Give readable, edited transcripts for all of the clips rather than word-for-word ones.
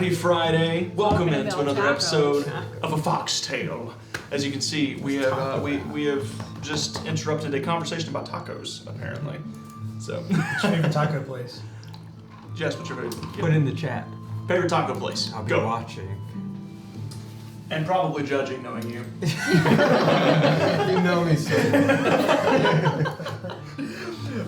Happy Friday! Welcome into another episode of A Foxtail. As you can see, we have just interrupted a conversation about tacos, apparently. So, what's your favorite taco place? Jess, what's your favorite? Put in the chat. Favorite taco place? I'll be watching. And probably judging, knowing you. You know me, so.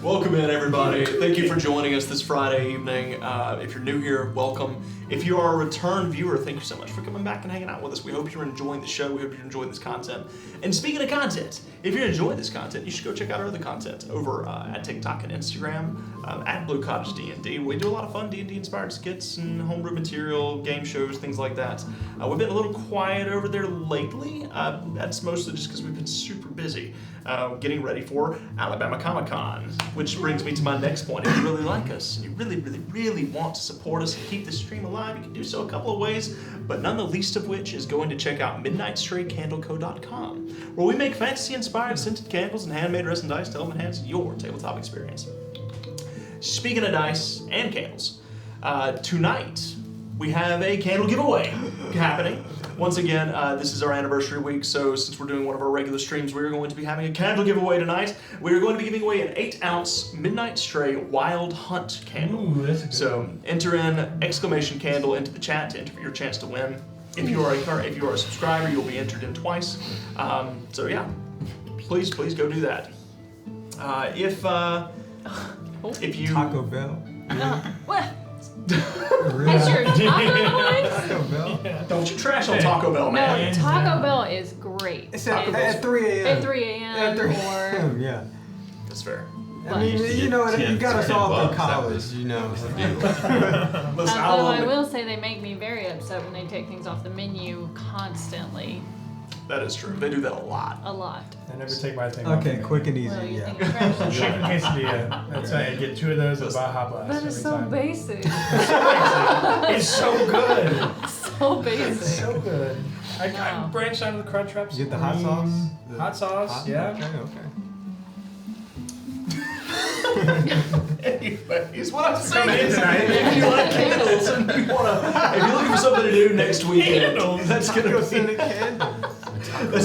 Welcome in, everybody. Thank you for joining us this Friday evening. If you're new here, welcome. If you are a return viewer, thank you so much for coming back and hanging out with us. We hope you're enjoying the show. We hope you're enjoying this content. And speaking of content, if you're enjoying this content, you should go check out our other content over at TikTok and Instagram, at Blue Cottage D&D. We do a lot of fun D&D inspired skits and homebrew material, game shows, things like that. We've been a little quiet over there lately. That's mostly just because we've been super busy getting ready for Alabama Comic-Con, which brings me to my next point. If you really like us and you really want to support us and keep this stream alive, you can do so a couple of ways, but none the least of which is going to check out MidnightStrayCandleCo.com, where we make fantasy-inspired scented candles and handmade resin dice to help enhance your tabletop experience. Speaking of dice and candles, tonight we have a candle giveaway happening. Once again, this is our anniversary week, so since we're doing one of our regular streams, we're going to be having a candle giveaway tonight. We're going to be giving away an 8-ounce Midnight Stray Wild Hunt candle. Ooh, that's a good one. Enter in ! Candle into the chat to enter for your chance to win. If you are a subscriber, you'll be entered in twice. So yeah, please go do that. If you Taco Bell. What? Really? That's your Taco Bell? Taco Bell? Yeah. don't you trash on Taco Bell, man. No, Taco Bell is great. It's at 3 a.m. At 3 a.m. At 3 or a.m., yeah. That's fair. I mean, you know, you got us all through college, you know. Listen, although I will say they make me very upset when they take things off the menu constantly. That is true. They do that a lot. A lot. I never take my thing off. Okay, quick and easy, Well, you yeah. think it's trash. Chicken quesadilla. That's right. I get 2 of those at Baja Blast That every is so time. basic. It's so good. So basic. It's so good. I No. branched out of the Crunch Wraps. You get the hot sauce? Hot sauce, yeah. Okay. Anyways, what I'm saying Coming in is, tonight. if you like candles and if you're looking for something to do next weekend, that's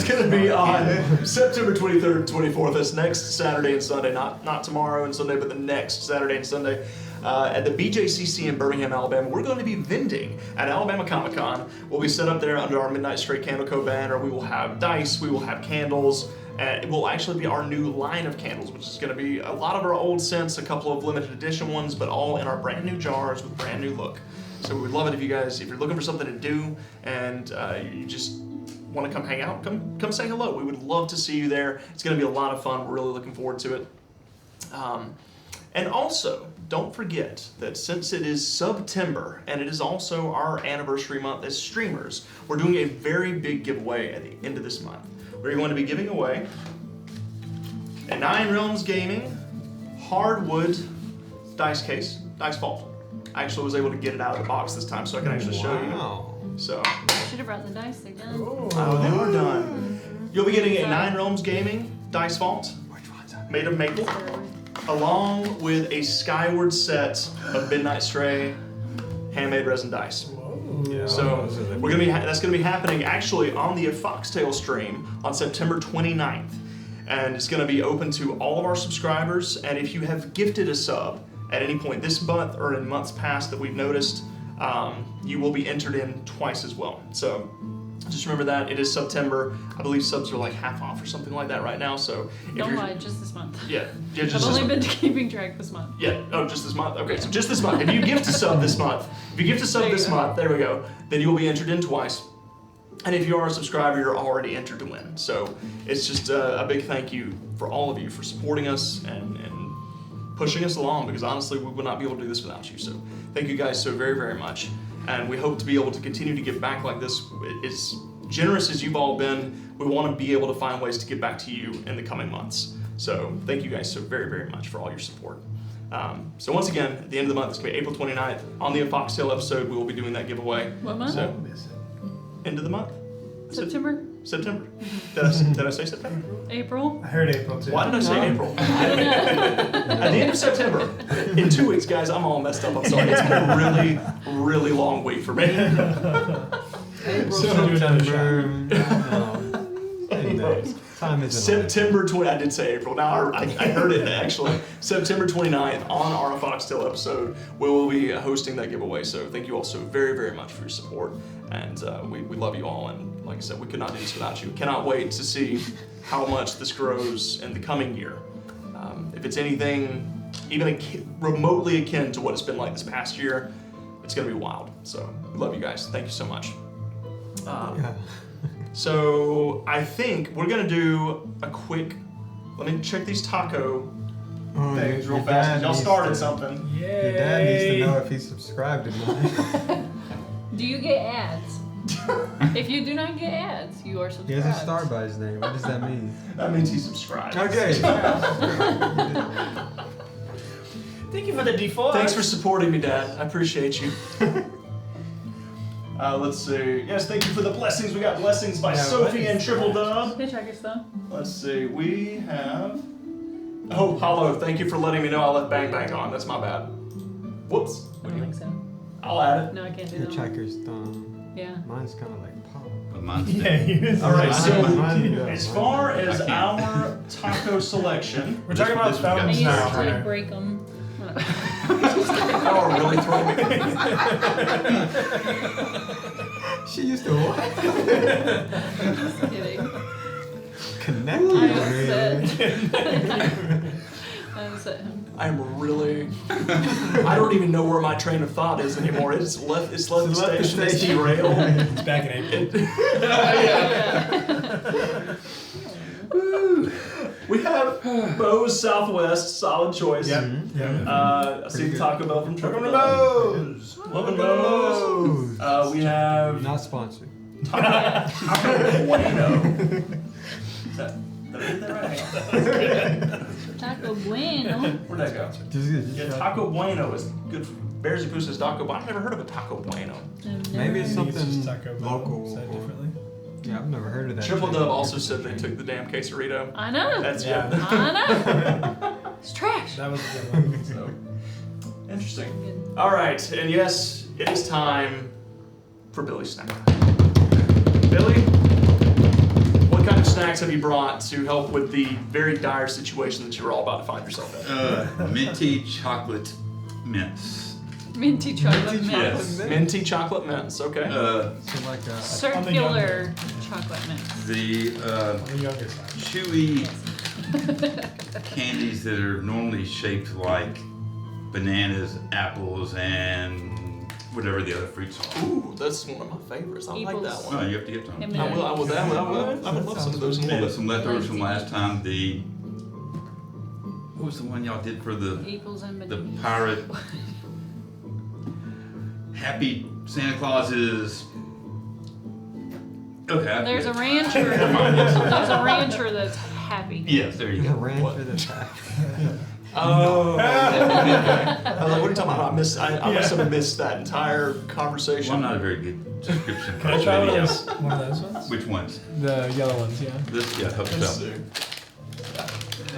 gonna be on September 23rd and 24th. That's next Saturday and Sunday, not tomorrow and Sunday, but the next Saturday and Sunday. At the BJCC in Birmingham, Alabama, we're going to be vending at Alabama Comic-Con. We'll be set up there under our Midnight Stray Candle Co. banner. We will have dice, we will have candles, and it will actually be our new line of candles, which is going to be a lot of our old scents, a couple of limited edition ones, but all in our brand new jars with brand new look. So we would love it if you guys, if you're looking for something to do and you just want to come hang out, come say hello. We would love to see you there. It's going to be a lot of fun. We're really looking forward to it. And also, don't forget that since it is September and it is also our anniversary month as streamers, we're doing a very big giveaway at the end of this month. We're going to be giving away a 9 Realms Gaming hardwood dice case, dice vault. I actually was able to get it out of the box this time so I can actually show you. So, Should have brought the dice again. oh, they are done. You'll be getting a 9 Realms Gaming dice vault made of maple, along with a Skyward set of Midnight Stray handmade resin dice. Yeah. So that's gonna be happening actually on the Foxtail stream on September 29th, and it's gonna be open to all of our subscribers. And if you have gifted a sub at any point this month or in months past that we've noticed, you will be entered in twice as well. So just remember that it is September. I believe subs are like half off or something like that right now. So if Don't you're, lie, just this month. yeah, just I've this only month. been keeping track this month. Yeah, oh, just this month? Okay, so just this month. If you gift a sub this month, there we go, then you will be entered in twice. And if you are a subscriber, you're already entered to win. So it's just a big thank you for all of you for supporting us and pushing us along, because honestly, we would not be able to do this without you. So thank you guys so very, very much. And we hope to be able to continue to give back like this. As generous as you've all been, we want to be able to find ways to give back to you in the coming months. So thank you guys so very, very much for all your support. So once again, at the end of the month, it's going to be April 29th. On the Foxtail episode, we will be doing that giveaway. What month? So, end of the month. September? September. Did I say September? April. I heard April too. Why did I say April? I don't know. At the end of September. In 2 weeks, guys, I'm all messed up. I'm sorry. It's been a really, really long week for me. April, So do another September. Time is September 20. I did say April. Now I heard it actually. September 29th on our Foxtail episode, we will be hosting that giveaway. So thank you all so very, very much for your support. And we love you all. And like I said, we could not do this without you. Cannot wait to see how much this grows in the coming year. If it's anything even remotely akin to what it's been like this past year, it's going to be wild. So we love you guys. Thank you so much. So I think we're gonna do a quick. Let me check these taco things real fast. 'Cause y'all started something. Yay. Your dad needs to know if he's subscribed or not. Do you get ads? If you do not get ads, you are He subscribed. has a star by his name. What does that mean? That means he subscribed. Okay. Thank you for the D4. Thanks for supporting me, Dad. I appreciate you. Let's see. Yes, thank you for the blessings. We got blessings by Sophie and Triple Dub. Hitchhiker's thumb. Let's see. We have. Oh, Hollow. Thank you for letting me know I left Bang Bang on. That's my bad. Whoops. I don't think so. I'll add it. No, I can't do that. Hitchhiker's thumb. Yeah. Mine's kind of like pop. But mine's All right. So Mine- as far as I can't. our taco selection, We're talking about This one I fountains used now. to Hunter. break them. oh, really throwing me. She used to what? Just kidding. Connect I you. upset him. I'm really. I don't even know where my train of thought is anymore. It's left the station. It's derailed. It's back in April. We have Bo's Southwest, solid choice. Yep. I see the Taco Bell from Triple Welcome to Bell. Bo's. Loving Bo's. We have Not sponsored. Taco Bueno. Did I get that right? Hang on. Taco Bueno. Where'd that go? Yeah, Taco Bueno is good. Bears and Goose is Taco Bueno. I've never heard of a Taco Bueno. Maybe it's I think it's just something Taco Bell local. said or- differently. Yeah, I've never heard of that. Triple chain. Dub also said they took the damn quesarito. I know. That's Yeah. good. I know. It's trash. That was a good one. So, interesting. All right, and yes, it is time for Billy's snack. Billy, what kind of snacks have you brought to help with the very dire situation that you're all about to find yourself in? minty chocolate mints. Minty chocolate Minty mint. Yes. Minty chocolate mints. Okay. So like a Circular chocolate mint. The On the younger side. chewy candies that are normally shaped like bananas, apples, and whatever the other fruits are. Ooh, that's one of my favorites. I like that Oh, one. you have to get some. M&Ms. I would love some of those. We got some leftovers from last time. What was the one y'all did for the Equals and the bananas. pirate? Happy Santa Clauses. Okay. There's a rancher. Never mind. There's a rancher that's happy. Yes, there you a go. ranch What? for the back. Oh. I was like, what are you talking about? I must have missed that entire conversation. Well, I'm not a very good description Can I person. try one of Maybe those? One of those ones? Which ones? The yellow ones, yeah. This, yeah, hope Let's so. see.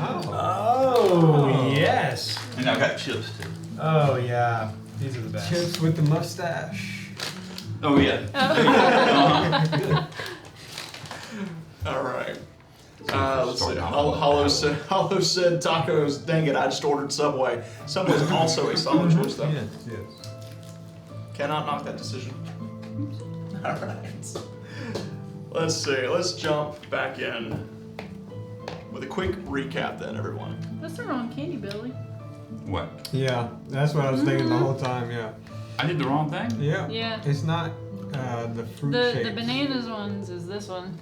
Oh, yes. And I got chips too. Oh, yeah. These are the best. Chips with the mustache. Oh yeah. Uh-huh. All right. Let's see. Start off. Hollow said tacos. Dang it! I just ordered Subway. Subway is also a solid choice, though. Yes, yes. Cannot knock that decision. All right. Let's see. Let's jump back in with a quick recap, then, everyone. That's the wrong candy, Billy. What? Yeah, that's what I was thinking the whole time. Yeah. I did the wrong thing? Yeah. Yeah. It's not the fruit The shape. bananas ones is this one.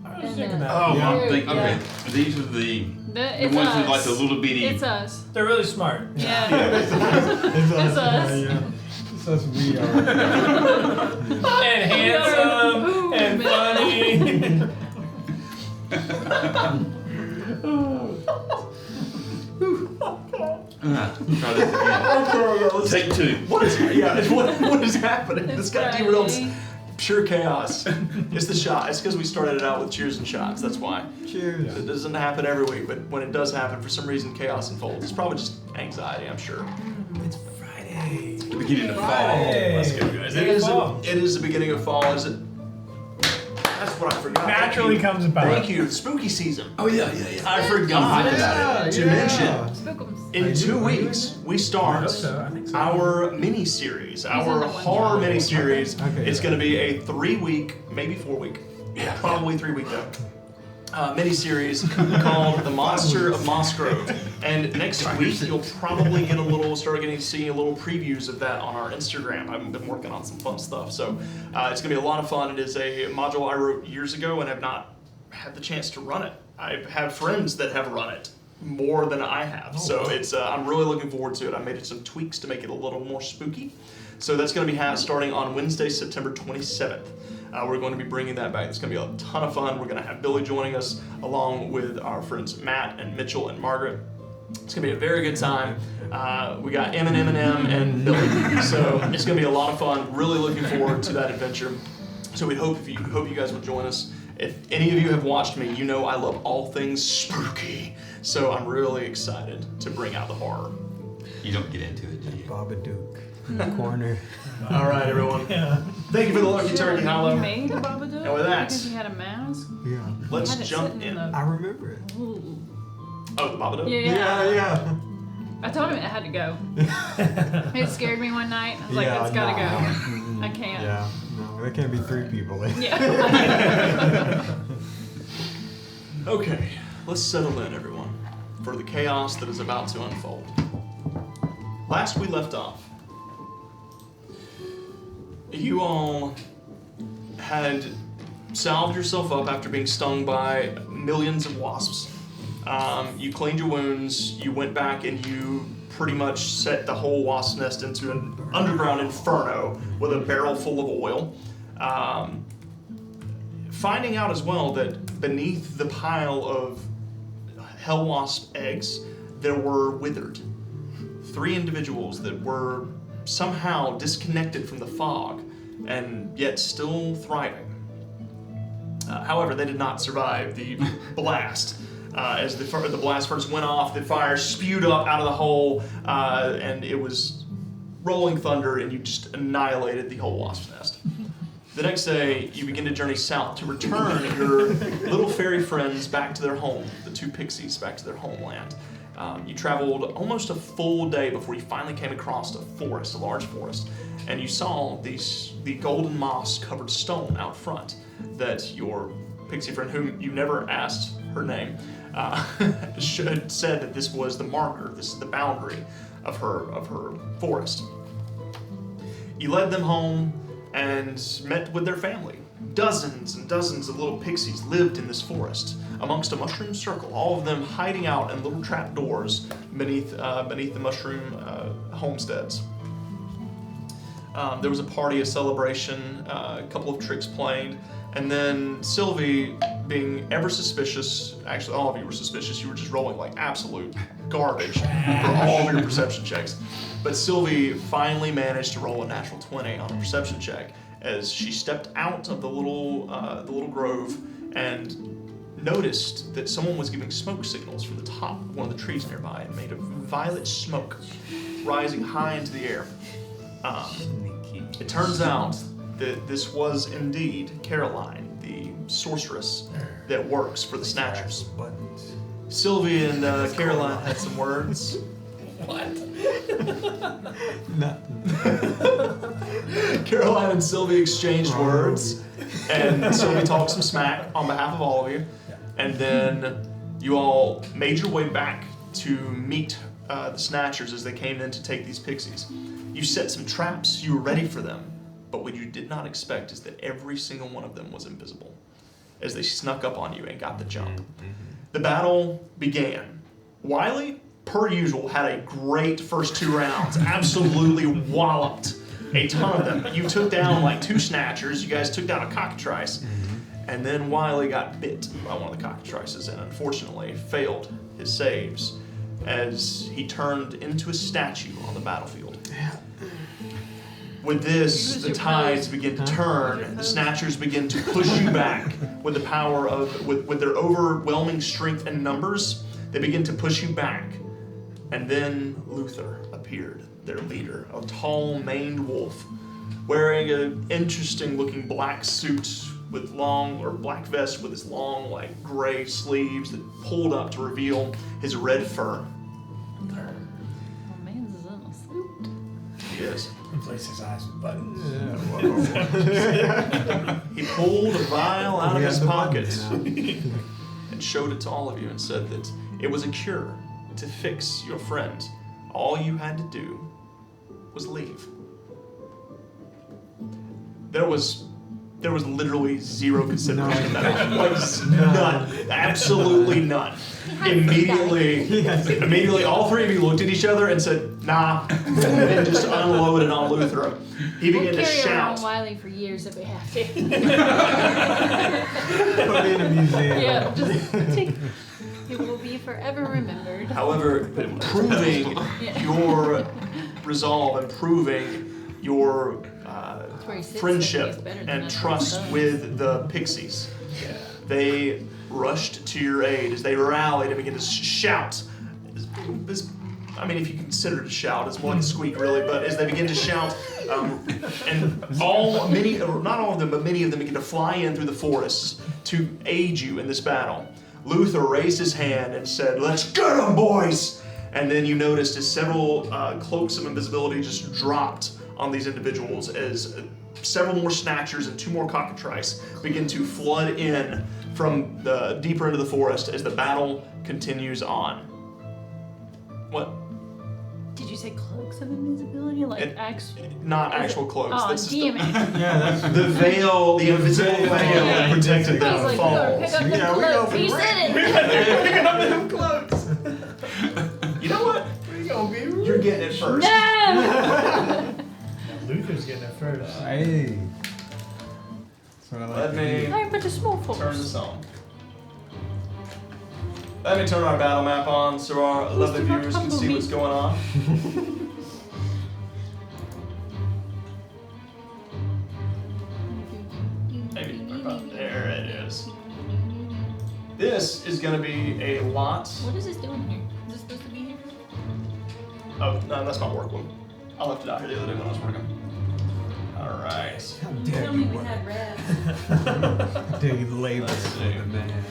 I was And thinking then- that. Oh, Yeah. I'm thinking, okay. Yeah. These are the It's ones us. with like the little bitty. It's us. They're really smart. Yeah. It's It's us. Yeah. It's us. We are. And handsome Ooh, and man. Try this again. Take two. What is what is happening? This It's guy Friday. derailed Pure chaos. It's the shot. It's because we started it out with cheers and shots. That's why. Cheers. It doesn't happen every week, but when it does happen, for some reason, chaos unfolds. It's probably just anxiety, I'm sure. It's Friday. The beginning of fall. Friday. Let's go, guys. It It is the beginning of fall. Is it? That's what I forgot. Naturally comes about. Thank you. Spooky season. Oh yeah. I forgot about it. To mention, Spookums. in 2 weeks, we I start hope so. I think so. our mini-series, our in the one horror job. mini-series. Okay, It's yeah. going to be a 3-week, maybe 4-week, probably 3-week though, mini-series called The Monster of Moss Grove. And next week, you'll probably get start getting to see a little previews of that on our Instagram. I've been working on some fun stuff. So it's going to be a lot of fun. It is a module I wrote years ago and have not had the chance to run it. I have friends that have run it more than I have. So it's I'm really looking forward to it. I made some tweaks to make it a little more spooky. So that's going to be starting on Wednesday, September 27th. We're going to be bringing that back. It's going to be a ton of fun. We're going to have Billy joining us along with our friends Matt and Mitchell and Margaret. It's going to be a very good time. We got Eminem and Billy. So it's going to be a lot of fun. Really looking forward to that adventure. So we hope you guys will join us. If any of you have watched me, you know I love all things spooky. So I'm really excited to bring out the horror. You don't get into it, do you? Babadook in the corner. All right, everyone. Yeah. Thank you for the lucky turkey, You Hollow. made a Babadook? And with that- Because he had a mask? Yeah. Let's Had it jump sitting in. the- I remember it. Ooh. Oh, the Babadook? Yeah. I told him it had to go. It scared me one night. I was like, it's gotta go. I can't. Yeah. No, there can't be 3 people in. Yeah. Okay, let's settle in, everyone, for the chaos that is about to unfold. Last we left off, you all had salved yourself up after being stung by millions of wasps. You cleaned your wounds, you went back and you pretty much set the whole wasp nest into an underground inferno with a barrel full of oil. Finding out as well that beneath the pile of hell wasp eggs, there were withered. 3 individuals that were somehow disconnected from the fog and yet still thriving. However, they did not survive the blast. As the blast first went off, the fire spewed up out of the hole, and it was rolling thunder, and you just annihilated the whole wasp nest. The next day, you begin to journey south to return your little fairy friends back to their home, the 2 pixies back to their homeland. You traveled almost a full day before you finally came across a forest, a large forest, and you saw the golden moss-covered stone out front that your pixie friend, whom you never asked her name, said that this was the marker, this is the boundary of her forest. You led them home and met with their family. Dozens and dozens of little pixies lived in this forest amongst a mushroom circle, all of them hiding out in little trapdoors beneath the mushroom homesteads. There was a party, a celebration, a couple of tricks played, and then Sylvie, being ever suspicious, actually all of you were suspicious, you were just rolling like absolute garbage for all of your perception checks. But Sylvie finally managed to roll a natural 20 on a perception check as she stepped out of the little grove and noticed that someone was giving smoke signals from the top of one of the trees nearby and made a violet smoke rising high into the air. It turns out that this was indeed Caroline, the sorceress that works for the Snatchers. Buttons. Sylvie and Caroline had some words. Nothing. Caroline and Sylvie exchanged words, and Sylvie talked some smack on behalf of all of you, and then you all made your way back to meet the Snatchers as they came in to take these pixies. You set some traps, you were ready for them, but what you did not expect is that every single one of them was invisible as they snuck up on you and got the jump. The battle began. Wiley, per usual, had a great first 2 rounds, absolutely walloped a ton of them. You took down like 2 Snatchers, you guys took down a cockatrice, and then Wiley got bit by one of the cockatrices and unfortunately failed his saves as he turned into a statue on the battlefield. With this, the tides begin to turn. The Snatchers begin to push you back with the power of, with their overwhelming strength and numbers. They begin to push you back. And then Luther appeared, their leader, a tall, maned wolf, wearing an interesting looking black suit with black vest with his long, like, gray sleeves that pulled up to reveal his red fur. Oh, man's is in a suit. He is. Replace his eyes with buttons. He pulled a vial out of his pocket pocket. and showed it to all of you and said that it was a cure to fix your friend. All you had to do was leave. There was literally zero consideration. Like none. Absolutely none. Immediately, all three of you looked at each other and said, "Nah," and then just unloaded on Luther. He began to carry around shout. Wiley for years if we have to. Put me in a museum. Yeah, just take. It will be forever remembered. However, proving your resolve and proving your where he sits, friendship it's better than and that. trust with the pixies, they rushed to your aid as they rallied and began to shout. I mean, if you consider it a shout, it's more like a squeak, really. But as they begin to shout, and not all of them, but many of them begin to fly in through the forests to aid you in this battle. Luther raised his hand and said, "Let's get 'em, boys!" And then you noticed as several cloaks of invisibility just dropped on these individuals as several more Snatchers and 2 more cockatrice begin to flood in from the deeper into the forest as the battle continues on. What? Did you say cloaks of invisibility? Like Not actual cloaks. Oh, That's just damn it. Yeah, that's the veil, the invisible veil that protected them He's like, falls. pick up the Yeah, we cloaks. go He for said it. Pick up them cloaks. You know what? You're getting it first. No! Luther's getting it first. Hey. That's what I like Let to me hear. I'm but a small turn force. this on. Let me turn our battle map on so our lovely Mr. viewers can see what's going on. Maybe there it is. This is going to be a lot. What is this doing here? Is this supposed to be here? Oh, no, that's my work one. I left it out here the other day when I was working. All right. How dare Tell you me we work? had rats. How dare you labor Let's for see. the man?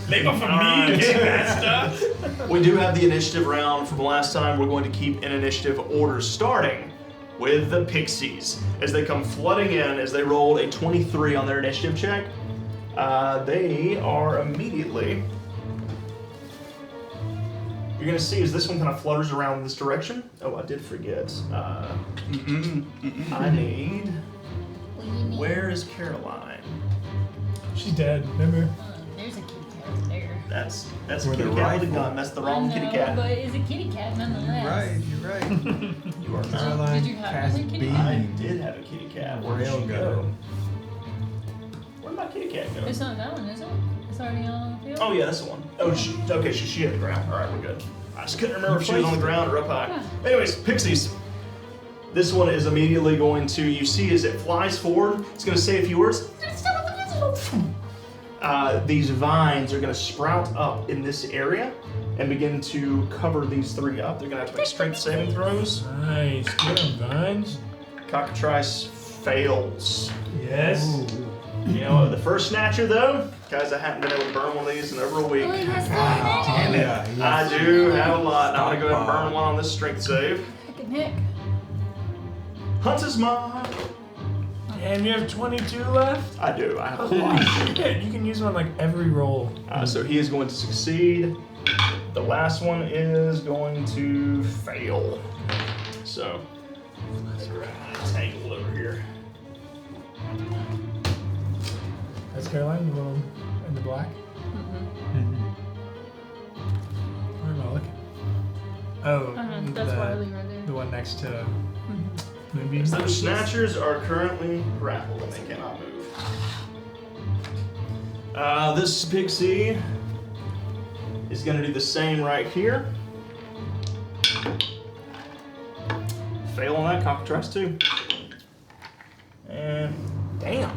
Labor for Alright. me, get that stuff. We do have the initiative round from last time. We're going to keep in initiative order, starting with the Pixies. As they come flooding in, as they rolled a 23 on their initiative check, they are immediately... You're going to see as this one kind of flutters around in this direction. Oh, I did forget. I need... Where is Caroline? She's dead, remember? There's a kitty cat there. That's a With kitty a cat with a rifle. gun. That's the wrong kitty cat. But it's a kitty cat nonetheless. You're right. You are not. Caroline Did you have Cass another kitty? I Bean. did have a kitty cat. Where did she Railgun. go? Where'd my kitty cat go? It's not that one, is it? It's already on the field? Oh yeah, that's the one. Oh, she hit the ground. All right, we're good. I just couldn't remember if she was on the ground or up high. Yeah. Anyways, Pixies. This one is immediately going to, you see as it flies forward, it's going to say a few words. These vines are going to sprout up in this area and begin to cover these 3 up. They're going to have to make strength saving throws. Nice, get them vines. Cockatrice fails. Yes. You know, the first Snatcher though, guys, I haven't been able to burn one of these in over a week. Oh, it has Damn the it. neck. I do have a lot. Now I'm gonna go ahead and burn one on this strength save. Heck and neck. Hunter's Mark. And you have 22 left? I do. I have a lot. Yeah, you can use one like every roll. So he is going to succeed. The last one is going to fail. So let's grab this angle over here. That's Caroline, the one in the black. Where am I looking? Oh, That's Wiley right there. the one next to Moonbeam. So the Snatchers are currently grappled and they cannot move. This Pixie is going to do the same right here. fail on that. Cockatrice too. And damn.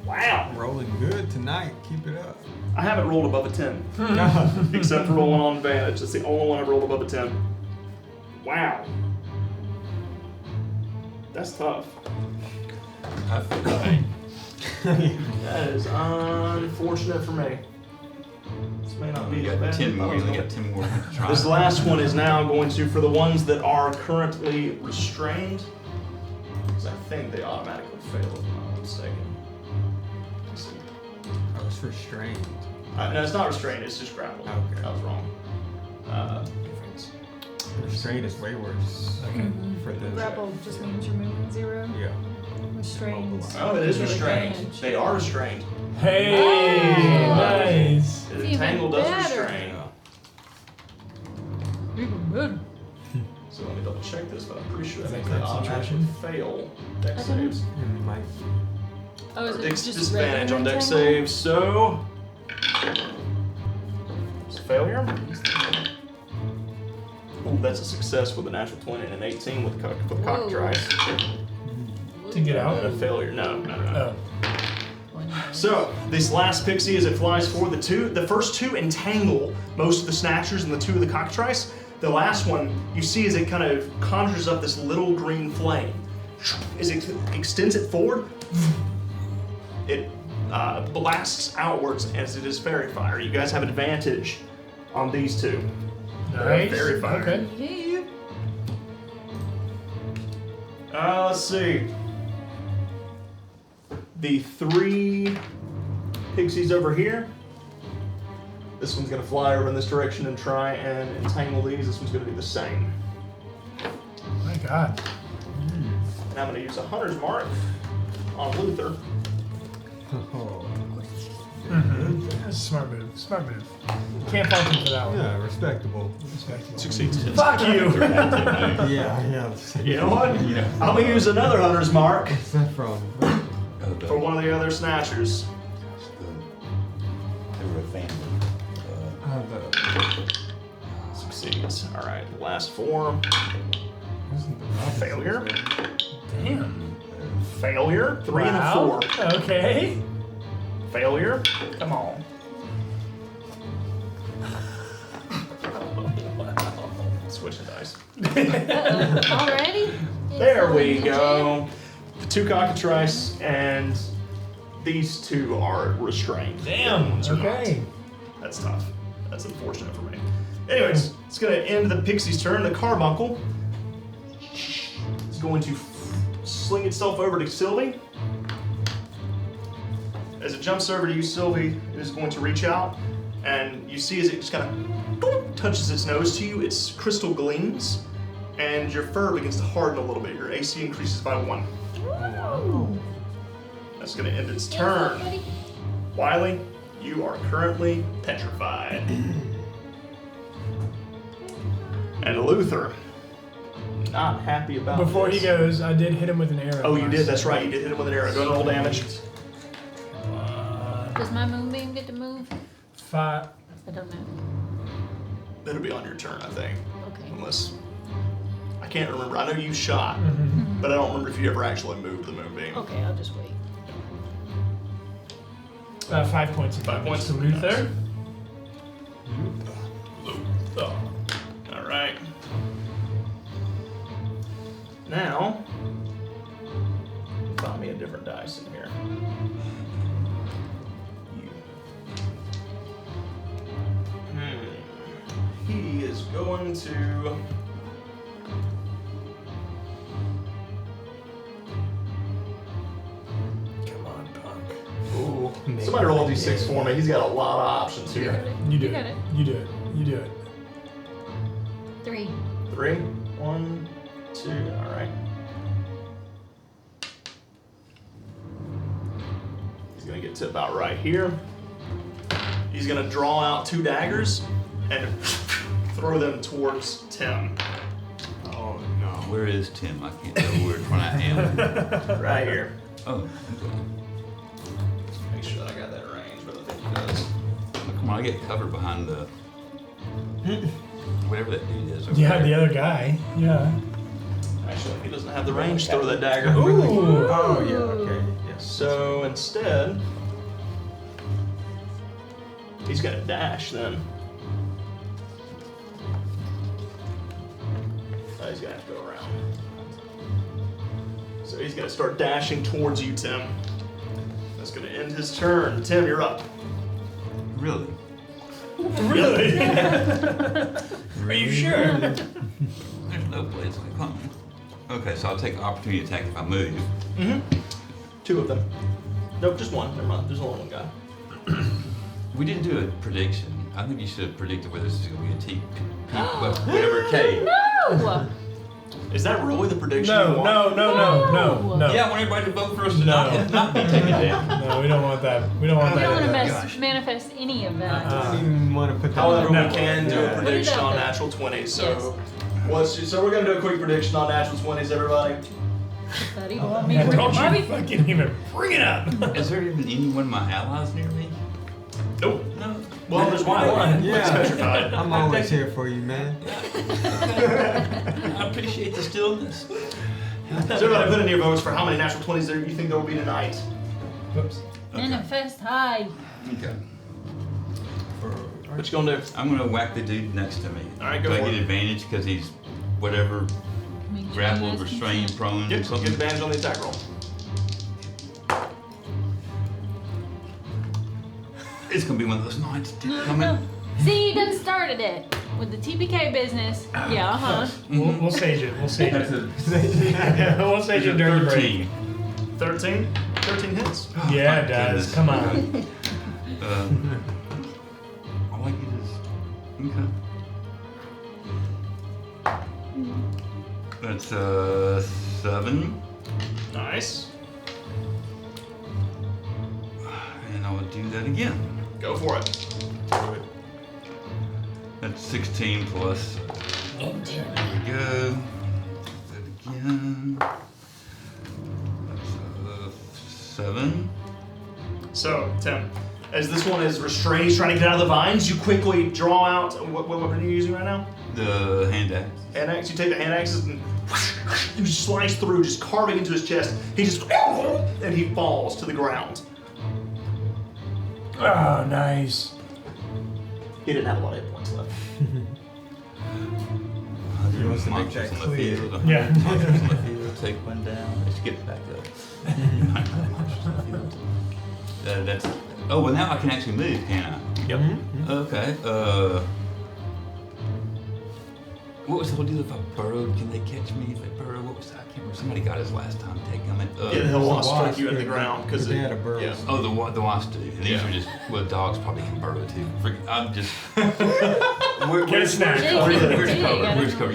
Wow. Rolling good tonight. Keep it up. I haven't rolled above a 10. Except for rolling on advantage. That's the only one I've rolled above a 10. Wow. That's tough. I feel like That is unfortunate for me. This may not be you as got bad. 10 more. You only got 10 more to try. This last one is now going to, for the ones that are currently restrained, because I think they automatically fail if I'm not mistaken. Let's see. I was restrained. No, it's not restrained, it's just grappled. Okay. I was wrong. Restrained is way worse. Okay. For the Grapple just means you're moving 0. Yeah. Restrained. Oh, it is Give restrained. advantage. They are restrained. Hey, Oh. nice. The Even entangle does better. restrain. Even good. So let me double check this, but I'm pretty sure Is that that they automatically concentration? fail dex I don't know. saves. It might. Oh, is Or it dex just disadvantage on regular dex entangle? saves, so it's a failure. Ooh, that's a success with a natural 20 and an 18 with the Whoa. cockatrice. To get out? And a failure. No. Oh. So this last pixie, as it flies forward, the first two entangle most of the snatchers and the two of the cockatrice. The last one you see as it kind of conjures up this little green flame. As it extends it forward, it blasts outwards as it is fairy fire. You guys have advantage on these two. Nice. Fairy fire. Okay. Yeah. Let's see. The 3 pixies over here. This one's gonna fly over in this direction and try and entangle these. This one's gonna do the same. My God. And I'm gonna use a hunter's mark on Luther. Oh. That's a smart move. Smart move. Can't fault him for that one. Yeah, respectable. Respectable. Succeeds. Fuck you. Yeah. You know what? I'm gonna use another hunter's mark What's that from? for one of the other snatchers. They were a family. Succeeds. All right, the last 4. Wasn't the Robinson Failure. Damn. Failure. 3 and a 4. Okay. Failure. Come on. Switching dice. Already? There we go. The 2 cockatrice and these 2 are restrained. The other Damn. ones are not. Okay. That's tough. That's unfortunate for me. Anyways, it's gonna end the pixie's turn. The carbuncle is going to sling itself over to Sylvie. As it jumps over to you, Sylvie, it is going to reach out, and you see as it just kind of touches its nose to you, its crystal gleams, and your fur begins to harden a little bit. Your AC increases by 1. Woo. That's going to end its turn. Wiley, you are currently petrified. And Luther, not happy about Before this. he goes, I did hit him with an arrow. Oh, you did. That's right. You did hit him with an arrow. Go and roll damage. Does my moonbeam get to move? 5. I don't know. It'll be on your turn, I think. Okay. Unless I can't remember. I know you shot, but I don't remember if you ever actually moved the moonbeam. Okay, I'll just wait. 5 points of 5 damage points to of Luther. Luther. All right. Now, find me a different dice in here. He is going to. Come on, punk. Ooh. Somebody roll a d6 for me. He's got a lot of options You got here. it. You do got it. it. You do it. You do it. 3. 3, 1, 2. All right. He's gonna get to about right here. He's gonna draw out 2 daggers and throw them towards Tim. Oh no. Where is Tim? I can't tell which one I am. Right here. Oh, okay. Make sure that I got that range, but I think he does. Come on, I get covered behind the. whatever that dude is. Over Yeah, there. the other guy. Yeah. Actually, he doesn't have the range to throw that dagger. Ooh. Oh yeah. Okay. Yes. So instead, he's got a dash then. Oh, he's gonna have to go around. So he's gonna start dashing towards you, Tim. That's gonna end his turn. Tim, you're up. Really? Really? Are you sure? There's no place like home. Okay, so I'll take the opportunity attack if I move. Mm-hmm. 2 of them. Nope, just 1. Never mind. There's only 1 guy. We didn't do a prediction. I think you should have predicted whether this is going to be a whatever K. No! Is that really the prediction No, you want? no. Yeah, I want everybody to vote for us to No. not be taken down. No, we don't want that. We don't want We don't want to that. Gosh. manifest any of that. I don't even want to put that. However, No. we can do a Yeah. prediction Put it out on there. natural 20s. So, Yes. so we're gonna do a quick prediction on natural 20s, everybody. Buddy, Oh, me man, bring don't Bobby. you fucking even bring it up. Is there even any one of my allies near me? Nope. No. Well, there's one. Yeah. It's petrified. I'm always here for you, man. I appreciate the stillness. So everybody put in your votes for how many natural 20s there you think there will be tonight. Whoops. Manifest high. Okay. What you gonna do? I'm gonna whack the dude next to me. All right, go Do I for get it. advantage because he's whatever grappled, restrained, prone, or Get something? advantage on the attack roll. It's gonna be one of those nights. Coming. See, you done started it with the TPK business. Yeah, We'll sage it. We'll sage That's it. a, We'll sage it it's a during the break. 13. 13 hits. Yeah, My it does. goodness. Come on. All I get is okay. That's 7, Nice. and I will do that again. Go for it. That's 16 plus. There we go. That again. That's 7. So, Tim, as this one is restrained, he's trying to get out of the vines, you quickly draw out. What weapon are you using right now? The hand axe. Hand axe. You take the hand axes and you slice through, just carving into his chest. He just and he falls to the ground. Oh, nice. He didn't have a lot of hit points left. He wants to make that clear. Yeah. Take one down. Let's get back up. That's. Oh well, now I can actually move, can I? Yep. Okay. What was the whole deal if I burrowed? Can they catch me if I burrow? What was that? I can't remember. Somebody got his last time. Take them. Yeah, the wasp struck you in the ground because they had a burrow. Yeah. Oh, the wasp do. And these Yeah. are just well, dogs probably can burrow too. I'm just. Get a snack. Where's cover? Where's cover?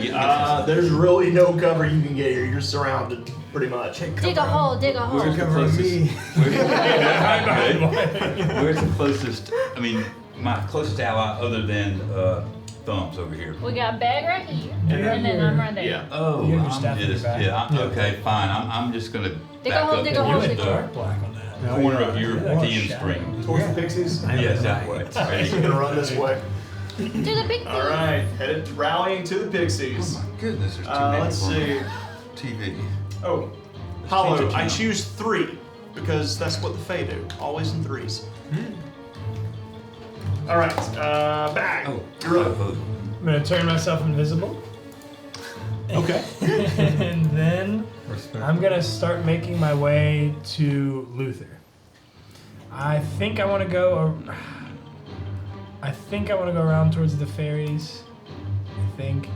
There's really no cover you can get here. You're surrounded, pretty much. Dig a hole, dig a hole. Where's the Covering closest? me. Where's the closest? I mean, my closest ally other than Thumbs over here. We got a bag right here, Yeah. and then I'm right there. Yeah. Oh, You have your I'm staff in your just bag. okay, fine. I'm just gonna Dig a back hole, up dig a towards hole, You dig went a dark black on that. the corner of your Yeah, DM shadow. stream. Towards the pixies. Yes, that way. Alright, you're gonna run this way. To the big thing. Alright, headed rallying to the pixies. Oh my goodness, there's too many. Let's for me. see. TV. Oh, Let's Hollow, change it to I now. choose 3 because that's what the Fae do. Always in 3s. Alright, bag. Oh, You're up. vote. I'm gonna turn myself invisible. Okay. And then Respect. I'm gonna start making my way to Luther. I think I want to go. I think I want to go around towards the fairies. I think.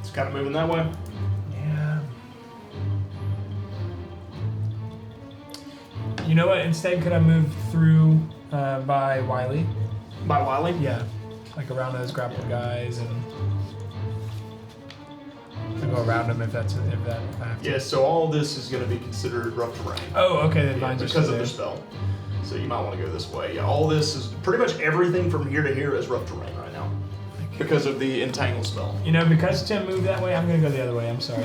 It's kind of moving that way. Yeah. You know what? Instead, could I move through by Wiley? By Wiley? Yeah, like around those grappled guys and. I go around them if I have to. Yeah, so all this is going to be considered rough terrain. Oh, okay, then Yeah, mine's just because of there. the spell. So you might want to go this way. Yeah, all this is pretty much everything from here to here is rough terrain right now. Because of the entangle spell. You know, because Tim moved that way, I'm gonna go the other way. I'm sorry.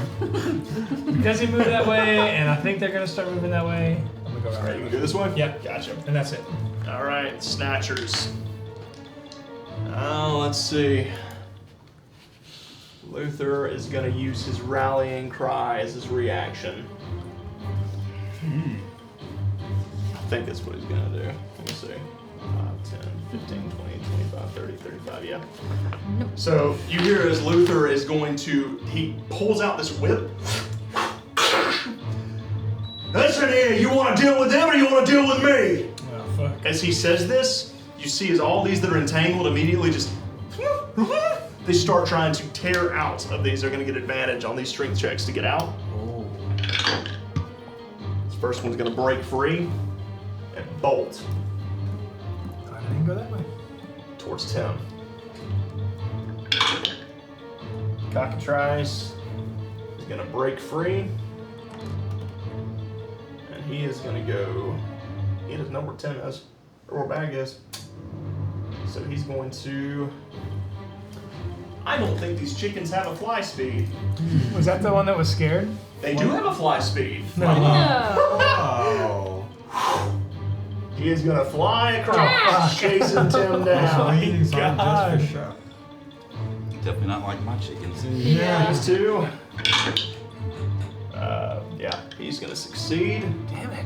Because he moved that way, and I think they're gonna start moving that way. I'm gonna go Alright, you around, can go this way? Yep. Gotcha. and that's it. Alright, snatchers. Let's see. Luther is going to use his rallying cry as his reaction. I think that's what he's going to do. Let me see. 5, 10, 15, 20, 25, 30, 35, yeah. Nope. So you hear as Luther is going to, he pulls out this whip. Listen here, you want to deal with them or you want to deal with me? Oh, fuck. As he says this, you see as all these that are entangled immediately just, they start trying to tear out of these. They're going to get advantage on these strength checks to get out. Oh. This first one's going to break free and bolt I didn't go that way. towards Tim. Cockatrice is going to break free. And he is going to go, he doesn't know where Tim is, or where Bag is. So he's going to, I don't think these chickens have a fly speed. Was that the one that was scared? They do have a fly speed. No. Oh. He is going to fly across, chasing Tim down. Eating some just for show. Definitely not like my chickens. Yeah. These two. Yeah, he's going to succeed. Damn it.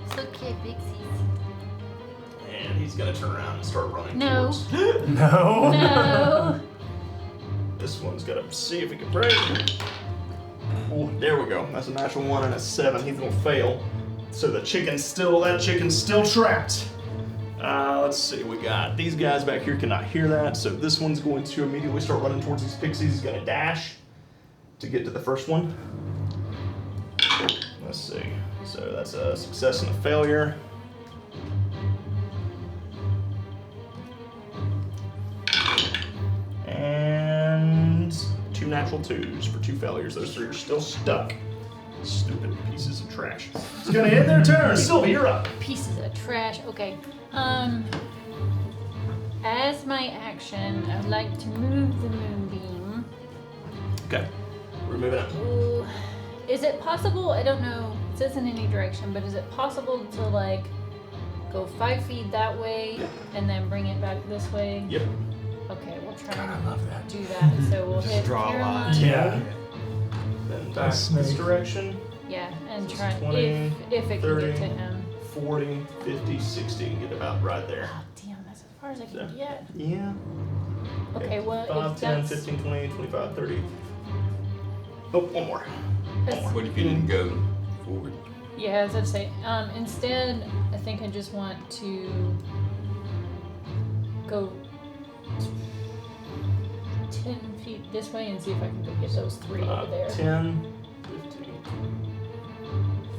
It's okay, Pixies. And he's going to turn around and start running No. towards. No. No. This one's going to see if he can break. Oh, there we go. That's a natural 1 and a 7. He's going to fail. So that chicken's still trapped. Let's see, we got these guys back here cannot hear that, so this one's going to immediately start running towards these pixies. He's going to dash to get to the first one. Let's see, so that's a success and a failure. And 2 natural 2s for 2 failures. Those 3 are still stuck. Stupid pieces of trash. It's going to end their turn. Sylvie, you're up. Pieces of trash. Okay. As my action, I'd like to move the moonbeam. Okay, we're moving up. Ooh. Is it possible? I don't know. It says in any direction, but is it possible to like go 5 feet that way and then bring it back this way? Yep. Okay, we'll try God, I and love that. do that. So we'll Just hit draw a line. Caroline. Yeah. Then back That's this nice. direction. Yeah, and This try is 20, if it can 30. get to him. 40, 50, 60, and get about right there. Oh, damn, that's as far as I Yeah. can get. Yeah. Okay, well, 5, if 10, that's 15, 20, 25, 30. Oh, one more. that's- What if you didn't go forward? yeah, as I'd say. Instead, I think I just want to go 10 feet this way and see if I can go get those 3 over there. 10, 15,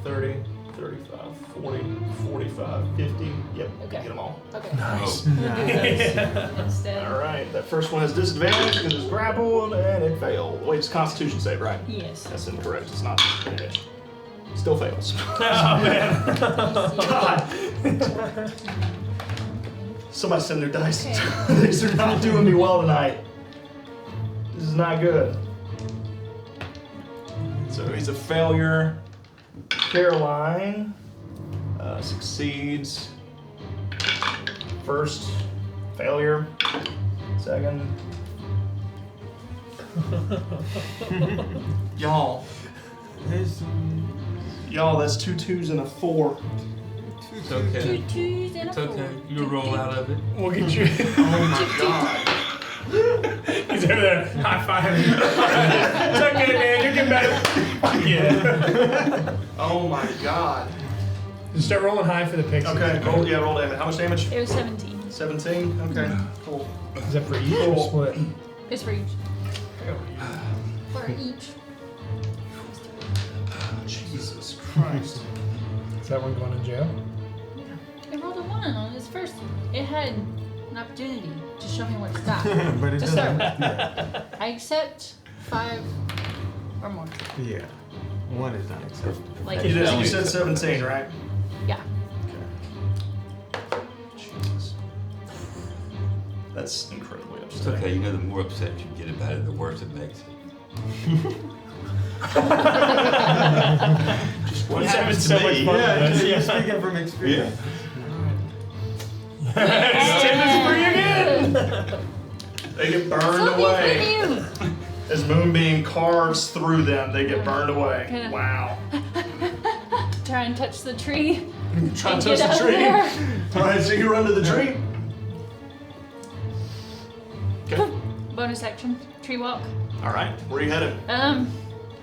30, 35, 40, 45, 50. Yep, Okay. get them all. Okay. Nice. We'll do those instead. All right, that first one has disadvantage because it's grappled and it failed. Wait, it's Constitution save, right? Yes. That's incorrect. It's not advantage. Still fails. Oh, man. God. Somebody send their dice. Okay. These are not doing me well tonight. This is not good. So he's a failure. Caroline succeeds. First failure. Second. Y'all, that's 2 2s and a 4. It's okay. 2 2s and a It's 4. okay. You'll roll out of it. We'll get you. Oh my god. He's over there high fiving. It's okay, man. You're getting better. Yeah. Oh my god. Just start rolling high for the pixies. Okay, roll damage. How much damage? It was 17. 17? Okay, cool. Is that for each or split? It's for each. For Hmm. each. Jesus Christ. Is that one going to jail? It rolled a 1 on its first. It had an opportunity to show me where to stop. But it To doesn't. start with. Yeah. I accept 5 or more. Yeah. 1 is not acceptable. Like, You said 17, right? yeah. Jesus. That's incredibly It's upsetting. okay. You know, the more upset you get about it, the worse it makes it. Just what He's having happens so to much me. fun. Yeah, with you're this. speaking from experience. Tim is free again. They get burned away. As Moonbeam carves through them, they get burned away. Yeah. Wow. Try and touch the tree. Try And to touch get the out tree. there. Alright, so you run to the tree. Okay. Bonus action. Tree walk. Alright, where are you headed?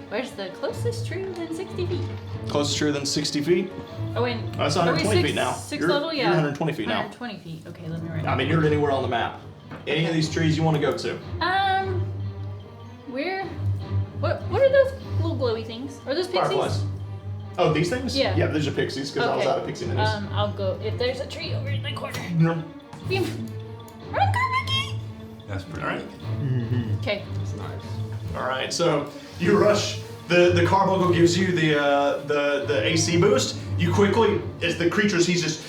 Where's the closest tree within 60 feet? Closest tree than 60 feet. Oh wait. That's Are we 120 feet now. Sixth You're- level? Yeah. You're 120 feet now. 120 feet. Okay, let me write. I mean, you're anywhere on the map. Any of these trees you want to go to? Where? What are those little glowy things? Are those pixies? Fireflies. Oh, these things? Yeah. Yeah, these are pixies because I was out of pixie minis. I'll go. If there's a tree over in the corner. No. Beam. Run, go, Mickey! That's pretty Alright. good. Okay. That's nice. Alright, so you rush. The carbuncle gives you the AC boost. You quickly, as the creatures, he's just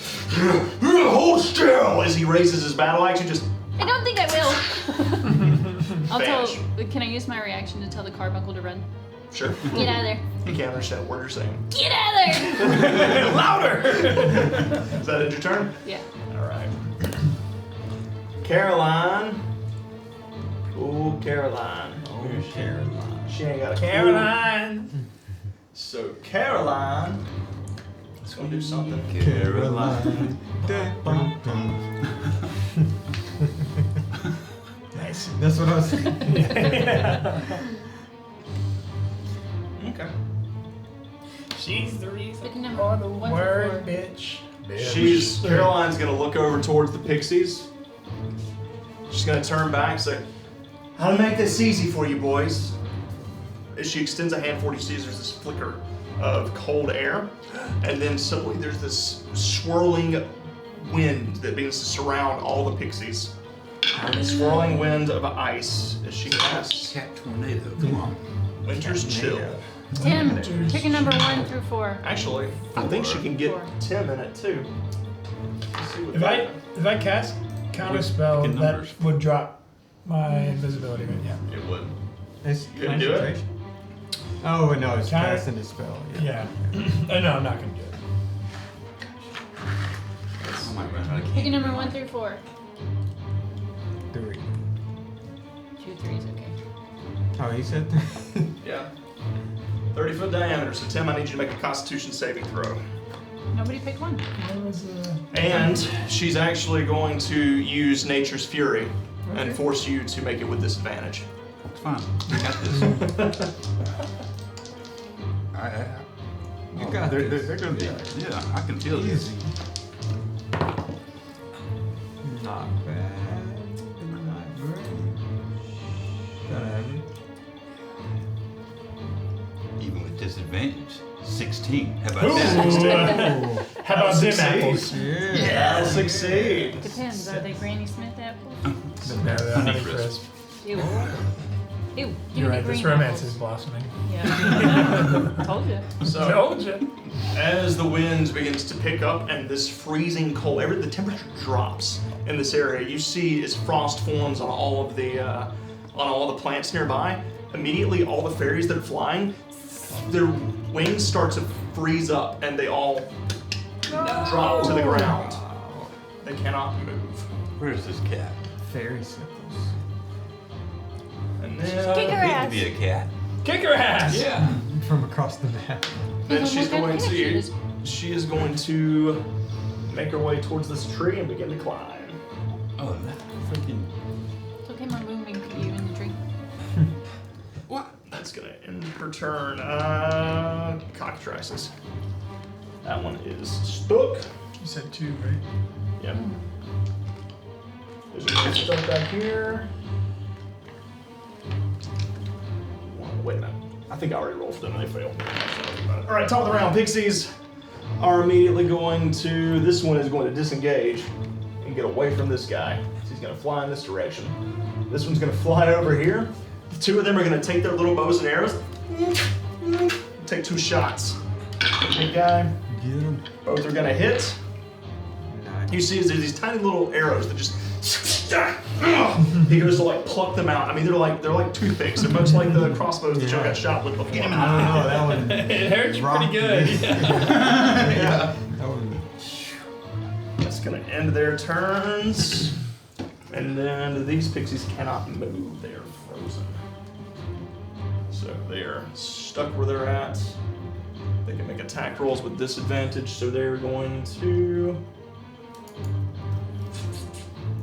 hold still as he raises his battle axe. You just I don't think I will. I'll Vanish. tell. Can I use my reaction to tell the carbuncle to run? sure. Get out of there. You can't understand what you're saying. Get out of there. Louder. Is that it? Your turn. Yeah. All right. Caroline. Ooh, Caroline. Oh, Caroline. She ain't got a clue. Caroline. So Caroline is gonna do something. Caroline. Nice. That's what I was thinking. Okay. She's the reason Pick a number. for the 1 through word, 4. bitch. Caroline's gonna look over towards the pixies. She's gonna turn back and say, "I'll make this easy for you, boys." As she extends a hand forward, you see there's this flicker of cold air, and then suddenly there's this swirling wind that begins to surround all the pixies. A swirling wind of ice as she casts Cat tornado, come on. Winter's Chill. Tim, pick a number 1 through 4. Actually, I think she can get 4. Tim in it too. Let's see what If I cast counter spell, Picking that numbers. would drop my invisibility. Right? Yeah. it would. It's Couldn't do it? concentration. Oh, no, it's Can I- casting a spell. Yeah. Oh, no, I'm not gonna do it. Oh my god, Pick a number 1 through 4. 3. 2 3s, okay. Oh, you said 3? Yeah. 30-foot diameter. So Tim, I need you to make a Constitution saving throw. Nobody picked 1. What was And she's actually going to use Nature's Fury and force you to make it with disadvantage. It's fine. We got this. You got they're, this. they're gonna be. Yeah, I can feel this. Easy. Not bad. Not great. Gotta have it. Even with disadvantage. 16. How about Ooh. that? How about them Succeed. apples? Yeah. I'll succeed. Depends. Are they Granny Smith apples? No, they're Honey Honey crisp. Crisp. Ew. Ew. Give You're me right. This green romance apples. is blossoming. Yeah. Told you. So Told you. as the wind begins to pick up and this freezing cold, the temperature drops in this area. You see as frost forms on all of the plants nearby. Immediately, all the fairies that are flying, their wings start to freeze up and they all drop to the ground. They cannot move. Where's this cat? Fairy symbols. And Kick then, her Need to ass. be a cat. Kick her ass. yeah. From across the map. Then What she's kind of going cat she to is? she is going to make her way towards this tree and begin to climb. Oh, that freaking. It's okay, my moonbeam could be in the tree. What? That's gonna end her turn. Cockatrices. That one is stuck. You said 2, right? Yep. There's a one stuck back here. Wait a minute. I think I already rolled for them and they failed. All right, top of the round. Pixies are immediately going to. This one is going to disengage and get away from this guy. So he's going to fly in this direction. This one's going to fly over here. The two of them are going to take their little bows and arrows. Take 2 shots. Big guy. Get him. Both are going to hit. Nice. You see, there's these tiny little arrows that just. He goes to like pluck them out. I mean, they're like toothpicks. They're much like the crossbows that y'all got shot with before. I don't know, that one. It hurts rocked pretty good. me. Yeah. That one. That's going to end their turns. And then these pixies cannot move. They are frozen. So they are stuck where they're at. They can make attack rolls with disadvantage, so they're going to...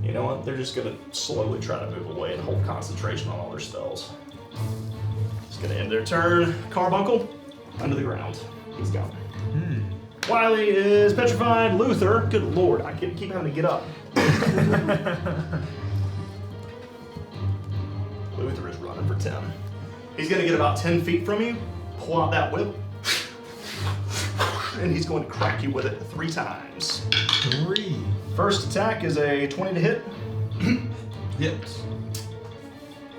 You know what? They're just going to slowly try to move away and hold concentration on all their spells. Just going to end their turn. Carbuncle, under the ground. He's gone. Wiley is petrified. Luther, good lord, I keep having to get up. Luther is running for 10. He's going to get about 10 feet from you, pull out that whip, and he's going to crack you with it 3 times. 3. First attack is a 20 to hit. Hits.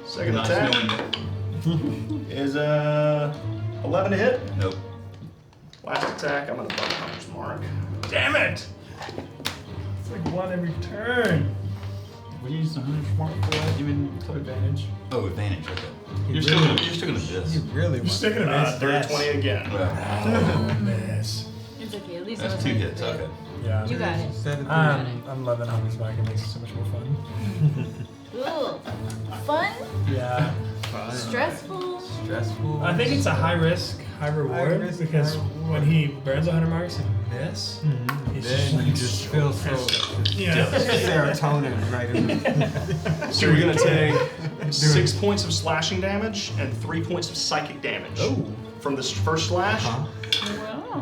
Second Nice attack knowing you. is a 11 to hit. Nope. Last attack, I'm going to bump Hunter's mark. Damn it! It's like one every turn. What do you use the 100 mark for? Even Advantage. Oh, advantage. Okay. You You're really- still gonna miss. You really want sticking a miss. Dirty 20 again. Well, Oh, miss. It's okay. At least it that's wasn't 2 hits. bad. Okay. Yeah. You got it. 7. I'm loving Hunter's Mark. It makes it so much more fun. Ooh. Fun? Yeah. Stressful? Stressful. I think it's a high risk, high reward risk, because high when he burns 100 marks and miss, he's Then you just feel so yeah. serotonin right in the So you're going to take 6 points of slashing damage and 3 points of psychic damage. Oh. From this first slash. Wow.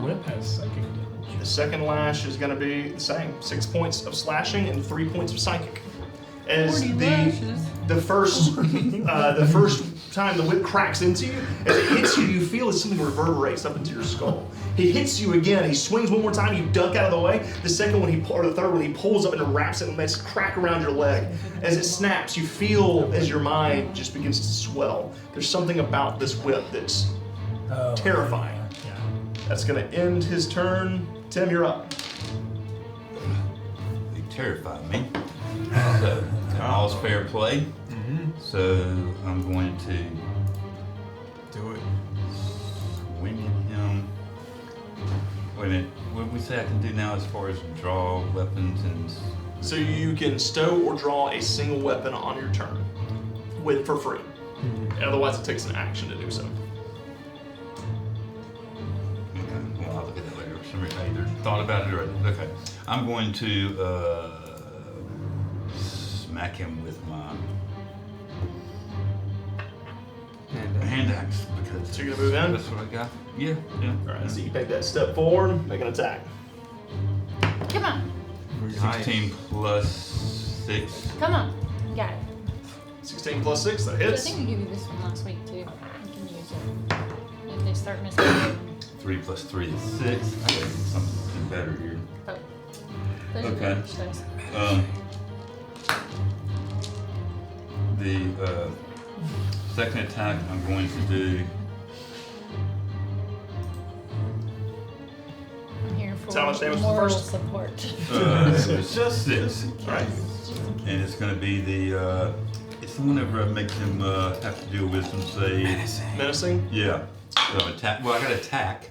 Whip has psychic damage. The second lash is going to be the same. 6 points of slashing and 3 points of psychic. As 40 the lashes. first time the whip cracks into you, as it hits you, you feel as something reverberates up into your skull. He hits you again. He swings one more time. You duck out of the way. The second one, or the third one, he pulls up and wraps it and makes a crack around your leg. As it snaps, you feel as your mind just begins to swell. There's something about this whip that's Oh, terrifying. Yeah. That's going to end his turn. Tim, you're up. They terrify me. So, all's fair play. So, I'm going to Do it. swing at him. Wait a minute. What did we say I can do now as far as draw weapons and... So you can stow or draw a single weapon on your turn for free. Otherwise, it takes an action to do so. Okay, well, I'll look at that later. For some reason, I either thought about it or... Okay. I'm going to smack him with my hand axe because So you're gonna move in? that's what I got. Yeah. All right, so you take that step forward, make an attack. Come on. 16 plus 6. Come on. You got it. 16 plus 6, that I hits. think we gave you this one last week too. You can use it. If they start missing. 3 plus 3 is 6. I gotta get something better here. Oh. Those are Okay. good dice. The second attack I'm going to do. I'm here for How much damage was the moral first? support. Just 6. Alright. And it's going to be the. It's whenever I make him have to do a wisdom save. Menacing? Yeah. So attack. Well, I got attack.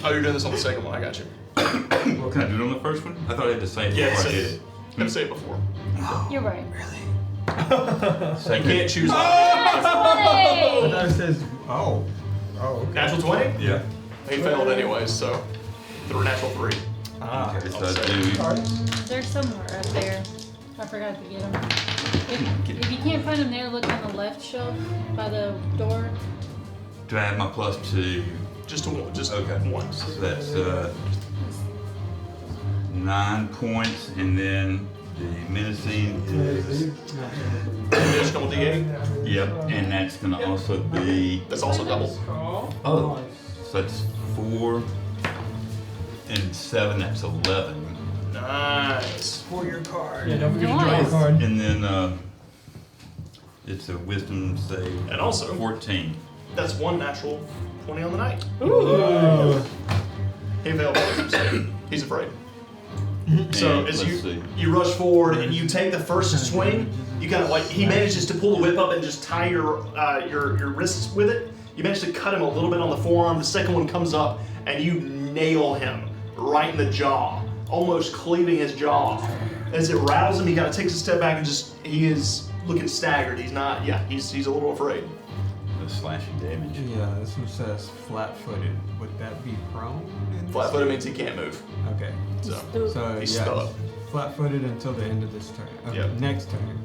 Oh, you're doing this on the second one, I got you. Well, can I do it on the first one? I thought I had to say it Yeah, before I say did it. it. I've said it before. You're right. You Second. can't choose. I Hey! thought it says, oh, okay. Natural 20? Yeah. He failed anyways, so through a natural 3. Okay, so I'll I say. do. They're somewhere up there. I forgot to get them. If you can't find them there, look on the left shelf by the door. Do I have my plus 2? Just one. Just Okay. one. So that's 9 points, and then the menacing is. Additional D8. Yep, and that's gonna also be. That's also double. Oh, so that's 4 and 7. That's 11, Nice. For your card. Yeah, don't forget to draw your Nice. card. and then it's a wisdom save. And also- 14. That's one natural 20 on the night. Ooh. He failed. He's afraid. So And as let's see. you rush forward and you take the first swing, you kind of like he manages to pull the whip up and just tie your wrists with it. You manage to cut him a little bit on the forearm. The second one comes up and you nail him right in the jaw. almost cleaving his jaw. As it rattles him, he kind of takes a step back and he is looking staggered. He's a little afraid. The slashing damage. Yeah, this one says flat-footed. Would that be prone? Flat-footed means he can't move. Okay. So he's stuck. Flat-footed until the end of this turn. Okay, Yep. next turn.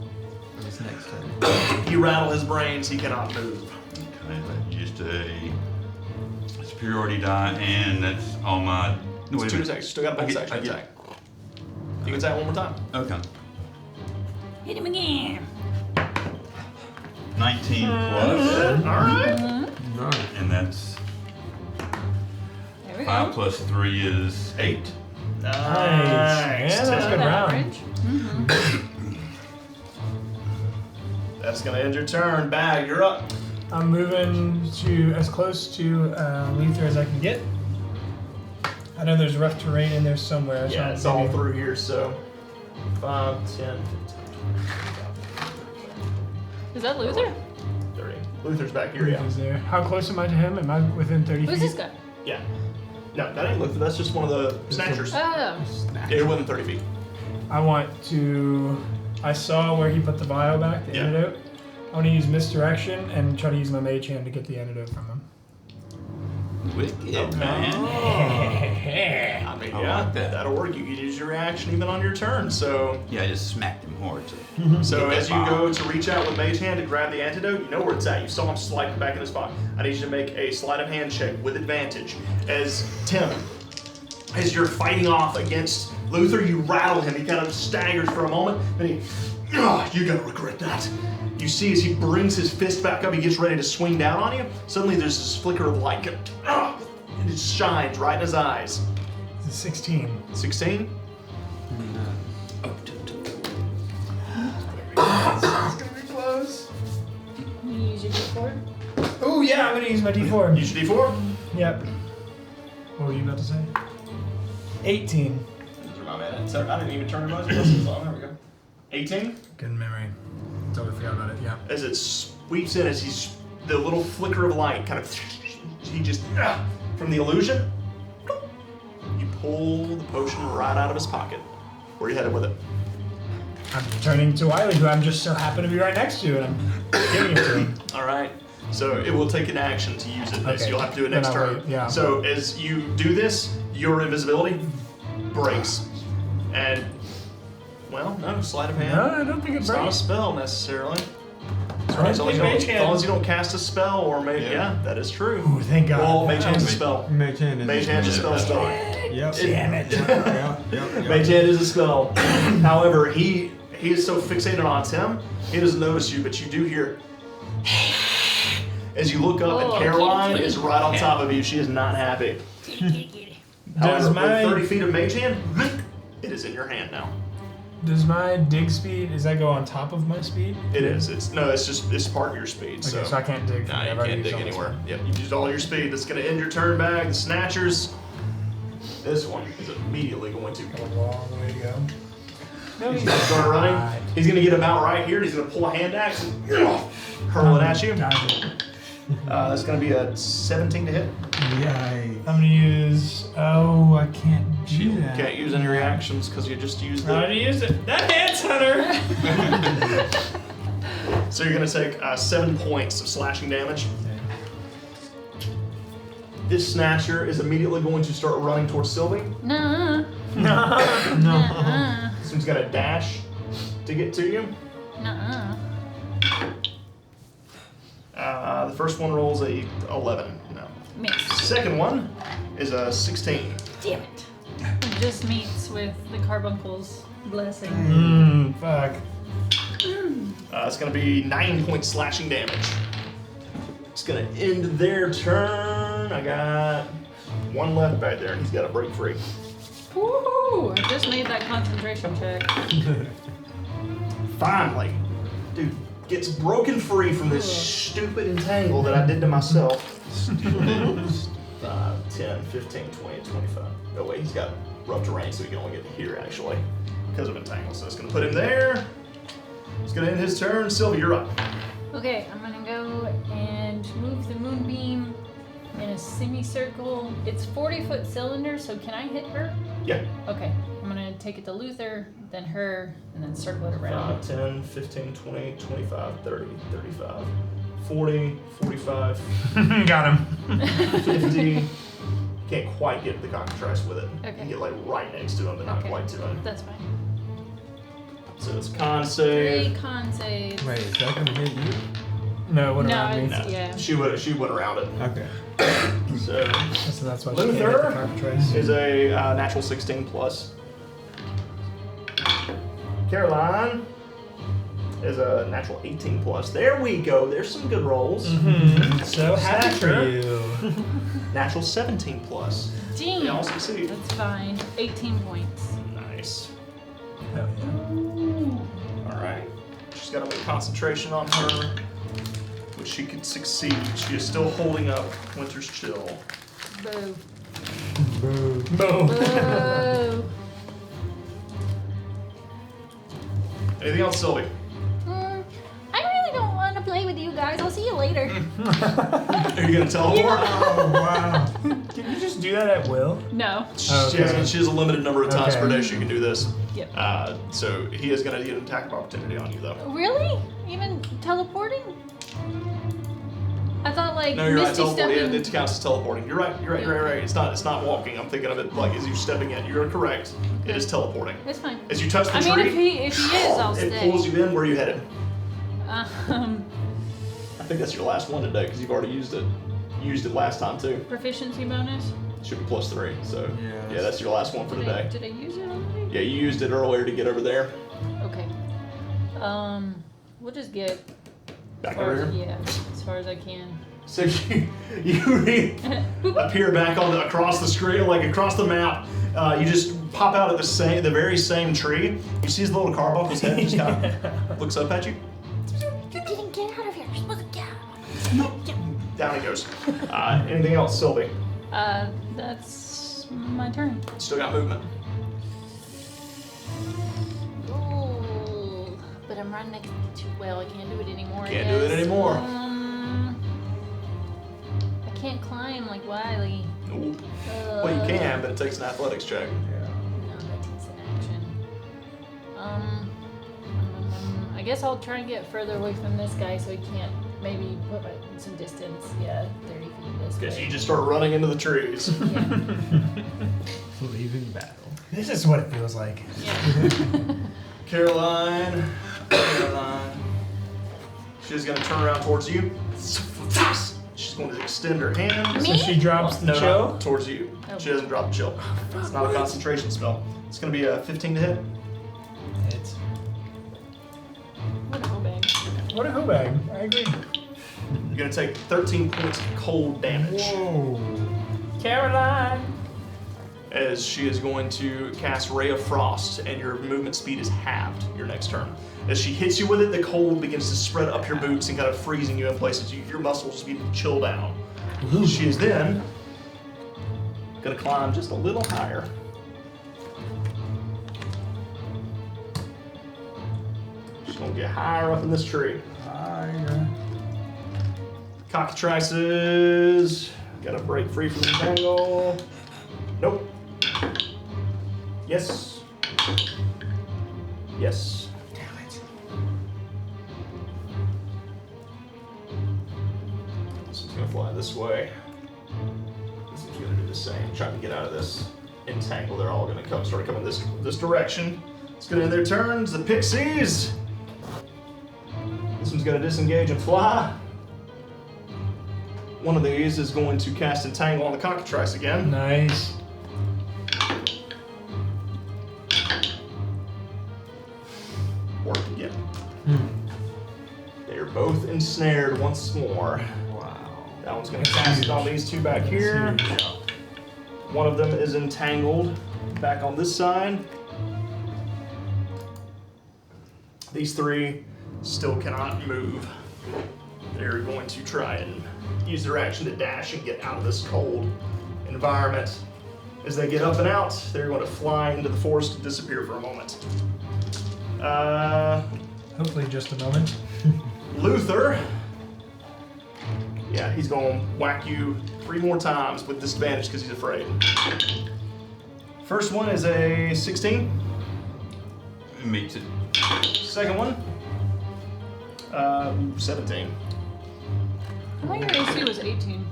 Or this next turn. You rattle his brains, he cannot move. Okay, that used a superiority die, and that's all my. No, It's wait a 2 minute. attacks. Still got a bonus action I get- attack. You can attack one more time. Okay. Hit him again. 19 plus, Alright. Nice. and that's There we 5 go. plus 3 is 8. Nice. Yeah, that's a good round. Average. That's gonna end your turn. Bag, you're up. I'm moving to as close to Luther as I can get. I know there's rough terrain in there somewhere. so Yeah, I'm it's all maybe- through here, so 5, 10, 15, 20, Is that Luther? 30. Luther's back here, yeah. Luther's there. How close am I to him? Am I within 30 Who's feet? this guy? Yeah. No, that ain't Luther. That's just one of the snatchers. Oh. Yeah, you're within 30 feet. I want to. I saw where he put the vial back, the Yeah. antidote. I want to use misdirection and try to use my mage hand to get the antidote from him. Wicked, man. I mean, I yeah, like that. that'll work. You can use your reaction even on your turn. So, Yeah, I just smacked him hard. so Get as that you bomb. go to reach out with mage hand to grab the antidote, you know where it's at. You saw him slide back in his spot. I need you to make a sleight of hand check with advantage. As Tim, as you're fighting off against Luther, you rattle him. He kind of staggers for a moment, then you're gonna regret that. You see as he brings his fist back up, he gets ready to swing down on you. Suddenly there's this flicker of light, and it shines right in his eyes. It's a 16. 16? It's gonna be close. You use your D4? Oh yeah, I'm gonna use my D4. Use your D4. Yep. What were you about to say? 18. Those are my man. I didn't even turn your buzzers on. There we go. 18. Good memory. Totally forgot about it. Yeah. As it sweeps in, as the little flicker of light kind of, he just, from the illusion, you pull the potion right out of his pocket. Where are you headed with it? I'm turning to Wiley, who I'm just so happen to be right next to, and I'm giving it to him. All right. So it will take an action to use it. Okay. So you'll have to do it Then next I'll turn. wait, yeah. So as you do this, your invisibility breaks, and well, no sleight of hand. No, I don't think it It's not a breaks. spell necessarily. So I As long think mage as you hand. don't cast a spell or maybe, yeah, that is true. Ooh, thank God. Well, mage hand's a spell. Mage hand is Mage hand's a spell. Yep. Damn it. Yep. Mage hand is a spell. However, he is so fixated on Tim, he doesn't notice you, but you do hear. As you look up, and Oh, Caroline kitty. is right on top of you. She is not happy. Get Does However, my- with 30 feet of mage hand, it is in your hand now. Does my dig speed, does that go on top of my speed? It is. It's part of your speed. Okay, so I can't dig. No, from there. you I've already can't dig used all my anywhere. speed. Yep, you've used all your speed. That's going to end your turn back. The Snatchers. This one is immediately going to. A long way to go. No, He's going to start running. He's going to get about right here. And he's going to pull a hand axe and hurl it at you. Dodge it. That's going to be a 17 to hit. Yay. I'm gonna use. Oh, I can't do that. Can't use any reactions because you just used I the. already used it. That hits, Hunter. So you're going to take 7 points of slashing damage. This Snatcher is immediately going to start running towards Sylvie. Nuh-uh. No. Nuh-uh. This one's going to dash to get to you. Nuh-uh. The first one rolls a 11. No. Miss. Second one is a 16. Damn it. It just meets with the carbuncle's blessing. Fuck. It's going to be 9 points slashing damage. It's going to end their turn. I got one left back there, and he's got to break free. Woohoo! I just made that concentration check. Finally, dude gets broken free from this stupid entangle that I did to myself. 5, 10, 15, 20, 25. Oh wait, he's got rough terrain, so he can only get here actually because of entangle. So it's going to put him there. It's going to end his turn. Sylvie, you're up. Okay, I'm gonna go and move the moonbeam in a semicircle. It's 40-foot cylinder, so can I hit her? Yeah. Okay. I'm gonna take it to Luther, then her, and then circle it around. 5, 10, 15, 20, 25, 30, 35, 40, 45, Got him. 50. Can't quite get the cockatrice with it. Okay. You get like right next to him, but not Okay. quite to him. That's fine. So it's con 3 save. con saves. Wait, is that gonna hit you? No, it went No, around me. it's- No, Yeah. she went around it. Okay. So So that's why she can't hit the Luther cockatrice. is a natural 16 plus. Caroline is a natural 18 plus. There we go. There's some good rolls. Mm-hmm. So happy for Sure. you. Natural 17 plus. They all Damn. succeed. That's fine. 18 points. Nice. Hell yeah. All right. She's got to make concentration on her, which she could succeed. She is still holding up Winter's Chill. Boo. Boo. Boom. Boo. Anything else, Sylvie? I really don't want to play with you guys. I'll see you later. Are you gonna teleport? Oh wow. Can you just do that at will? No. Oh, okay. She has a limited number of times Okay. per day she can do this. Yep. So he is gonna get an attack of opportunity on you, though. Really? Even teleporting? I thought like No, you're right. Misty Teleporting. stepping. It counts as teleporting. You're right. You're right. It's not walking. I'm thinking of it like as you stepping in. You're correct. It is teleporting. It's fine. As you touch the I mean, tree, if he is, I'll it stay. pulls you in. Where are you headed? Um, I think that's your last one today because you've already used it. You used it last time too. proficiency bonus. It should be +3. So Yes. yeah, that's your last one for today. Did I use it already? Yeah, you used it earlier to get over there. Okay. We'll just get Back as far over as, here. yeah, as far as I can. So you appear back across the screen, like across the map. You just pop out at the very same tree. You see his little carbuncle's head just kind of looks up at you. You didn't get out of here. You're supposed to get out. Down he goes. Anything else, Sylvie? That's my turn. Still got movement. Ooh. But I'm right next to well, I can't do it anymore. Can't do it anymore. I can't climb like Wiley. Nope. Well, you can, but it takes an athletics check. No, that takes an action. I guess I'll try and get further away from this guy so he can't maybe put some distance. Yeah, 30 feet this Guess way. you just start running into the trees. Yeah. Leaving battle. This is what it feels like. Yeah. Caroline. She's gonna turn around towards you. She's going to extend her hand. So she drops the No, chill. not towards you. Oh. She doesn't drop the chill. It's not a concentration spell. It's gonna be a 15 to hit. Hits. What a hoe bag. What a hoe bag. I agree. You're gonna take 13 points of cold damage. Whoa. Caroline. As she is going to cast Ray of Frost, and your movement speed is halved your next turn. As she hits you with it, the cold begins to spread up your boots and kind of freezing you in places. Your muscles just begin to chill down. She is then gonna climb just a little higher. She's gonna get higher up in this tree. Higher. Cockatrices. Gotta break free from the tangle. Nope. Yes. Yes. Damn it. This one's gonna fly this way. This one's gonna do the same. Trying to get out of this entangle. They're all gonna start coming this direction. It's gonna end their turns. The pixies. This one's gonna disengage and fly. One of these is going to cast entangle on the cockatrice again. Nice. Work again. They are both ensnared once more. Wow. That one's gonna cast it on these two back here. One of them is entangled back on this side. These three still cannot move. They're going to try and use their action to dash and get out of this cold environment. As they get up and out, they're going to fly into the forest and disappear for a moment. Hopefully just a moment. Luther. Yeah, he's going to whack you 3 more times with disadvantage because he's afraid. First one is a 16. It meets it. Second one, 17. I thought your AC was 18.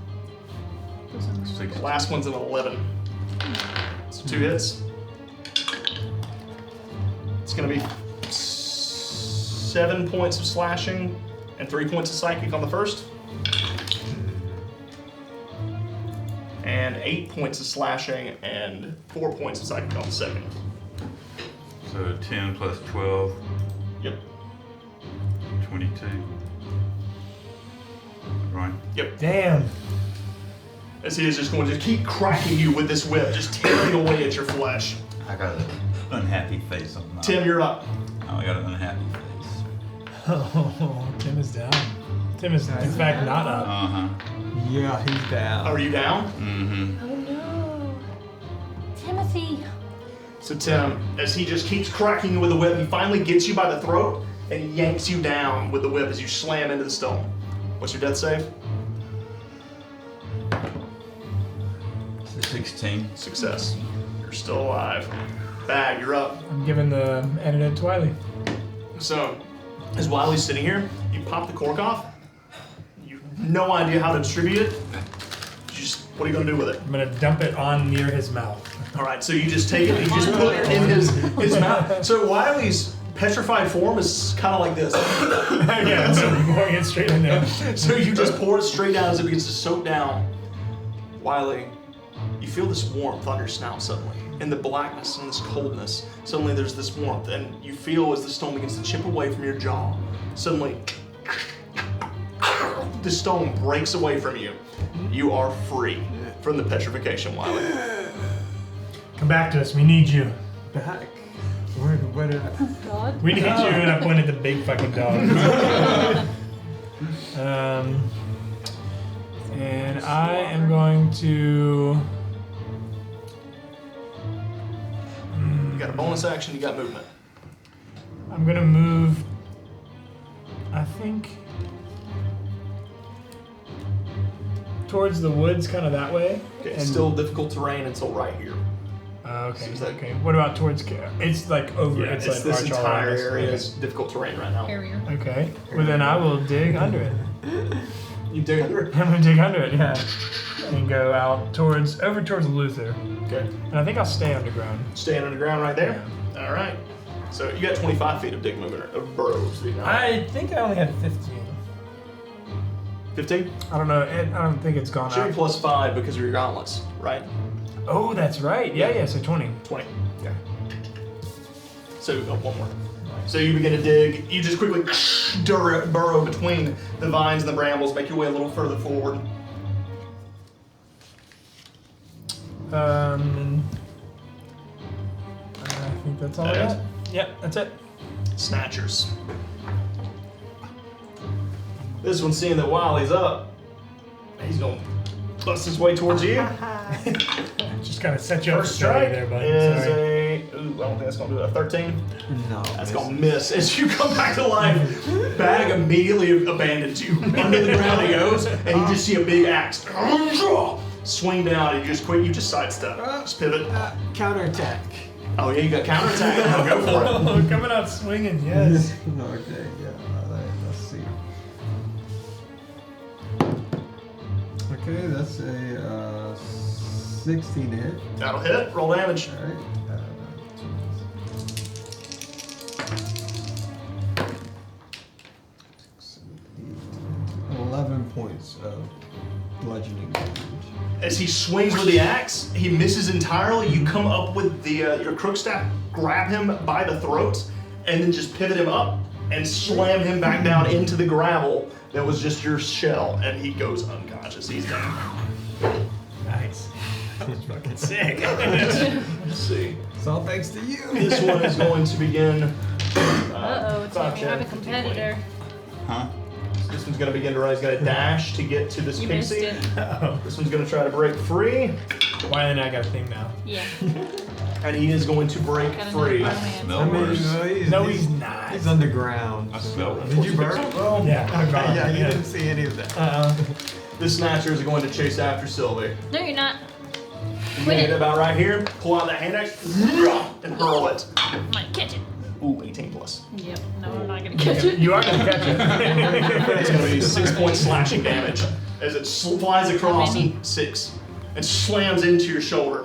For some reason. 16. Last one's an 11. So 2 hits. It's gonna be 7 points of slashing and 3 points of psychic on the first. And 8 points of slashing and 4 points of psychic on the second. So 10 plus 12, Yep. 22. Right. Yep. Damn. As he is just going to keep cracking you with this whip, just tearing away at your flesh. I got an unhappy face on mine. Tim, you're up. Oh, I got an unhappy face. Oh, Tim is down. Tim is in fact not up. Uh-huh. Yeah, he's down. Are you down? Mm-hmm. Oh no. Timothy. So Tim, as he just keeps cracking you with the whip, he finally gets you by the throat and he yanks you down with the whip as you slam into the stone. What's your death save? 16. Success. You're still alive. Bag, you're up. I'm giving the antidote to Wiley. So, as Wiley's sitting here, you pop the cork off. You have no idea how to distribute it. What are you gonna do with it? I'm gonna dump it on near his mouth. All right, so you just take it and you just put it in his mouth. So Wiley's petrified form is kind of like this. Yeah, so I'm pouring it straight in there. So you just pour it straight down as it begins to soak down. Wiley, you feel this warmth on your snout suddenly. In the blackness and this coldness, suddenly there's this warmth, and you feel as the stone begins to chip away from your jaw. Suddenly, the stone breaks away from you. You are free from the petrification, Wiley. Come back to us. We need you. Back. Where did I... God. We need you. And I pointed the big fucking dog. And I am going to. You got a bonus action, you got movement. I'm gonna move. I think towards the woods, kind of that way. Okay, And- still difficult terrain until right here. Okay. Seems like- Okay. What about towards? It's like over. Yeah, it's it's like this arch all entire around us. area Okay. is difficult terrain right now. Area. Okay. Well, then I will dig under it. You dig under it? I'm gonna dig under it, yeah, and go out over towards Luther. Okay. And I think I'll stay underground. Staying underground right there? All right. So you got 25 feet of dig movement, of burrow speed now. I think I only had 15. 15? I don't know. I don't think it's gone Should be up. plus 5 because of your gauntlets, right? Oh, that's right. Yeah. So 20. 20. Okay. So one more. So you begin to dig. You just quickly burrow between the vines and the brambles, make your way a little further forward. I think that's all I That got. Yep, that's it. Snatchers. This one's seeing that Wiley's up. He's gonna bust his way towards you. Just kind of set you up First straight strike there, buddy. is Sorry. I don't think that's gonna do it. A 13. No. That's gonna miss. As you come back to life, Bag immediately abandons you. Under the ground he goes, and you just see a big axe swing down, and you just sidestep. Just pivot. Counterattack. Oh yeah, you got counterattack now. Go for it. Oh, coming out swinging, yes. Okay, yeah. Let's see. Okay, that's a 16 to hit. That'll hit. Roll damage. All right. 11 points of bludgeoning damage. As he swings with the axe, he misses entirely. You come up with the your crook staff, grab him by the throat, and then just pivot him up and slam him back down into the gravel that was just your shell, and he goes unconscious. He's down. Nice. That was fucking sick. Let's see. It's all thanks to you. This one is going to begin. Uh-oh, it's gonna 5, be 10, have a 15, 20. competitor. Huh? This one's going to begin to run. He's going to dash to get to this You missed pixie. it. This one's going to try to break free, Why then I got a thing now? Yeah. and he is going to break Got free. another romance. Smell worse. No, he's not. He's underground. I smell it. Did you burn? Well, Yeah, I'm gone. yeah, you Yeah. didn't see any of that. The snatcher is going to chase after Sylvie. No, you're not. Get it about right here. Pull out that hand axe and hurl it. Might catch it. Ooh, 18 plus. Yep. No, I'm not gonna catch it. You are gonna catch it. It's gonna be 6 points slashing damage as it flies across How many? 6 and slams into your shoulder.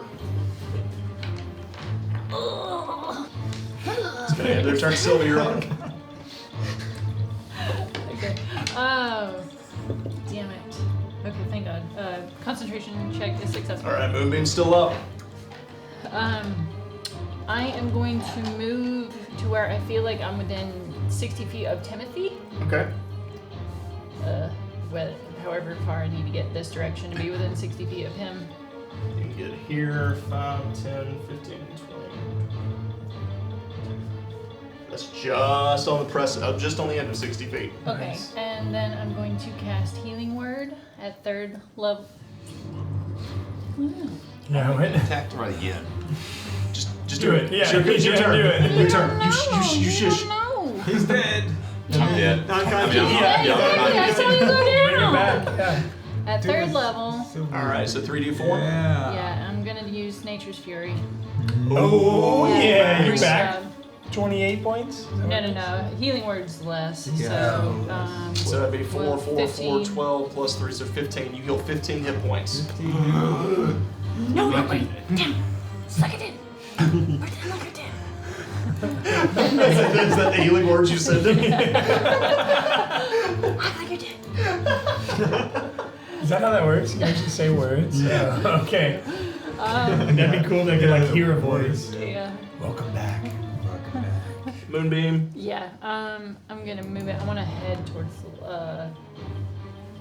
It's gonna end their turn. Sylvia, you're up. Okay. Oh, damn it. Okay, thank God. Concentration check is successful. All right, Moonbeam's still up. I am going to move to where I feel like I'm within 60 feet of Timothy. Okay. However far I need to get this direction to be within 60 feet of him. You can get here, 5, 10, 15, 20. That's just on the just on the end of 60 feet. Okay, Nice. and then I'm going to cast Healing Word at 3rd level. No, wait. Attacked right again. Just do it. Yeah, It's your turn. do it. Your turn. You shush. No. He's dead. I'm dead. Not I gonna mean, kill I'm- you. Hey, yeah, I saw you go Bring it down. back. Yeah. At Dude, 3rd it's level, so All right, so 3d4. Yeah. yeah, I'm gonna use Nature's Fury. Oh yeah, nice. you back. 28 points? No. Healing Word's less. Yeah. So that'd be 4, Well, 4, 4, 15. 12 plus 3, so 15. You heal 15 hit points. No, wait. Tim, suck it in. Pretend like you're dead. Is that the healing words you said to me? Act like you're dead. Is that how that works? You can actually say words? Yeah. Okay. That'd be cool to like hear a voice. Yeah. Welcome back. Welcome back. Moonbeam. Yeah. I'm gonna move it. I want to head towards.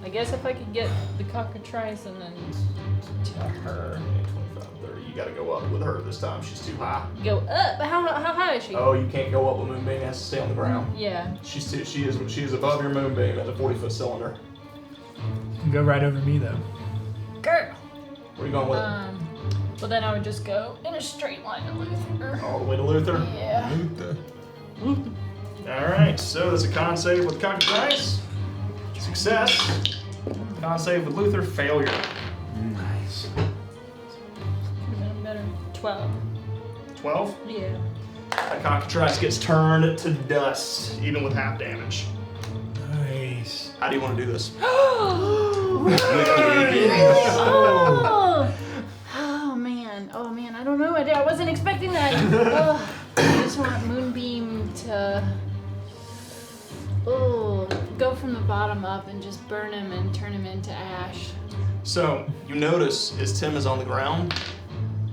I guess if I could get the cockatrice and then to her. 25, 30. You gotta go up with her this time. She's too high. Go up. How high is she? Oh, you can't go up with Moonbeam. It has to stay on the ground. Yeah. She is above your Moonbeam at the 40-foot cylinder. You can go right over me though. Girl. Where are you going with it? Well then I would just go in a straight line to Luther. All the way to Luther? Yeah. Alright, so that's a con save with cockatrice. Success. Con save with Luther. Failure. Nice. Could've been better. 12. 12. Yeah. That cockatrice gets turned to dust, even with half damage. Nice. How do you want to do this? Oh man, I don't know. I wasn't expecting that. I just want Moonbeam to go from the bottom up and just burn him and turn him into ash. So, you notice as Tim is on the ground,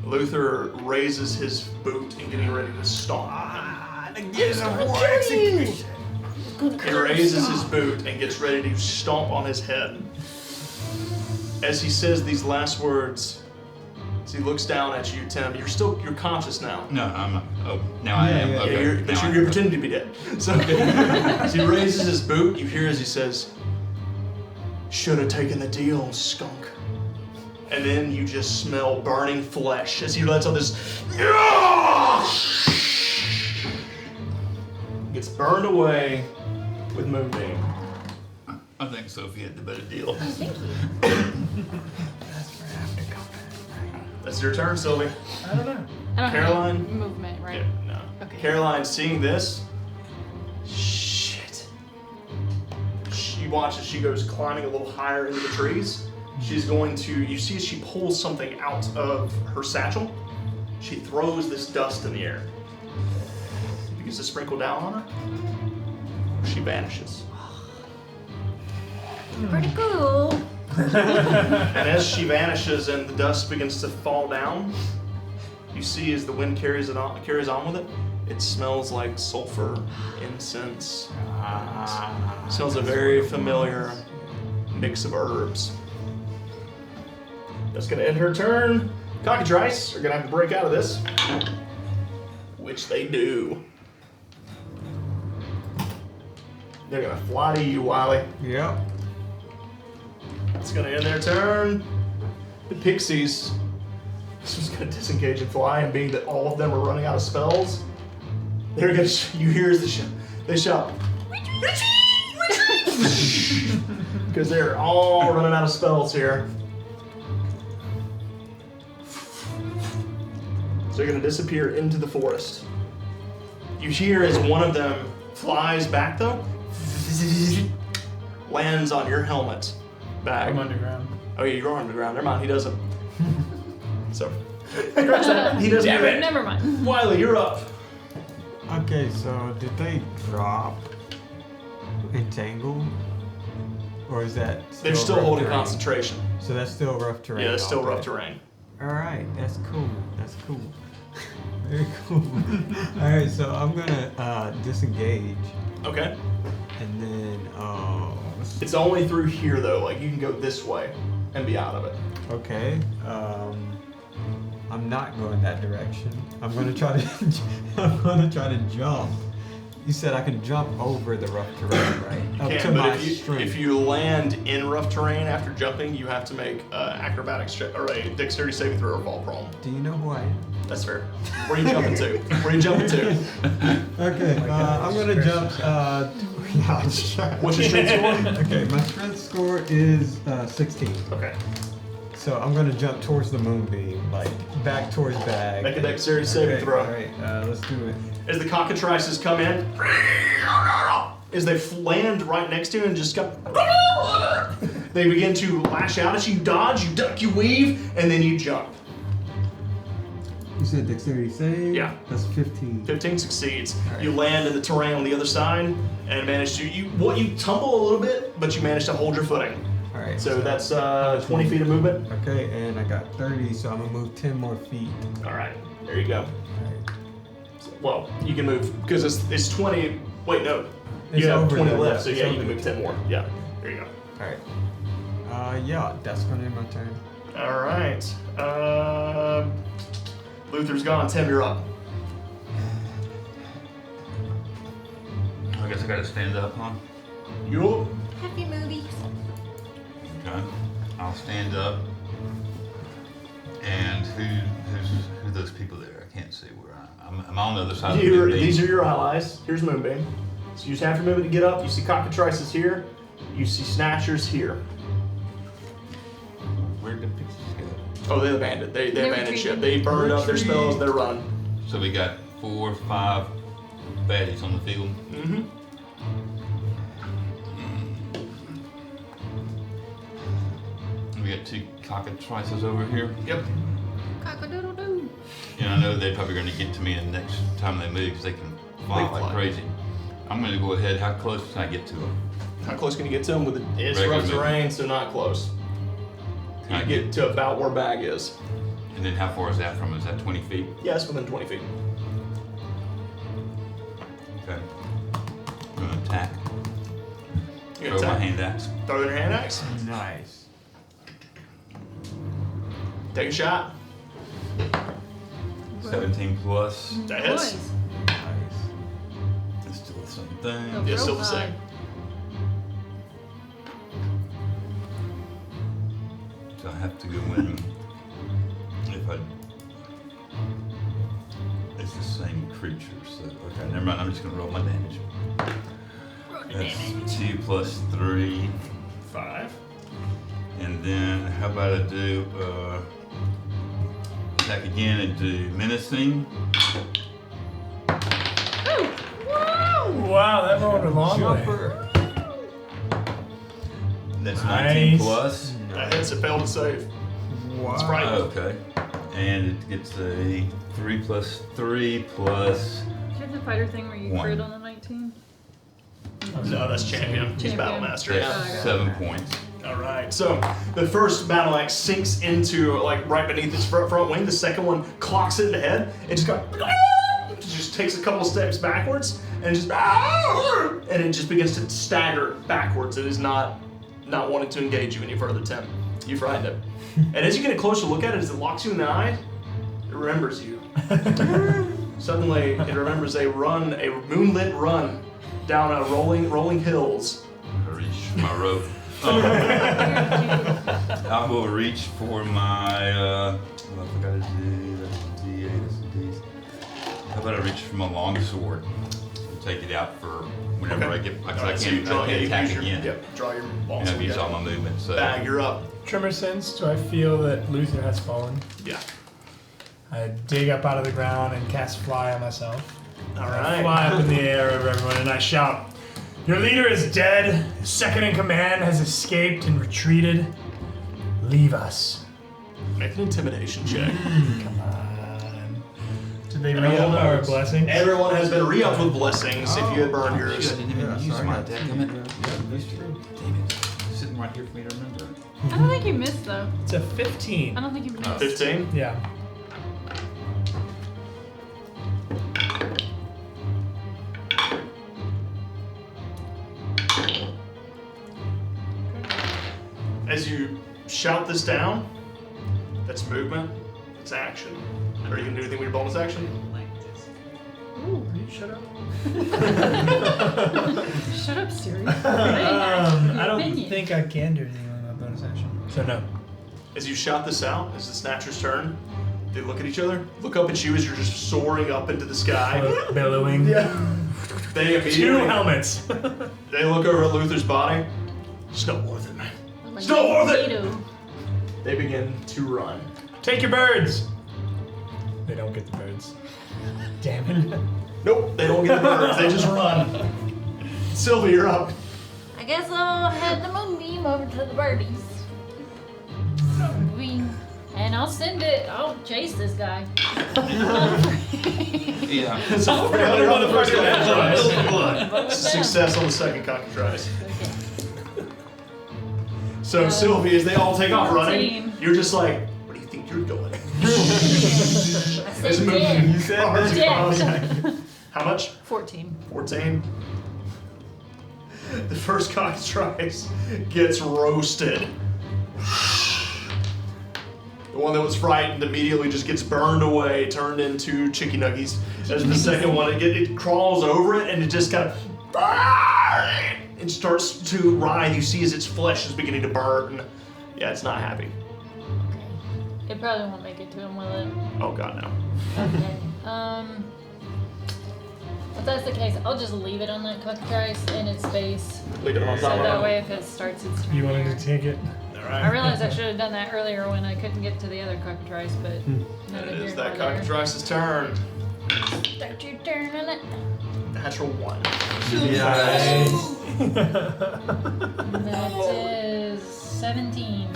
Luther raises his boot and getting ready to stomp. He raises his boot and gets ready to stomp on his head. As he says these last words, as he looks down at you, Tim, you're conscious now. No, I'm not. Oh, now I am. yeah, Okay. You're Now I am. pretending to be dead. So, as he raises his boot, you hear as he says, "Should have taken the deal, skunk." And then you just smell burning flesh as he lets out this. Gets burned away with Moonbeam. I think Sophie had the better deal. Thank you. That's your turn, Sylvie. I don't know. I don't Caroline? have movement, right? Yeah, no. Okay. Caroline, seeing this, shit. She watches. She goes climbing a little higher into the trees. She's going to. You see, she pulls something out of her satchel. She throws this dust in the air. It begins to sprinkle down on her. She vanishes. Pretty cool. And as she vanishes and the dust begins to fall down, you see as the wind carries on with it, it smells like sulfur, incense. It smells a very familiar mix of herbs. That's gonna end her turn. Cockatrice are gonna have to break out of this, which they do. They're gonna fly to you, Wiley. Yep. It's gonna end their turn. The pixies. This was gonna disengage and fly, and being that all of them are running out of spells, they're gonna. You hear as they shout, because they're all running out of spells here. So they're going to disappear into the forest. You hear as one of them flies back though, lands on your helmet bag. I'm underground. Oh yeah, you're underground. Never mind, he doesn't. So, scratch that. He doesn't. Damn it. Never mind. Wiley, you're up. Okay, so did they drop Entangle? Or is that They're still rough holding terrain? concentration. So that's still rough terrain. Yeah, it's still rough okay. terrain. Alright, that's cool. That's cool. Very cool. Alright, so I'm gonna disengage Okay. and then It's only through here though. Like you can go this way and be out of it. okay. I'm not going that direction. I'm gonna try to jump. You said I can jump over the rough terrain, right? You Up to can, my but strength. if you land in rough terrain after jumping, you have to make acrobatics check or a dexterity saving throw or fall prone. Do you know who I am? That's fair. Where are you jumping to? Where are you jumping to? Okay, I'm gonna jump. What's your strength score? Okay, my strength score is 16. Okay. So I'm gonna jump towards the moonbeam, like back towards bag. Make a dexterity saving throw. All right, let's do it. As the cockatrices come in, as they land right next to you and just go, they begin to lash out at you. You dodge, you duck, you weave, and then you jump. You said dexterity save? Yeah. That's 15. 15 succeeds. Alright. You land in the terrain on the other side and manage to you tumble a little bit, but you manage to hold your footing. All right. So that's 20 feet of movement. Okay, and I got 30, so I'm gonna move 10 more feet. All right, there you go. Alright. Well, you can move because it's 20. Wait, no, It's you have over 20 there, left, yeah, so it's yeah, you over can move 10 more. Yeah, there you go. Alright. Yeah, that's gonna be my turn. All right. Luther's gone. Tim, you're up. I guess I gotta stand up, huh? You. Happy movies. Okay. I'll stand up. And who's those people there? I can't see where I'm on the other side of the building. These are your allies. Here's Moonbeam. So you just have your movement to get up. You see cockatrices here. You see snatchers here. Where'd the pictures go? Oh, they abandoned. They They're abandoned ship. retreating. They burned up their spells. They're run. So we got 4 or 5 baddies on the field. Mm-hmm. We got 2 cockatrices over here. Yep. Cock-a-doodle-doo. And I know they're probably gonna get to me the next time they move because they can fly They like fly. crazy. I'm gonna go ahead. How close can I get to them? How close can you get to them? It's Regular rough movement. terrain, so not close. Can I You get to about where Bag is. And then how far is that from? Is that 20 feet? Yes, within 20 feet. Okay. I'm gonna attack. You Throw gonna my attack? hand axe. Throw in your hand axe. Nice. Take a shot. 17 plus. That hits. Boys. Nice. It's still the same Oh, thing. Yeah, still the real same. So I have to go in. It's the same creature, so okay, never mind. I'm just gonna roll my damage. That's 2 plus 3. 5. And then how about I do attack again and do menacing. Wow, that rolled a long way. Jumper. That's Nice. 19 plus. That hits. It failed to save. Wow. It's right. Okay. And it gets a 3 plus 3 plus. Do you have the fighter thing where you 1. crit on the 19? No, that's champion. He's Champion. battle master. That's Yeah. I got it. 7 points. All right. So the first battle axe sinks into like right beneath its front wing. The second one clocks it in the head. It just goes. It just takes a couple steps backwards and it just begins to stagger backwards. It is not wanting to engage you any further, Tim. You frightened it. And as you get a closer look at it, as it locks you in the eye, it remembers you. Suddenly, it remembers a moonlit run down a rolling hills. I reach for my rope. I will reach for my. What I forgot to do. That's a D8. That's a D. How about I reach for my long sword and take it out for whenever Okay. I get. Because All right, I so you can't attack use your- again. Yep, draw your balls. And I've used all my movement. So Bag, you're up. Tremor sense, do I feel that Luther has fallen? Yeah. I dig up out of the ground and cast fly on myself. All I right. fly up in the air over everyone and I shout, "Your leader is dead. His second in command has escaped and retreated. Leave us." Make an intimidation check. Come on. Did they Everyone re-up our knows. blessings? Everyone has been re-upped with blessings if you had burned Shit, I yours. didn't even use sorry, my God deck. damn it. That's true. Damn it. It's sitting right here for me to remember. I don't think you missed though. It's a 15. I don't think you missed. 15. Yeah. As you shout this down, that's movement, it's action. Are you gonna do anything with your bonus action? Ooh. Will you shut up? Shut up, Siri. I don't think I can do anything with my bonus action. So no. As you shout this out, as the Snatcher's turn, they look at each other, look up at you as you're just soaring up into the sky. Billowing. They Two immediately helmets. they look over at Luther's body. It's not worth it, man. It's not worth it! They begin to run. Take your birds. They don't get the birds. Damn it. Nope, they don't get the birds, they just run. Sylvie, you're up. I guess I'll head the moonbeam over to the birdies. And I'll send it. I'll chase this guy. Yeah. So failure on the first cockatrice. What was that? Success on the second cockatrice. Okay. So Sylvie, as they all take off 14. running, you're just like, where do you think you're going? I As said moving 10. cars across. 10. How much? 14. 14. The first cockatrice gets roasted. The one that was frightened immediately just gets burned away, turned into chicky nuggies. As the second one, it crawls over it and it just kind of and starts to writhe. You see as its flesh is beginning to burn. Yeah, it's not happy. It probably won't make it to him, will it? Oh god, no. Okay. If that's the case, I'll just leave it on that cockatrice in its space. Leave it on So top that of way if it starts its turn. You wanted there- to take it? Alright. I realized I should have done that earlier when I couldn't get to the other cockatrice, but And neither it here is nor that there. cockatrice's turn. Start your turn on it. Natural 1. That is 17.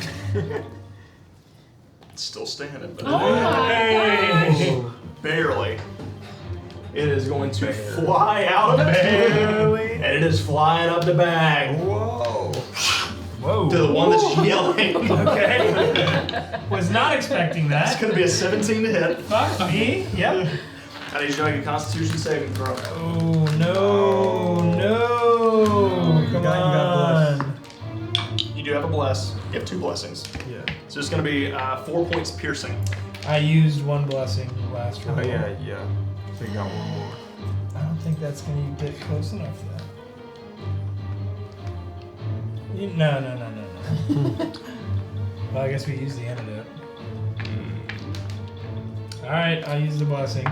It's still standing, but Oh my gosh! barely. It is going to fly out of barely, and it is flying up the bag Whoa. Whoa. to the one that's yelling. Okay. Was not expecting It's that. going to be a 17 to hit. Fuck me. Yep. I need you to make a Constitution saving throw. Oh no, no! Come got on. You do have a bless. You have 2 blessings. Yeah. So it's going to be 4 points piercing. I used one blessing last roll. Oh yeah, yeah. So you got one more. I don't think that's gonna get close enough to that. No. Well, I guess we use the antidote. All right, I'll use the blessing.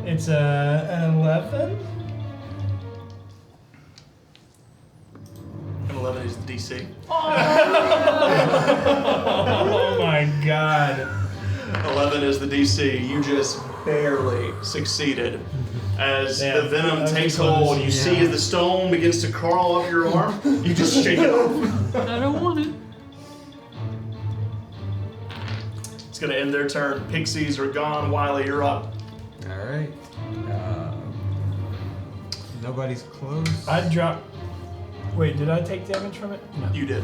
It's an 11. And 11 is the DC. Oh my god. 11 is the DC. You just barely succeeded. As Yeah, the venom that was takes close, hold, you see as the stone begins to crawl up your arm, you just shake it off. I don't want it. It's gonna end their turn. Pixies are gone. Wiley, you're up. All right. Nobody's close. I drop. Wait, did I take damage from it? No. You did.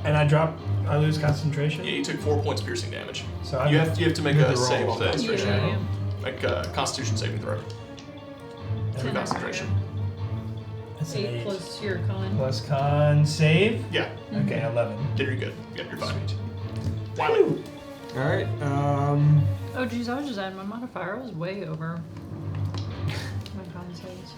And I lose concentration. Yeah, you took 4 points piercing damage. So I You have to make You a have to roll save on save. concentration. Yeah. Make a Constitution saving throw. For Ten. concentration. That's an 8 8. plus your con. Plus con save. Yeah, Okay, 11. then you're good. Yeah, you're fine. Wiley. All right. Oh geez, I was just adding my modifier. I was way over my con saves.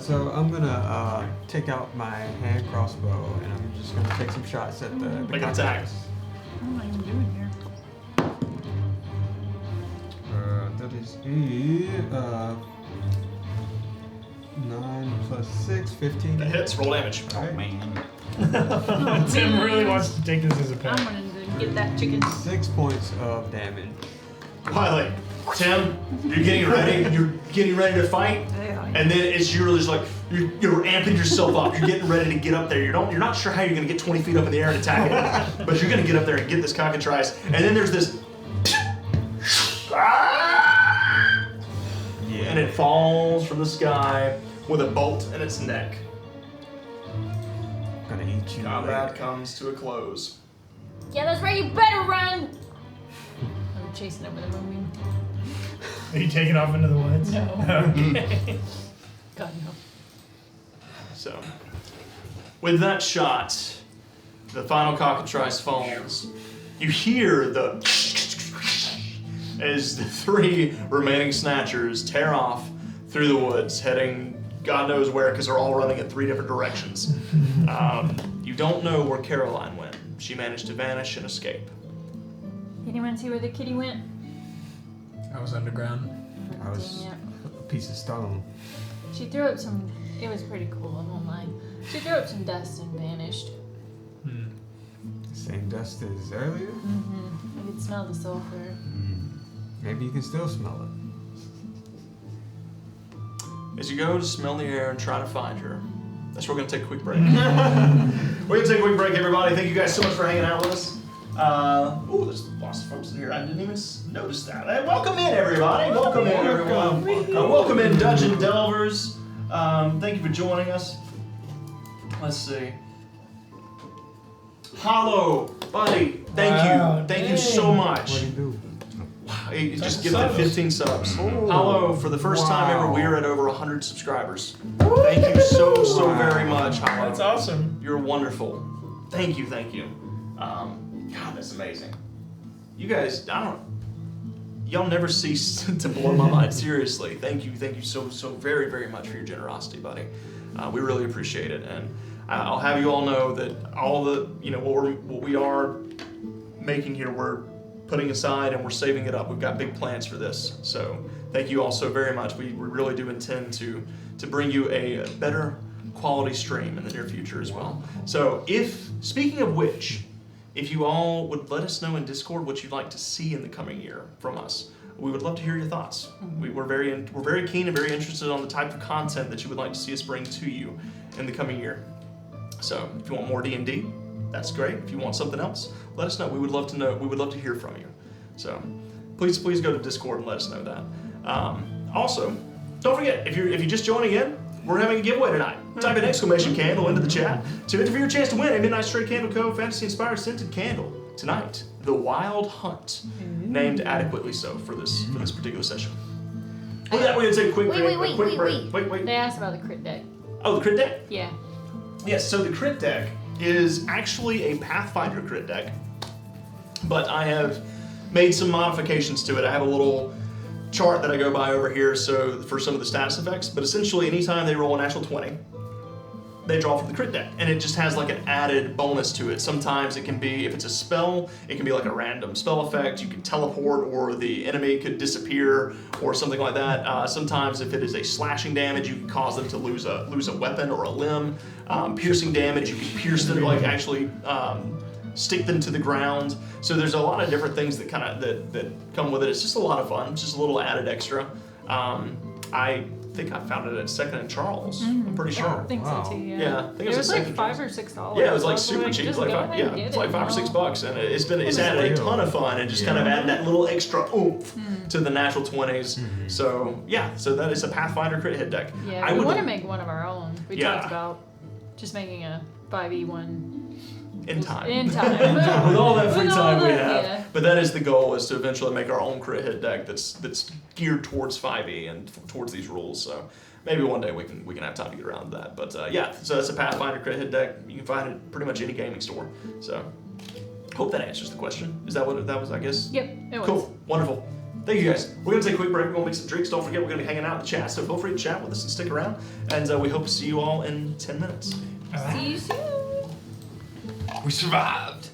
So I'm gonna take out my hand crossbow and I'm just gonna take some shots at the Make an attack. What am I even doing here? That is 9 plus 6, 15. That hits. Roll damage. All right. Man. Tim really wants to take this as a I'm pet. gonna get that chicken. 6 points of damage. Quietly. Tim, you're getting ready. You're getting ready to fight. And then you're just like, you're amping yourself up. You're getting ready to get up there. You're not sure how you're going to get 20 feet up in the air and attack it. But you're going to get up there and get this cockatrice. And then there's this. And it falls from the sky with a bolt in its neck. I'm gonna eat you. Combat comes to a close. Yeah, that's right. You better run. I'm chasing over the moonbeam. Are you taking off into the woods? No. Okay. God no. So, with that shot, the final cockatrice falls. You hear the as the 3 remaining snatchers tear off through the woods, heading God knows where, because they're all running in 3 different directions. You don't know where Caroline went. She managed to vanish and escape. Anyone see where the kitty went? I was underground. I was Dang it. a piece of stone. She threw up some. It was pretty cool. I won't lie. She threw up some dust and vanished. Same dust as earlier? Mm-hmm. I could smell the sulfur. Maybe you can still smell it. As you go to smell the air and try to find her, that's where we're going to take a quick break. We're going to take a quick break, everybody. Thank you guys so much for hanging out with us. There's lots of folks in here. I didn't even notice that. Hey, welcome in, everybody. Welcome in, everyone. Welcome in, Dungeon Delvers. Thank you for joining us. Let's see. Hollow, buddy. Thank Wow, you. Thank you dang. so much. What do you do? He just gifted 15 subs. Hollow, for the first time ever, we are at over 100 subscribers. Thank you so very much, Hollow. That's awesome. You're wonderful. Thank you. God, that's amazing. You guys, y'all never cease to blow my mind. Seriously, thank you so very much for your generosity, buddy. We really appreciate it, and I'll have you all know that all the what we are making here, we're putting aside and we're saving it up. We've got big plans for this, so thank you all so very much. We really do intend to bring you a better quality stream in the near future as well. So speaking of which, if you all would let us know in Discord what you'd like to see in the coming year from us, we would love to hear your thoughts. We're very keen and very interested on the type of content that you would like to see us bring to you in the coming year. So if you want more D&D, that's great. If you want something else, let us know. We would love to know. We would love to hear from you. So please go to Discord and let us know that. Also, don't forget, if you're just joining in, we're having a giveaway tonight. Type an exclamation candle into the chat to enter for your chance to win a Midnight Stray Candle Co. fantasy-inspired scented candle tonight. The Wild Hunt, named adequately so for this particular session. With that, we're gonna take a quick break. Wait. They asked about the crit deck. Oh, the crit deck? Yeah. Yes, so the crit deck is actually a Pathfinder crit deck, but I have made some modifications to it. I have a little chart that I go by over here for some of the status effects, but essentially anytime they roll a natural 20, they draw from the crit deck, and it just has like an added bonus to it. Sometimes it can be, if it's a spell, it can be like a random spell effect. You can teleport, or the enemy could disappear, or something like that. Sometimes if it is a slashing damage, you can cause them to lose a weapon or a limb. Piercing damage, you can pierce them, like actually stick them to the ground. So there's a lot of different things that that come with it. It's just a lot of fun. It's just a little added extra. I think I found it at Second and Charles. I'm pretty sure. I think so too, yeah. Yeah, I think it was like Second $5 or Charles. $6. Yeah, it was like So super cheap. just Like go five, ahead and yeah, get it's like it, $5 or you know? $6, and it's added a ton of fun and just kind of added that little extra oomph to the natural 20s. So so that is a Pathfinder crit hit deck. Yeah, we want to make one of our own. We talked about just making a 5e1 in time. With all that free With all time we that, have. yeah. But that is the goal, is to eventually make our own crit hit deck that's geared towards 5e and towards these rules. So maybe one day we can have time to get around to that. But so that's a Pathfinder crit hit deck. You can find it at pretty much any gaming store. So hope that answers the question. Is that what that was, I guess? Yep, it was. Cool. Wonderful. Thank you guys. We're going to take a quick break. We're going to make some drinks. Don't forget, we're going to be hanging out in the chat. So feel free to chat with us and stick around. And we hope to see you all in 10 minutes. See you soon. We survived.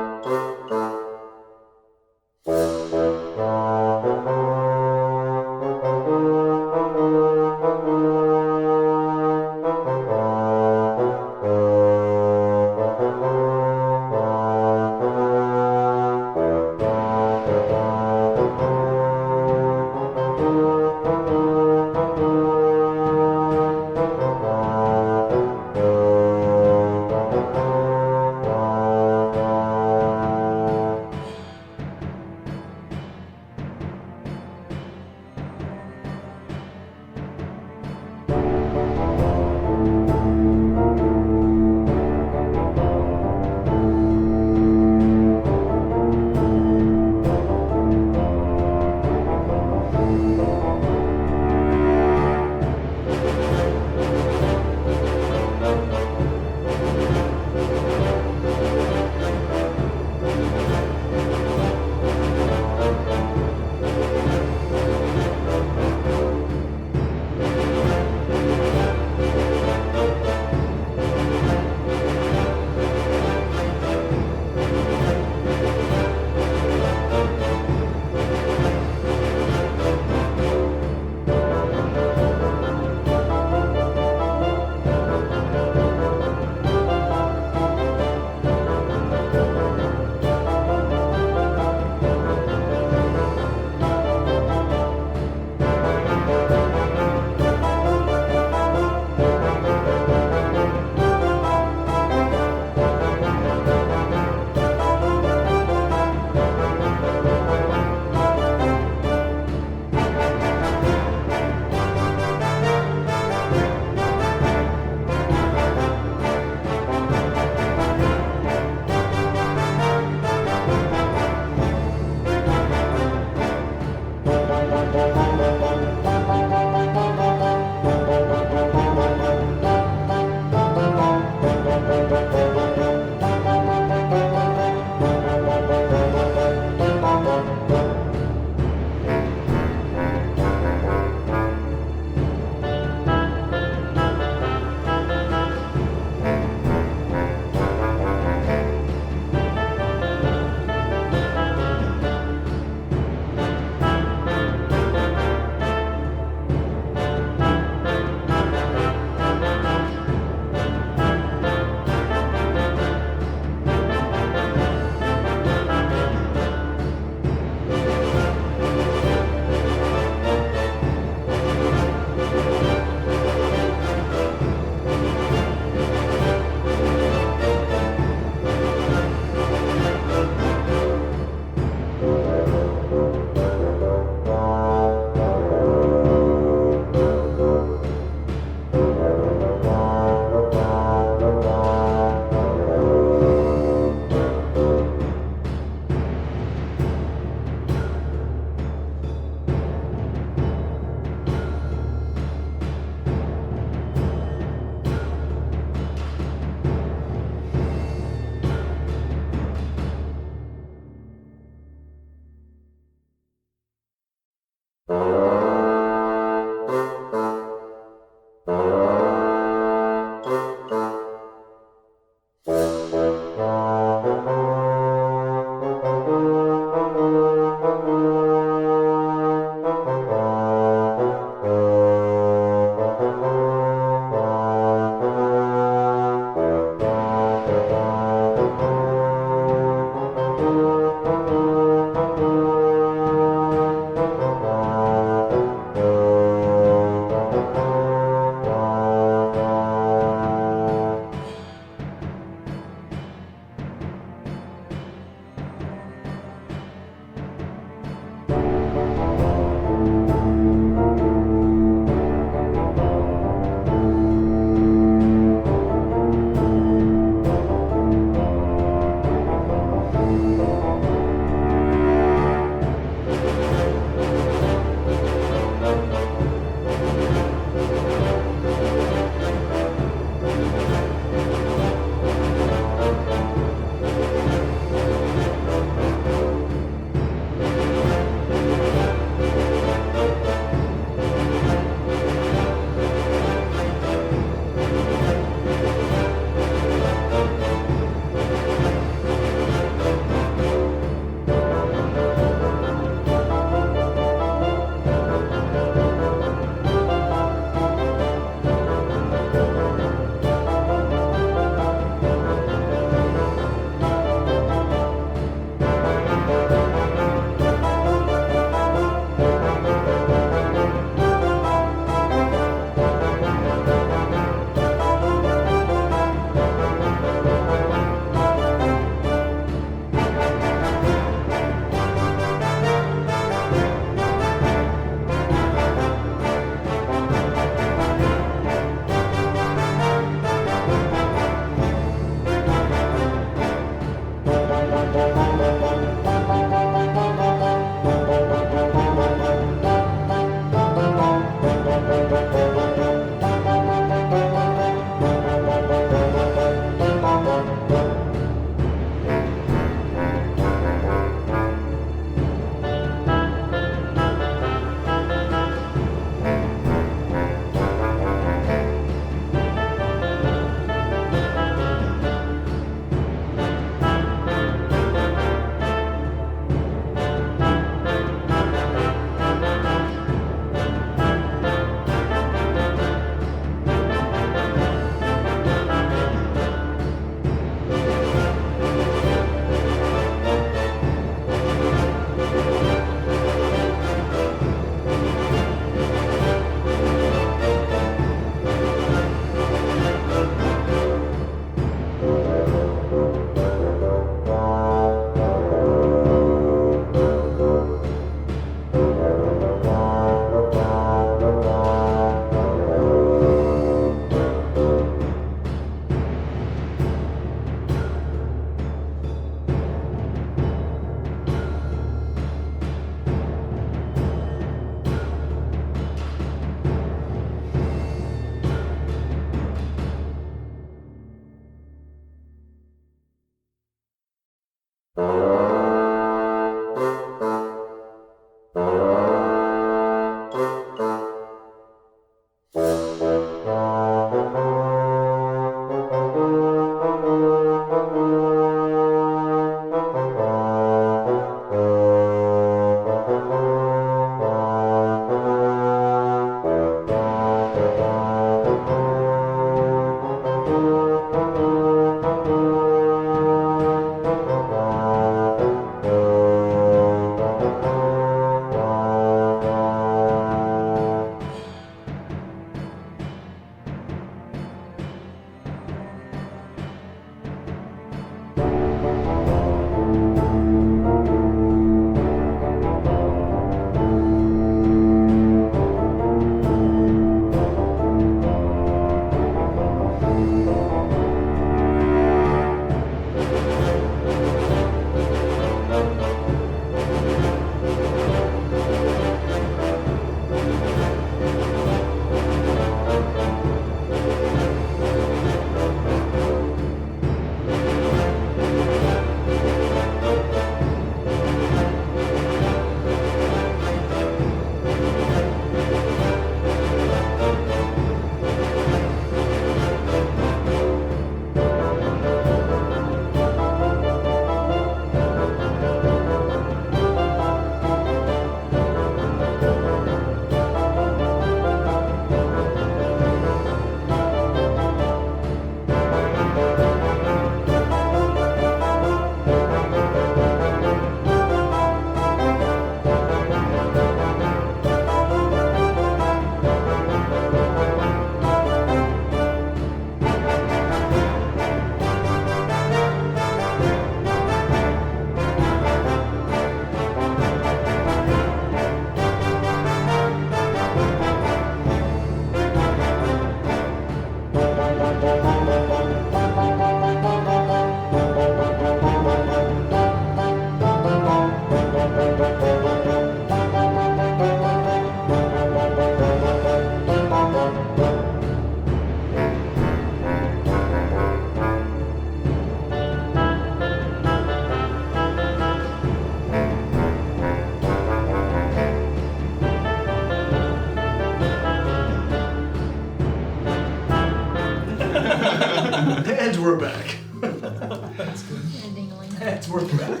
we're back. That's good. Ding-a-ling. That's we're back.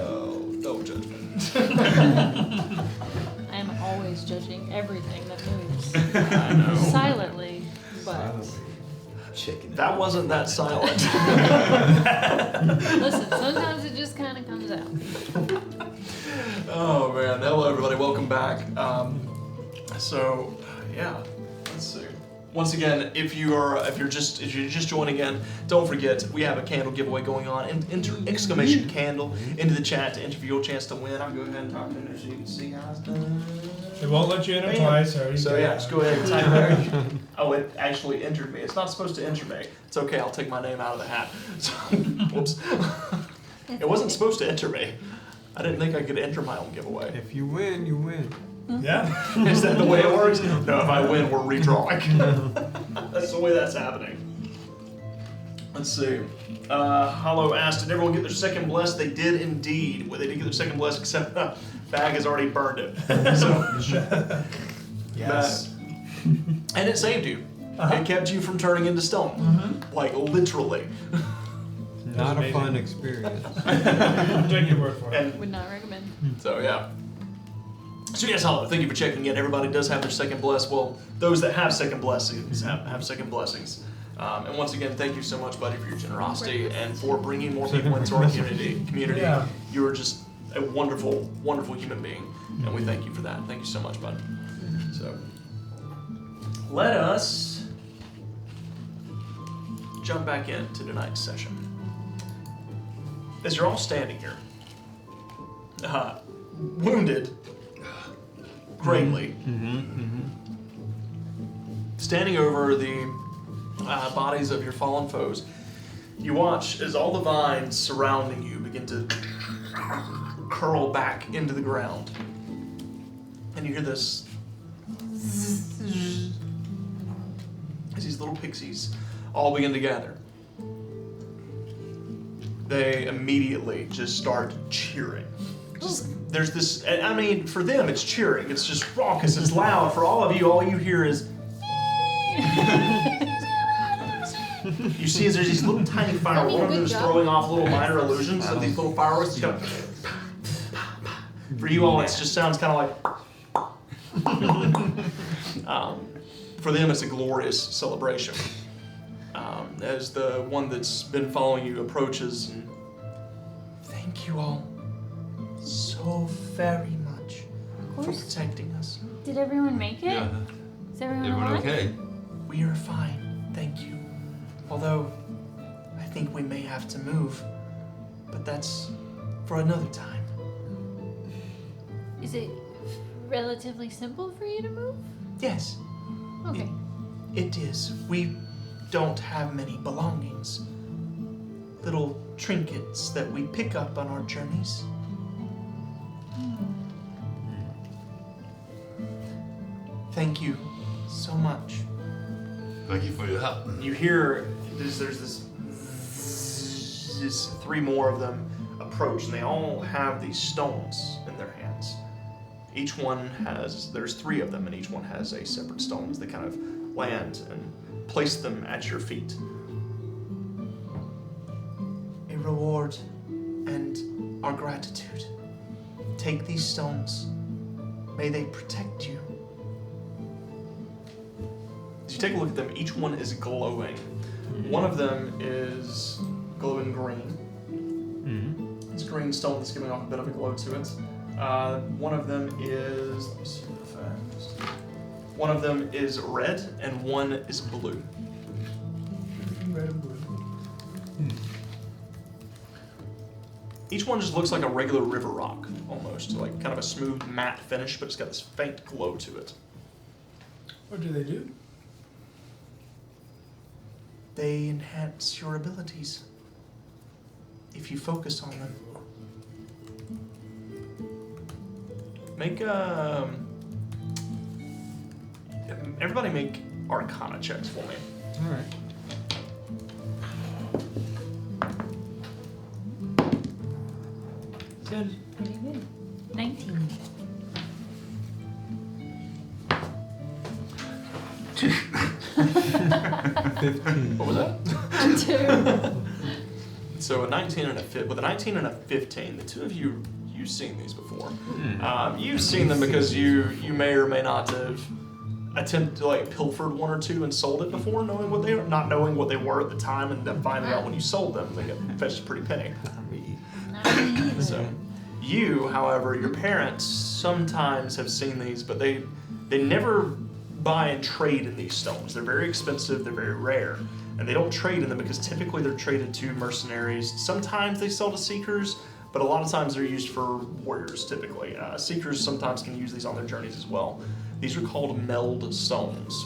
Oh, no judgment. I am always judging everything that moves. I know. Silently, but Silently. Chicken. That wasn't that silent. listen, sometimes it just kind of comes out. Oh man, hello everybody, welcome back. Yeah, let's see. Once again, if you're just joining in, don't forget we have a candle giveaway going on. And enter exclamation candle into the chat to enter for your chance to win. I'll go ahead and talk to him so you can see how it's done. It won't let you enter Bam. twice. So yeah, just go ahead and type there. Oh, it actually entered me. It's not supposed to enter me. It's okay. I'll take my name out of the hat. So, whoops. It wasn't supposed to enter me. I didn't think I could enter my own giveaway. If you win, you win. Yeah. Is that the way it works? No, if I win, we're redrawing. That's the way that's happening. Let's see. Hollow asked, did everyone get their second bless? They did indeed. Well, they did get their second bless, except Bag has already burned it. So, Yes. and it saved you. It kept you from turning into stone. Like, literally. Not a amazing. fun experience. I'm taking your word for it. Would not recommend. So, yeah. So yes, Hollow, thank you for checking in. Everybody does have their second bless. Well, those that have second blessings have second blessings. And once again, thank you so much, buddy, for your generosity and for bringing more people into our community. Yeah. You are just a wonderful, wonderful human being, and we thank you for that. Thank you so much, bud. So, let us jump back into tonight's session. As you're all standing here, wounded greatly, standing over the bodies of your fallen foes, you watch as all the vines surrounding you begin to curl back into the ground. And you hear this as these little pixies all begin to gather. They immediately just start cheering. There's this, I mean, for them it's cheering. It's just raucous, it's loud. For all you hear is... You see, as there's these little tiny fireworks. One of them is throwing off little minor illusions of these little fireworks. It's kind of, for you all, it just sounds kind of like. For them, it's a glorious celebration. As the one that's been following you approaches, and thank you all so very much for protecting us. Did everyone make it? Yeah. Is everyone Everyone alive? okay? We are fine, thank you. Although, I think we may have to move, but that's for another time. Is it relatively simple for you to move? Yes, Okay. it is. We don't have many belongings. Little trinkets that we pick up on our journeys. Thank you so much. Thank you for your help. You hear there's three more of them approach, and they all have these stones in their hands. Each one there's three of them, and each one has a separate stone as they kind of land and place them at your feet. A reward and our gratitude. Take these stones. May they protect you. As you take a look at them, each one is glowing. One of them is glowing green. It's a green stone that's giving off a bit of a glow to it. One of them is, let me see the facts. One of them is red and one is blue. Red and blue. Each one just looks like a regular river rock, almost. Like kind of a smooth matte finish, but it's got this faint glow to it. What do they do? They enhance your abilities if you focus on them. Make everybody make Arcana checks for me. All right. Good. Pretty good. 19. What was that? too. So a 19 and with a 19 and a 15, the two of you, you've seen these before. You've seen them because you may or may not have attempted to like pilfered one or two and sold it before, not knowing what they were at the time, and then finding out when you sold them they get fetched a pretty penny. Not me either. So you, however, your parents sometimes have seen these, but they never buy and trade in these stones. They're very expensive, they're very rare, and they don't trade in them because typically they're traded to mercenaries. Sometimes they sell to seekers, but a lot of times they're used for warriors typically. Seekers sometimes can use these on their journeys as well. These are called meld stones.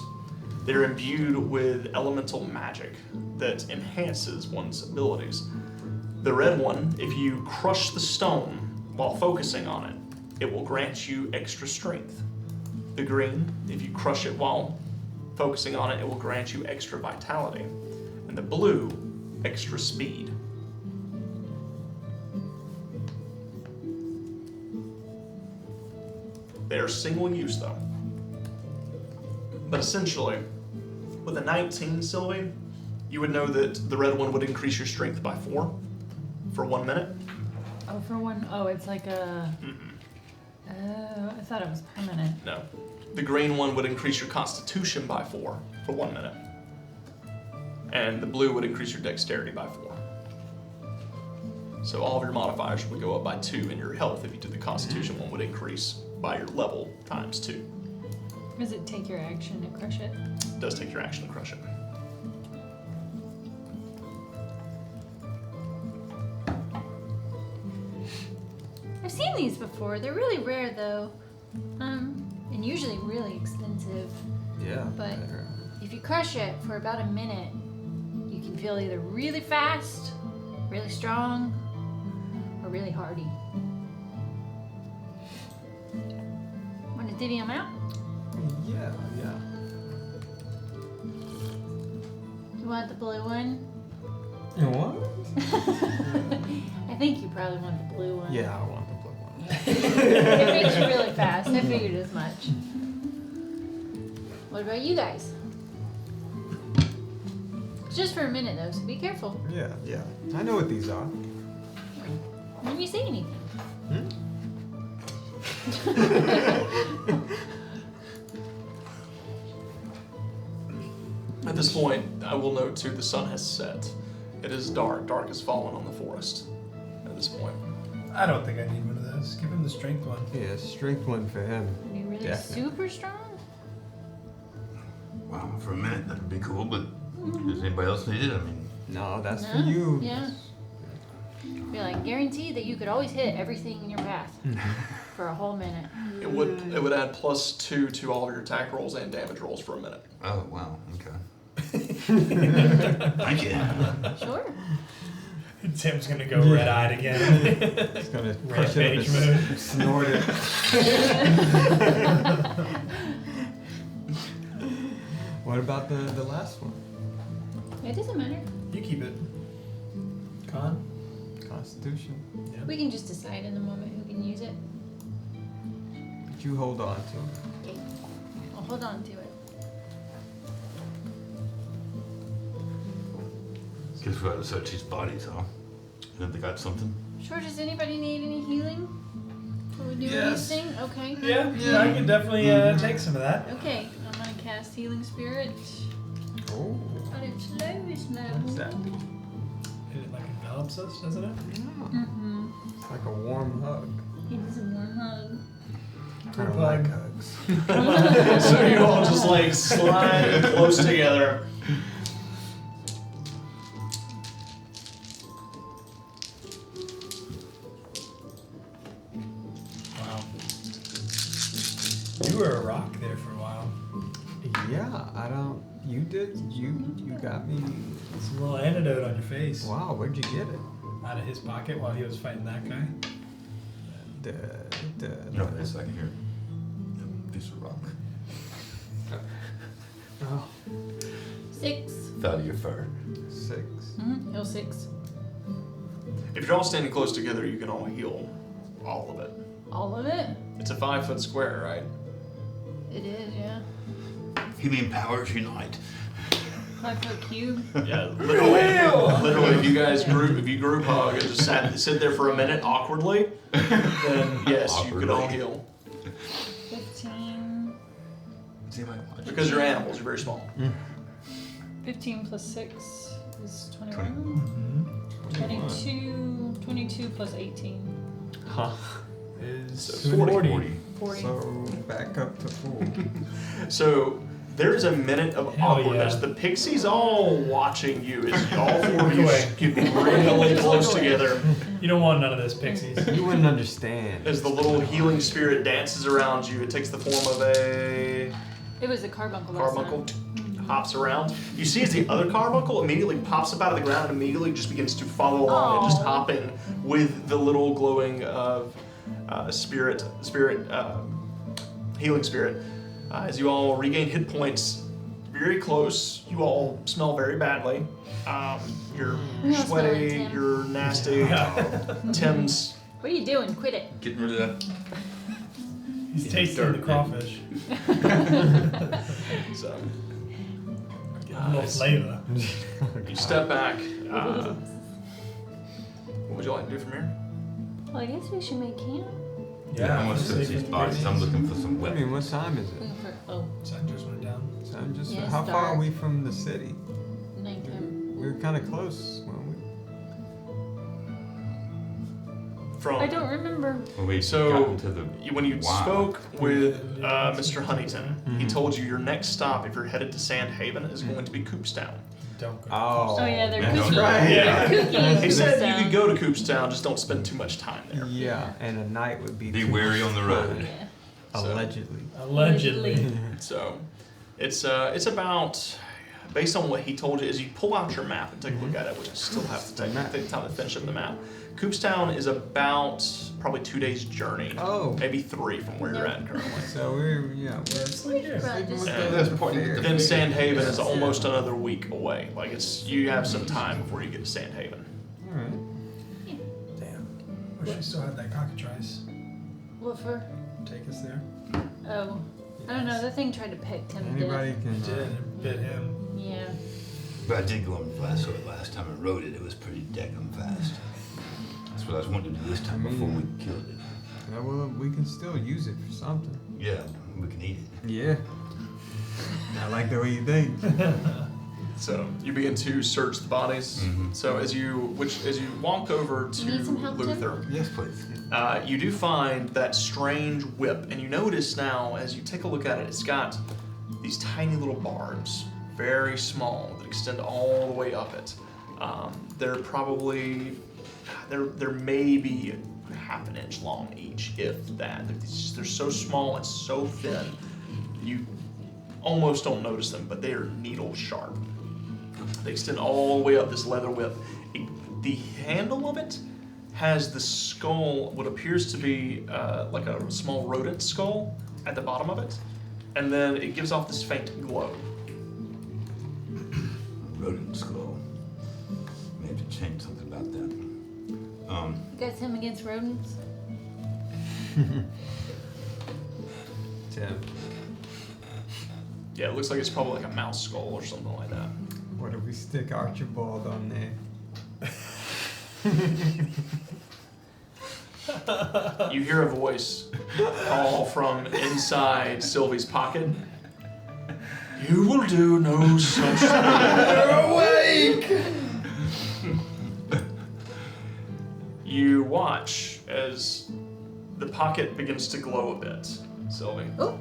They're imbued with elemental magic that enhances one's abilities. The red one, if you crush the stone while focusing on it, it will grant you extra strength. The green, if you crush it while focusing on it, it will grant you extra vitality. And the blue, extra speed. They are single use though. But essentially, with a 19, Sylvie, you would know that the red one would increase your strength by 4 for 1 minute. Oh, for one, it's like a. Oh, I thought it was permanent. No. The green one would increase your constitution by 4 for 1 minute. And the blue would increase your dexterity by 4. So all of your modifiers would go up by 2, and your health, if you did the constitution one, would increase by your level times 2. Does it take your action to crush it? It does take your action to crush it. I've seen these before. They're really rare though. And usually really expensive. Yeah. But if you crush it for about a minute, you can feel either really fast, really strong, or really hardy. Want to divvy them out? Yeah. You want the blue one? You what? I think you probably want the blue one. Yeah, I want the blue one. It makes you really fast. I figured as much. What about you guys? It's just for a minute though, so be careful. Yeah. I know what these are. When you say anything. At this point, I will note too, the sun has set. It is dark. Dark has fallen on the forest at this point. I don't think I need one of those. Give him the strength one. Yeah, strength one for him. Be really Definitely. super strong? Wow, for a minute that'd be cool, but does anybody else need it? I mean, No, that's for No? you. Yeah. Be like guaranteed that you could always hit everything in your path for a whole minute. It would add +2 to all of your attack rolls and damage rolls for a minute. oh wow, okay. Thank you. Sure. Tim's gonna go red-eyed again. He's gonna push it Rampage up mode. and snort it. What about the last one? It doesn't matter. You keep it. Con? Constitution. Yeah. We can just decide in the moment who can use it. But you hold on to it. Okay. I'll hold on to it. Guess we gotta search these bodies, huh? Think they got something? Sure, does anybody need any healing? Will we do Yes. anything? Okay. Yeah, I can definitely take some of that. Okay, I'm gonna cast Healing Spirit Oh, at its lowest what does level. that do? It like envelops us, doesn't it? Mm-hmm. It's like a warm hug. It is a warm hug. I don't like hugs. So you all just like slide close together. Wow. You were a rock there for a while. Yeah, I don't. You did. You got me. It's a little antidote on your face. Wow, where'd you get it? Out of his pocket while he was fighting that guy. No, wait a second here. Piece of rock. Oh, 6. Out of your fur. 6. Mm-hmm. Oh, 6. If you're all standing close together, you can all heal all of it. All of it? It's a 5-foot square, right? It is, yeah. Healing powers unite. 5-foot cube. Yeah, literally, if you group hug and just sit there for a minute awkwardly, then yes, you could all heal. 15. Does anybody watch? Because you're animals, you're very small. 15 plus 6 is 21. 22 plus 18. Huh. Is So 40. 40. So back up to full. So there's a minute of Hell awkwardness. yeah. The pixies all watching you as all four of you Away. get really close together You don't want none of this, pixies. You wouldn't understand. as the little healing spirit dances around you. It takes the form of a It was a carbuncle last carbuncle, time. hops around. You see as the other carbuncle immediately pops up out of the ground and immediately just begins to follow along and just Aw. hopping with the little glowing healing spirit. As you all regain hit points, very close. You all smell very badly. You're We all smell like sweaty. Tim. You're nasty. Tim's. What are you doing? Quit it. Getting rid of that. He's tasting the crawfish. So. A little flavor. You step back. What would you like to do from here? Well, I guess we should make camp. I'm gonna search these bodies. I'm looking for some I weapons. mean, what time is it? Looking for Sun just went down. So I'm just. Yeah, it's how far are dark. we from the city? nighttime. We were kind of close, weren't we? From I don't remember. When we So, got into the when you wild. spoke with Mr. Huntington, he told you your next stop, if you're headed to Sandhaven, is going to be Coopstown. Don't go. Oh. Oh yeah, they're Yeah, cookies. right. Yeah. Cookies. He said So- you could go to Coopstown, just don't spend too much time there. Yeah, and a night would be. Be too wary on the road. Yeah. Allegedly. Allegedly. So, it's about, based on what he told you, as you pull out your map and take a look at it, which you still have to take time to finish up the map. Coopstown is about probably 2 days journey, Oh. maybe 3 from where you're at currently. So we're We should probably just- Then Sandhaven is almost another week away. Like you have some time before you get to Sandhaven. All right. Damn. Wish we still had that cockatrice. What for? Take us there. Oh, I don't know. That thing tried to peck Tim to Anybody death. can. It did. It bit him. Yeah. But I did go on fast, so last time I rode it, it was pretty deckum fast. That's what I was wanting to do this time before we killed it. Yeah, well, we can still use it for something. Yeah, we can eat it. Yeah. I like the way you think. So you begin to search the bodies. Mhm. So as you walk over to Need some help, Tim? Luther, Yes, please. you do find that strange whip, and you notice now as you take a look at it, it's got these tiny little barbs, very small, that extend all the way up it. They're probably they're maybe half an inch long each, if that. They're so small and so thin, you almost don't notice them, but they are needle sharp. They extend all the way up this leather whip. The handle of it has the skull, what appears to be like a small rodent skull at the bottom of it, and then it gives off this faint glow. Rodent skull. May have to change something about that. You got Tim against rodents? Tim, Yeah, it looks like it's probably like a mouse skull or something like that. what if we stick Archibald on there? You hear a voice call from inside Sylvie's pocket. You will do no such thing. You watch as the pocket begins to glow a bit, Sylvie. Oh,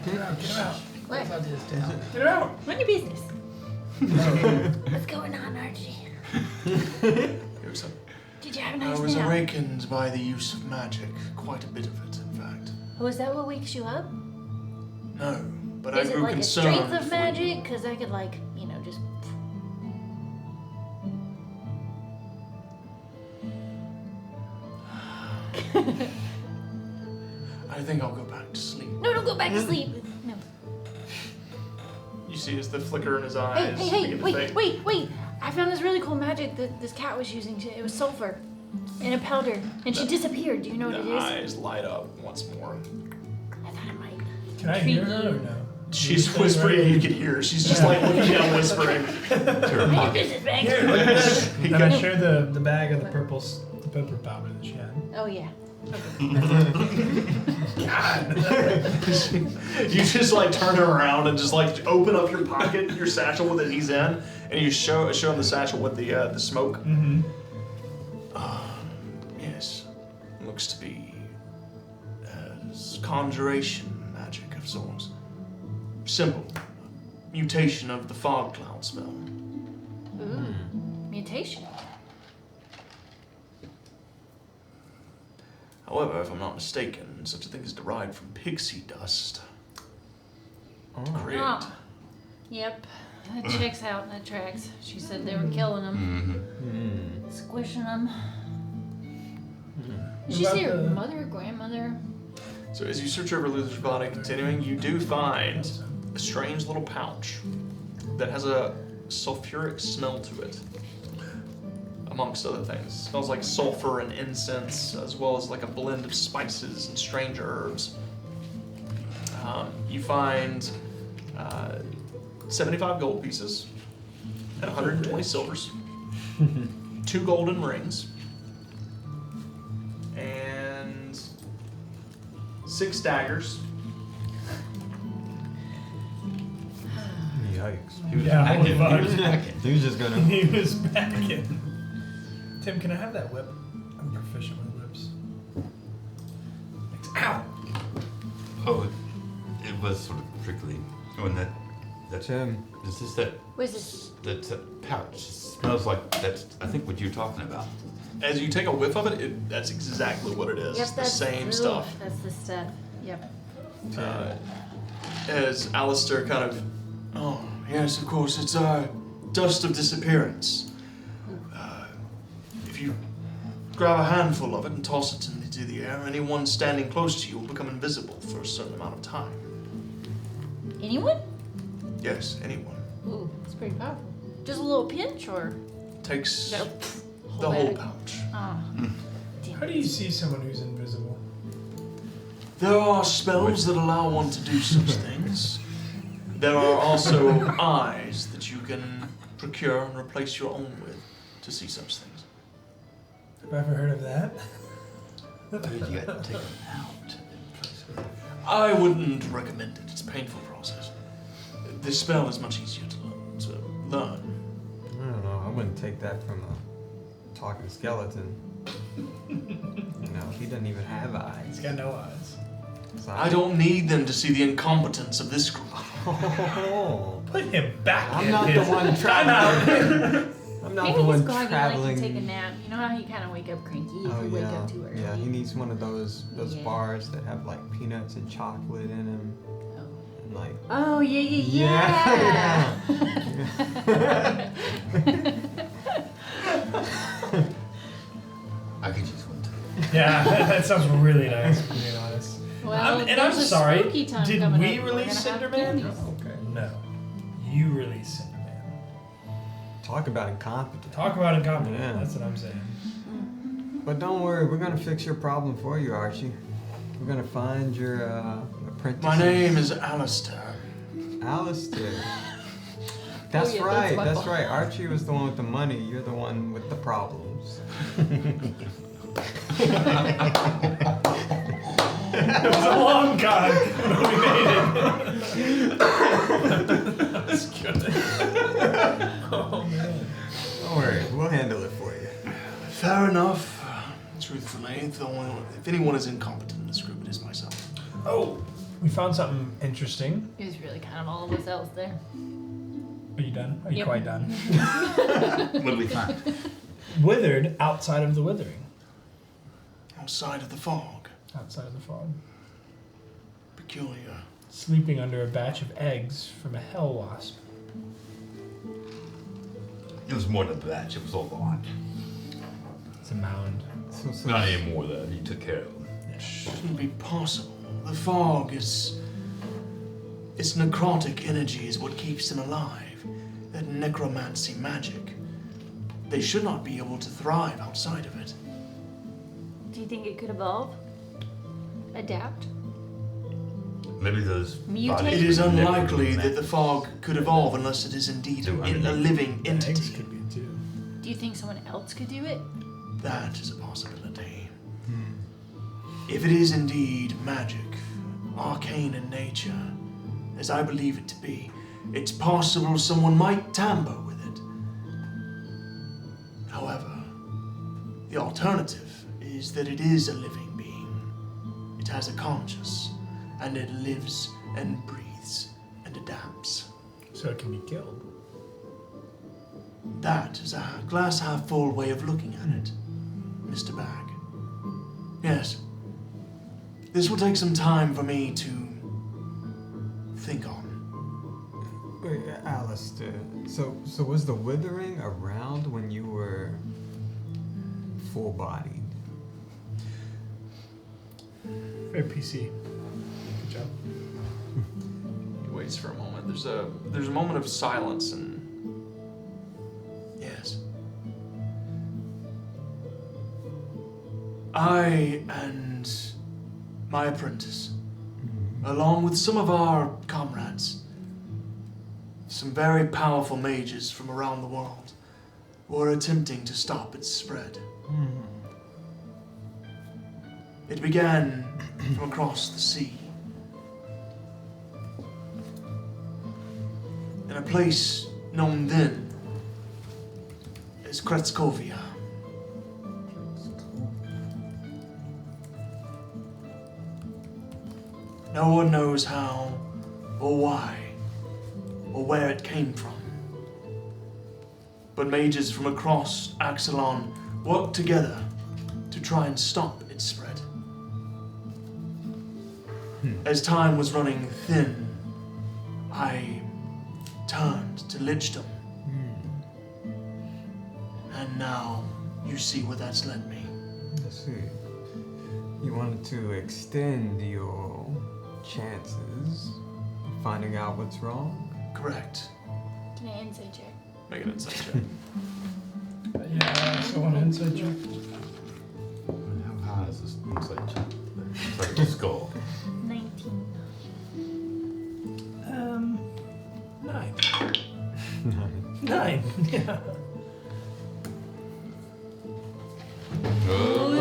Get him out. Get him out. what? Get him out. Mind your business. What's going on, Archie? Here's a- Did you have a I nice was nap? awakened by the use of magic, quite a bit of it, in fact. Oh, is that what wakes you up? No, but Is I it grew like a concerned. strength of for you. magic? Because I could like, just... I think I'll go back to sleep. No, don't go back to sleep. No. You see as the flicker in his Hey, eyes hey, hey, begin to wait, fade. wait. I found this really cool magic that this cat was using. It was sulfur in a powder, and she disappeared. Do you know what it The is? eyes light up once more. I thought it might. Can I Treat hear her or you. no? She's whispering, you can hear her. She's just like looking down, whispering. To her pocket. This is back. Here, look at this. And I showed the bag of the purple powder that she had. Oh yeah. God. You just like turn her around and just like open up your pocket, your satchel with it he's in, and you show him the satchel with the smoke. Mm-hmm. Yes, looks to be conjuration magic of sorts. Simple mutation of the fog cloud spell. Ooh. Mutation. However, if I'm not mistaken, such a thing is derived from pixie dust. To create. Oh. Yep. That checks out. That tracks. She said they were killing them, Mm-hmm. squishing them. Did What she say about her the- mother or grandmother? So as you search over Luther's body, continuing, you do find a strange little pouch that has a sulfuric smell to it, amongst other things. It smells like sulfur and incense, as well as like a blend of spices and strange herbs. You find 75 gold pieces and 120 silvers, 2 golden rings, and 6 daggers. Yikes. He was Yeah, packing. He was fuck. packing. He was just gonna. He was back in. Tim, can I have that whip? I'm proficient with whips. Thanks. Ow! Oh, it was sort of prickly. Oh, and that's Tim. is this that What is this? that pouch? It smells like that's I think what you're talking about. As you take a whiff of it, that's exactly what it is. Yep, It's the that's same ugh, stuff. That's the stuff. Yep. As Alistair kind of, oh yes, of course, it's dust of disappearance. If you grab a handful of it and toss it into the air, anyone standing close to you will become invisible for a certain amount of time. Anyone? Yes, anyone. Ooh, it's pretty powerful. Just a little pinch, or Takes no, the whole bag? pouch. Oh. How do you see someone who's invisible? There are spells that allow one to do such things. There are also eyes that you can procure and replace your own with to see such things. Have I ever heard of that? Dude, you got to take them out and place it. I wouldn't recommend it. It's a painful process. This spell is much easier to learn. I don't know. I wouldn't take that from a talking skeleton. You know, he doesn't even have He's eyes. got no eyes. So I don't need them to see the incompetence of this group. Oh. Put him back I'm in not the his- one traveling. I'm not Maybe the he's one going traveling. to like to take a nap. You know how you kind of wake up cranky if Oh you wake yeah, up too early. yeah. He needs one of those Yeah. bars that have like peanuts and chocolate in them, Oh. and like. Oh yeah. I could use one too. Yeah, that sounds really nice, to be honest. Well, and I'm there's a sorry, spooky time did coming we up. We're release gonna have Cinderman? candies. Okay. No. You released Cinderman. Talk about incompetent. Talk about incompetent. Yeah. That's what I'm saying. But don't worry, we're gonna fix your problem for you, Archie. We're gonna find your apprentice. My name is Alistair. Alistair. That's yeah, that's right. my That's fault. right. Archie was the one with the money. You're the one with the problems. It was a long con, but we made it. That was good. Oh man. Don't worry, we'll handle it for you. Fair enough. Truthfully, if anyone is incompetent in this group, it is myself. Oh, we found something interesting. It was really kind of all of us else there. Are you done? Are you Yep. quite done? What did we find? Withered outside of the withering. Outside of the fog. Outside of the fog. Peculiar. Sleeping under a batch of eggs from a hell wasp. It was more than a batch. It was a lot. It's a mound. So, Not any more that he took care of. It shouldn't be possible. The fog is... Its necrotic energy is what keeps them alive. That necromancy magic. They should not be able to thrive outside of it. Do you think it could evolve? Adapt? Maybe those Mutate? bodies It is were unlikely that the necromantic. fog could evolve unless it is indeed a living The eggs entity. could be too. Do you think someone else could do it? That is a possibility. If it is indeed magic, arcane in nature, as I believe it to be, it's possible someone might tamper with it. However, the alternative is that it is a living being. It has a conscience, and it lives and breathes and adapts. So it can be killed. That is a glass half full way of looking at it, Mr. Bag. Yes. This will take some time for me to think on. Wait, Alistair. So was the withering around when you were full-bodied? Very PC. Good job. He waits for a moment. There's a moment of silence and yes. I and my apprentice, along with some of our comrades, some very powerful mages from around the world, were attempting to stop its spread. It began from across the sea, in a place known then as Kretskovia. No one knows how, or why, or where it came from. But mages from across Axelon worked together to try and stop its spread. As time was running thin, I turned to Lichdom. And now you see where that's led me. I see. You wanted to extend your chances of finding out what's wrong? Correct. Can I insight check? Make an insight check. Yeah, so on inside check. How high is this insight check? It's like a skull. 19. 9. 9. Yeah. Oh,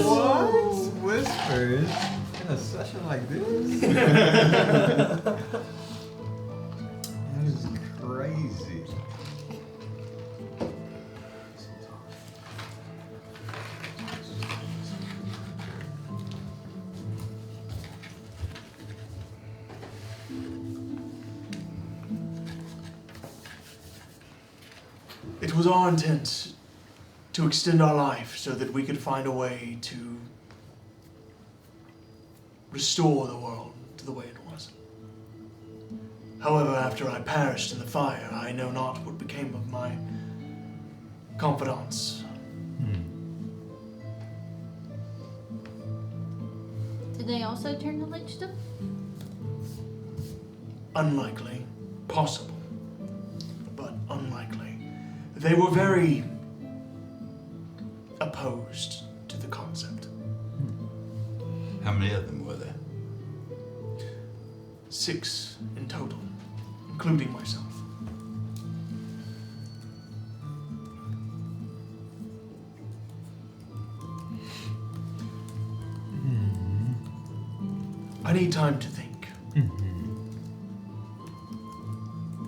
What? Whispers? In a session like this? That is crazy. It was our intent to extend our life so that we could find a way to restore the world to the way it was. However, after I perished in the fire, I know not what became of my confidants. Did they also turn to Lichdom? Unlikely. Possible. But unlikely. They were very opposed to the concept. How many of them were there? 6 in total, including myself. I need time to think.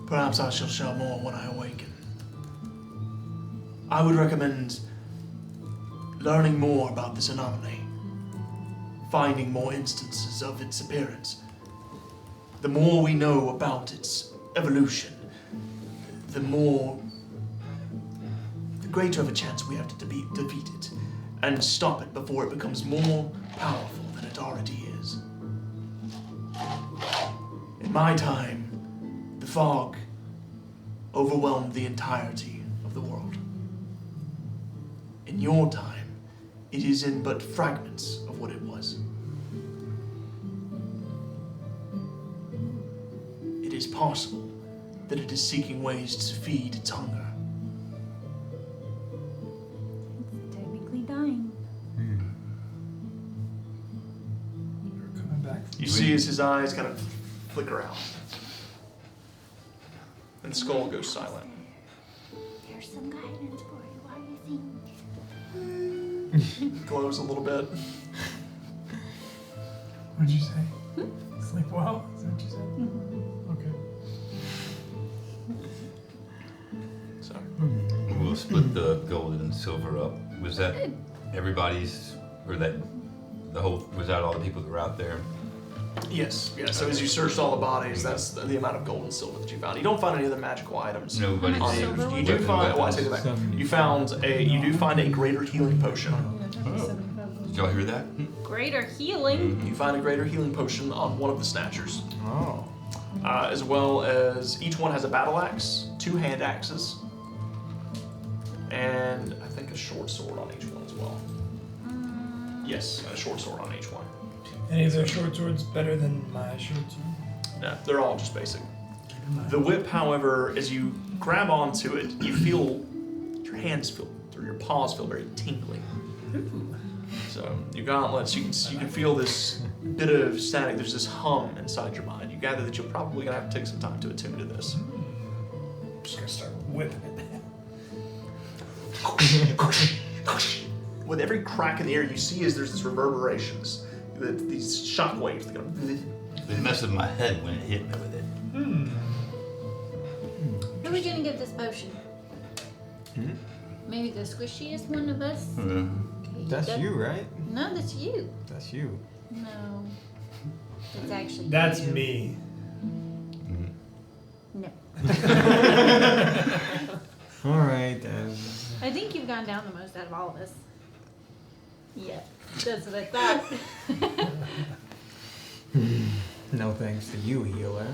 Perhaps I shall share more when I awaken. I would recommend learning more about this anomaly, finding more instances of its appearance. The more we know about its evolution, the greater of a chance we have to defeat it and stop it before it becomes more powerful than it already is. In my time, the fog overwhelmed the entirety of the world. In your time, it is in but fragments of what it was. It is possible that it is seeking ways to feed its hunger. It's technically dying. You're coming back from You see as his eyes kind of flicker out. And Skull goes silent. Here's some guidance for you. What do you think? Glows a little bit. What'd you say? Sleep well? Is that what you said? Okay. So We'll split the gold and silver up. Was that everybody's, or that the whole? Was that all the people that were out there? yes, yeah. So as you searched all the bodies, that's the amount of gold and silver that you found. You don't find any other magical items. Nobody. How much saved silver You do weapons. find. Oh, I take it back. You do find a greater healing potion. Did y'all hear that? Greater healing. You find a greater healing potion on one of the snatchers, Oh. as well as each one has a battle axe, 2 hand axes, and I think a short sword on each one as well. Yes, a short sword on each one. Any of their short swords better than my short sword? No, they're all just basic. The whip, however, as you grab onto it, you feel your hands feel, or your paws feel very tingly. So your gauntlets, you can feel this bit of static. There's this hum inside your mind. You gather that you're probably gonna have to take some time to attune to this. I'm just gonna start whipping it. With every crack in the air, you see as there's these reverberations, these shock waves that go. It messed with my head when it hit me with it. Who are we gonna give this potion? Maybe the squishiest one of us? Okay, That's got- you, right? No, that's you. That's you. No. That's actually That's you. me. No. All right. I think you've gone down the most out of all of us. Yeah, that's what I thought. No thanks to you, healer.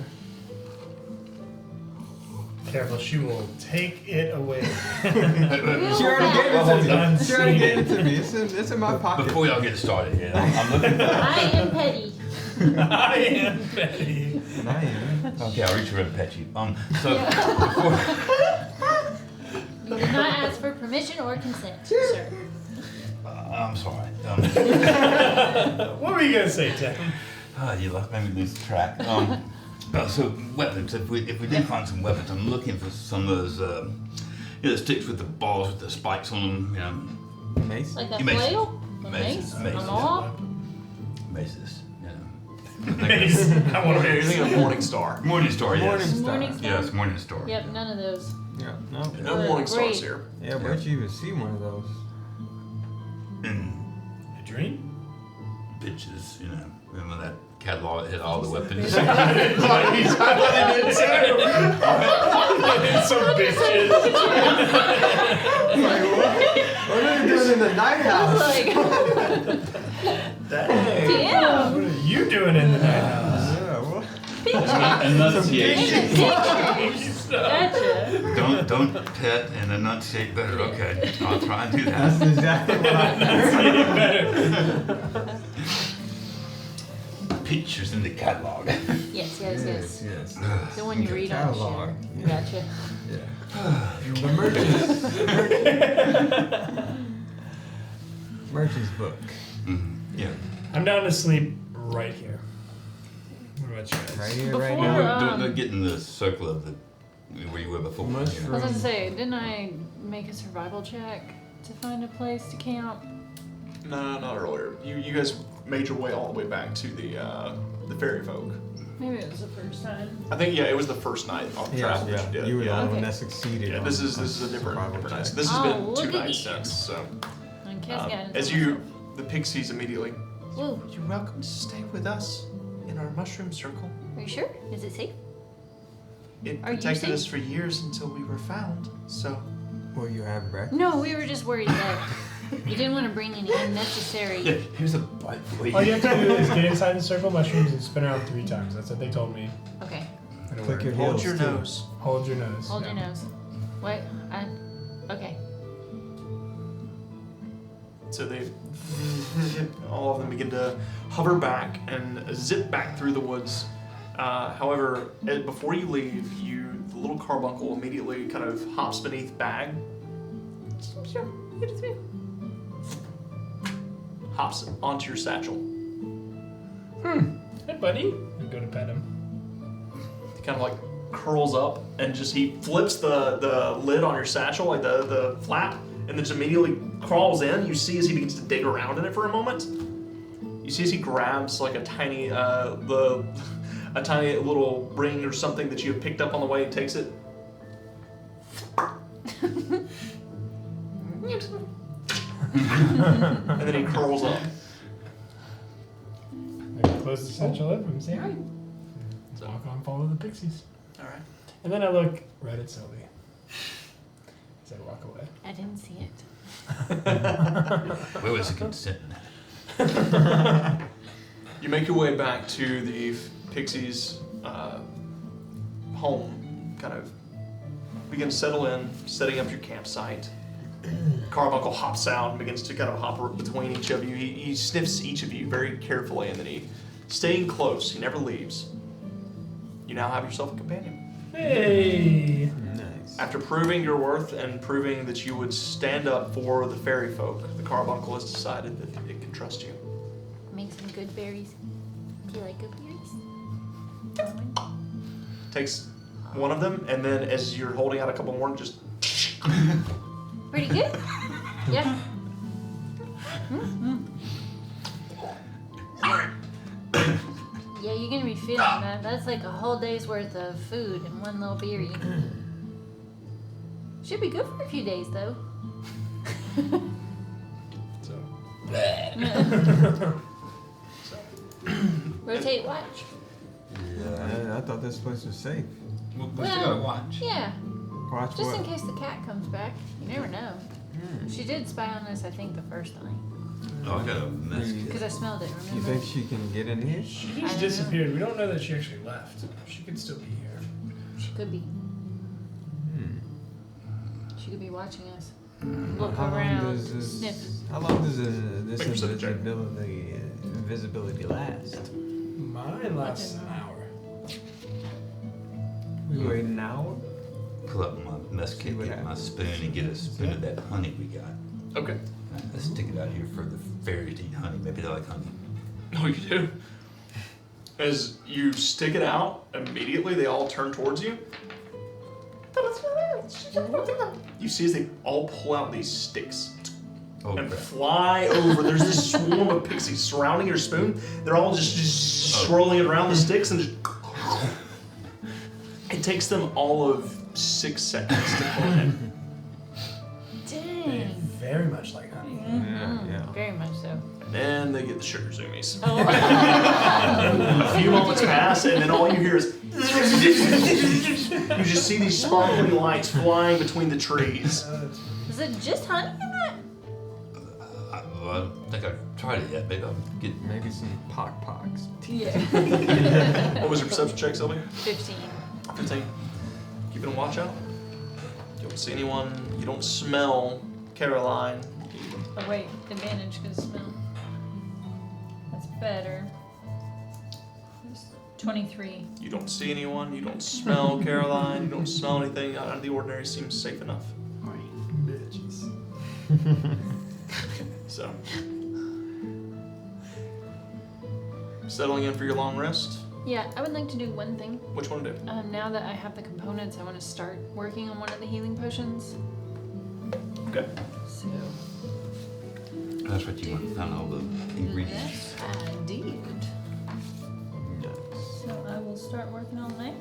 Careful, she will take it away. She already gave it to me. She already gave it to me. It's in my pocket. Before y'all get started here, I'm looking for. I am petty. I am Betty. And I am. Okay, I'll reach for a pet you. So before. You did not ask for permission or consent, sir. I'm sorry. What were you gonna say, Tim? You made me lose track. So weapons. If we did find some weapons, I'm looking for some of those, the sticks with the balls with the spikes on them. You know, Mace. Like a Mace. flail? A Mace. mace? Mace. A maul? maces. Mace. I want Okay, to you're thinking of Morning Star. Morning Star. Yes. Morning Star? Yes, Morning Star. Yep, none of those. Yeah. No. No Morning Stars Great. here. Yeah. Where'd you even see one of those? And A dream? bitches, you know. Remember that catalog that had all the weapons? Some bitches. What are you doing in the night house? Like, Damn. damn! What are you doing in the night house? Yeah. Well. Enunciation. Gotcha. Don't pet and enunciate better. Okay, I'll try and do That's that. exactly what I Pictures in the catalog. Yes, yes, yes. Yes. The one you read on Catalog. share. Gotcha. Yeah. The merchant's book. Yeah. I'm down to sleep right here. What about you guys? Right here, right Before, now. Don't get in the circle of the where you were before. I was Mushroom. gonna say, didn't I make a survival check to find a place to camp? No, not earlier. You guys made your way all the way back to the fairy folk. Maybe it was the first time. I think it was the first night on travel that you did. You were the yeah. only one Okay. that succeeded. Yeah, on this is a different survival night. So check. this has Oh, been look 2 at nights you. since. So On cast guidance. as you, the pixies immediately. Whoa, You're welcome to stay with us in our mushroom circle. are you sure? Is it safe? It Are you protected safe? us for years until we were found. So Will you have breakfast? No, we were just worried that you didn't want to bring any unnecessary. Yeah, here's a bite for you. All you have to do is get inside the circle mushrooms and spin around 3 times. That's what they told me. Okay, It'll Click work. your hold heels, your too. nose. Hold your nose. hold yeah. your nose. Wait, okay. So they, all of them begin to hover back and zip back through the woods. However, before you leave, the little carbuncle immediately kind of hops beneath bag. Sure, get it through. Hops onto your satchel. Hey, buddy. You go to pet him. He kind of like curls up and just he flips the lid on your satchel, like the flap, and then just immediately crawls in. You see as he begins to dig around in it for a moment. You see as he grabs like a tiny a tiny little ring or something that you have picked up on the way and takes it. And then he curls up. I close the satchel up and say hi. Walk on, follow the pixies. All right. And then I look right at Sylvie as I walk away. I didn't see it. Where was the consent? You make your way back to the Pixies' home, kind of begin to settle in, setting up your campsite. Carbuncle hops out and begins to kind of hop between each of you. He sniffs each of you very carefully, and then he, staying close, he never leaves. You now have yourself a companion. Hey! Nice. After proving your worth and proving that you would stand up for the fairy folk, the Carbuncle has decided that it can trust you. Make some good berries. Do you like good berries? Takes one of them, and then as you're holding out a couple more, just Pretty good? Yeah. Yeah, you're gonna be feeling that. That's like a whole day's worth of food in one little berry. Should be good for a few days though. so. Rotate watch. I thought this place was safe. Well, Well, still gotta watch. Yeah, Watch just what? in case the cat comes back. You never know. She did spy on us, I think, the first time. Oh, I got a mess kit. Because I smelled it, You remember? think she can get in here? She I just don't disappeared. We don't know that she actually left. She could still be here. She could be. Hmm. She could be watching us. Look How long around, does this? sniff. How long does this Make a perception check. invisibility last? Mine lasts an hour. We wait an hour. Pull up my mess kit, what get my happens. spoon, and get a spoon of that honey we got. Okay. Let's stick it out here for the fairies to eat honey. Maybe they like honey. Oh, you do? As you stick it out, immediately they all turn towards you. You see as they all pull out these sticks Oh, and crap. fly over. There's this swarm of pixies surrounding your spoon. They're all just swirling it around the sticks and just. It takes them all of 6 seconds to pull it in. They Dang. very much like honey. Yeah. Very much so. And then they get the sugar zoomies. Oh. A few moments pass, and then all you hear is. You just see these sparkling lights flying between the trees. Is it just honey in that? I don't think I've tried it yet. Maybe I'll get. Maybe some pox. Yeah. What was your perception check, Sylvie? 15. 15. Keeping a watch out. You don't see anyone. You don't smell Caroline. Oh wait, advantage because smell. That's better. 23. You don't see anyone. You don't smell Caroline. You don't smell anything out of the ordinary. Seems safe enough. Bitches. So, settling in for your long rest. Yeah, I would like to do one thing. Which one to do? Now that I have the components, I want to start working on one of the healing potions. Okay. So, That's what you want. Found all the ingredients. yes, I did. So I will start working on that.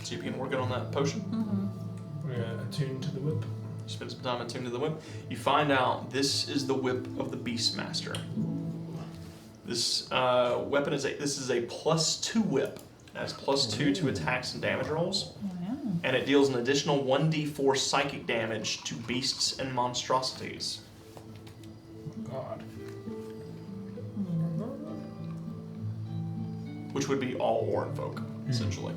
So you begin working on that potion. Mm-hmm. We're gonna attune to the whip. Spend some time attuned to the whip. You find out this is the whip of the Beastmaster. This weapon is this is a +2 whip. It has +2 to attacks and damage rolls, and it deals an additional 1d4 psychic damage to beasts and monstrosities. God. Which would be all Warren folk, essentially.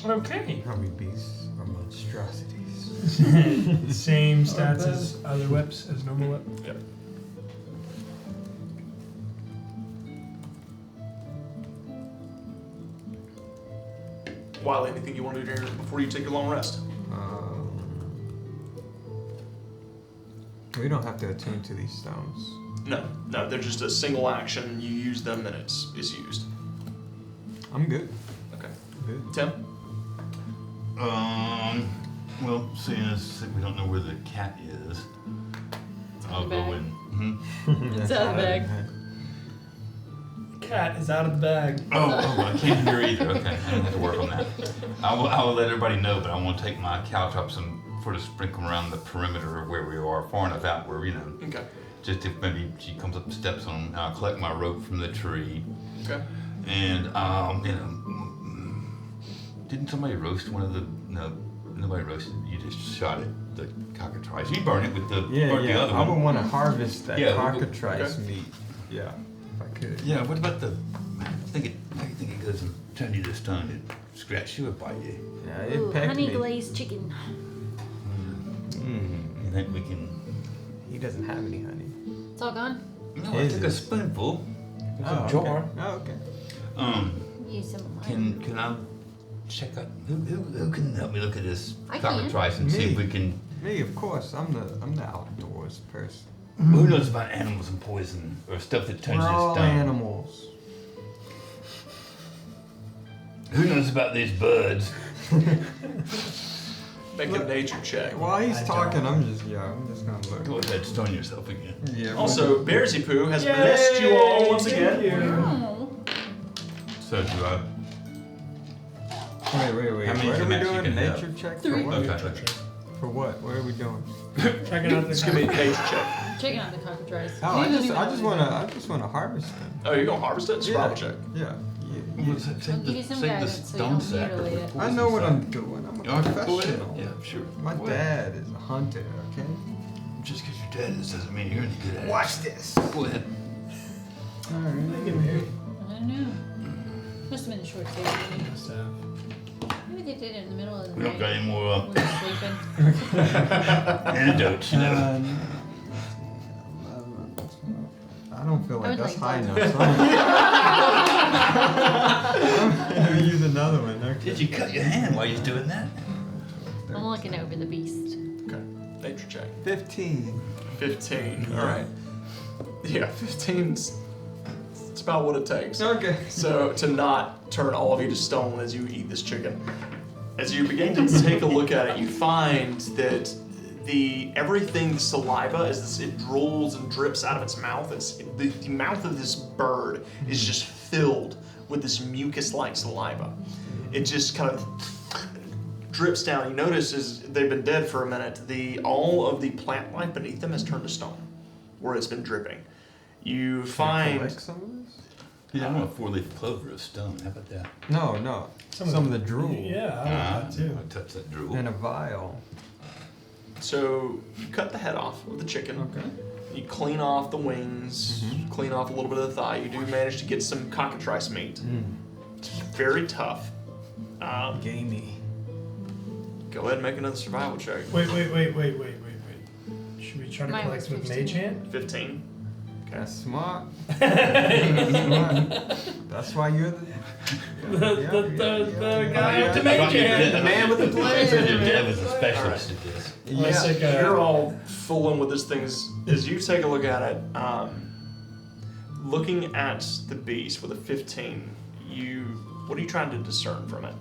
Okay. How many beasts or monstrosities? Same stats as other whips, as normal whip. Yep. Wiley, anything you want to do here before you take your long rest? We don't have to attune to these stones. No, they're just a single action. You use them and it's used. I'm good. Okay. Good. Tim? Well, seeing as we don't know where the cat is, I'll go bag. in. It's out of the bag. Cat is out of the bag. Oh, I can't hear either. Okay, I have to work on that. I will let everybody know, but I want to take my caltrops and sort of sprinkle around the perimeter of where we are, far enough out where, Okay. just if maybe she comes up the steps on, I'll collect my rope from the tree. Okay. And, didn't somebody roast one of the, no, nobody roasted, you just shot it, the cockatrice. You burn it with the, burn the other I one. would want to harvest that Yeah, cockatrice okay. meat. Yeah, if I could. Yeah, what about the, how do you think it goes and turn you to stone and scratch you or bite you? Yeah, it Ooh, pecked honey me. glazed chicken. You think we can, He doesn't have any honey. It's all gone. no, I Is took it? a spoonful. It's a Oh, jar. okay. Oh, okay. Use some of mine. Can I check out, who can help me look at this I can. cockatrice and see if Me. we can, Me, of course. I'm the outdoors person. who knows about animals and poison or stuff that turns We're you to all stone? animals. Who knows about these birds? Make a nature check. While he's I talking, don't. I'm just gonna look. Go ahead, stone yourself again. Yeah. Also, Bearsy Poo has blessed you all once again. Oh. So do I. Wait. How many What are we connects you doing? can have? Nature check for Three. what? Okay. For what? What are we doing? Checking out It's the gonna be a nature check. Checking out the cockatrice. Oh, I just wanna harvest them. Oh, you're gonna harvest it? Survival check. Yeah. Well, save I'll the- give you some save the guidance so you stone don't sack or the mutilate it. I poison know what sack. I'm doing. I'm a You want to go ahead? professional. Yeah, sure. My Go ahead. dad is a hunter. Okay. Just because your dad is doesn't mean you're any good at it. Watch this. Go ahead. All right. I don't know. Must have been a short stay. Maybe they did it in the middle of the We night. don't got any more when we were sleeping. antidotes, you know. I don't feel I like would that's like high that. enough. So I'm gonna use another one. Okay. Did you cut your hand while you're doing that? I'm looking over the beast. Okay. Nature check. 15. 15. Alright. Yeah, 15's it's about what it takes. Okay. So to not turn all of you to stone as you eat this chicken. As you begin to take a look at it, you find that the saliva as it drools and drips out of its mouth. The mouth of this bird is just filled with this mucus-like saliva. It just kind of drips down. You notice as they've been dead for a minute, all of the plant life beneath them has turned to stone, where it's been dripping. You find Collect some of this? Yeah, I want a 4-leaf clover of stone. How about that? No. Some of the drool. Yeah, I want that too. I'll touch that drool. In a vial. so you cut the head off of the chicken. Okay. You clean off the wings, clean off a little bit of the thigh. You do manage to get some cockatrice meat. It's very tough. Gamey. Go ahead and make another survival check. Wait. Should we try to Mine collect was with 15. Mage Hand? 15. That's smart. That's smart. That's why you're the The guy yeah. with the Mage Hand. The man with the I plan. said your dad was a specialist at this. Let's take a- You're all fooling with this thing. As you take a look at it, looking at the beast with a 15, what are you trying to discern from it?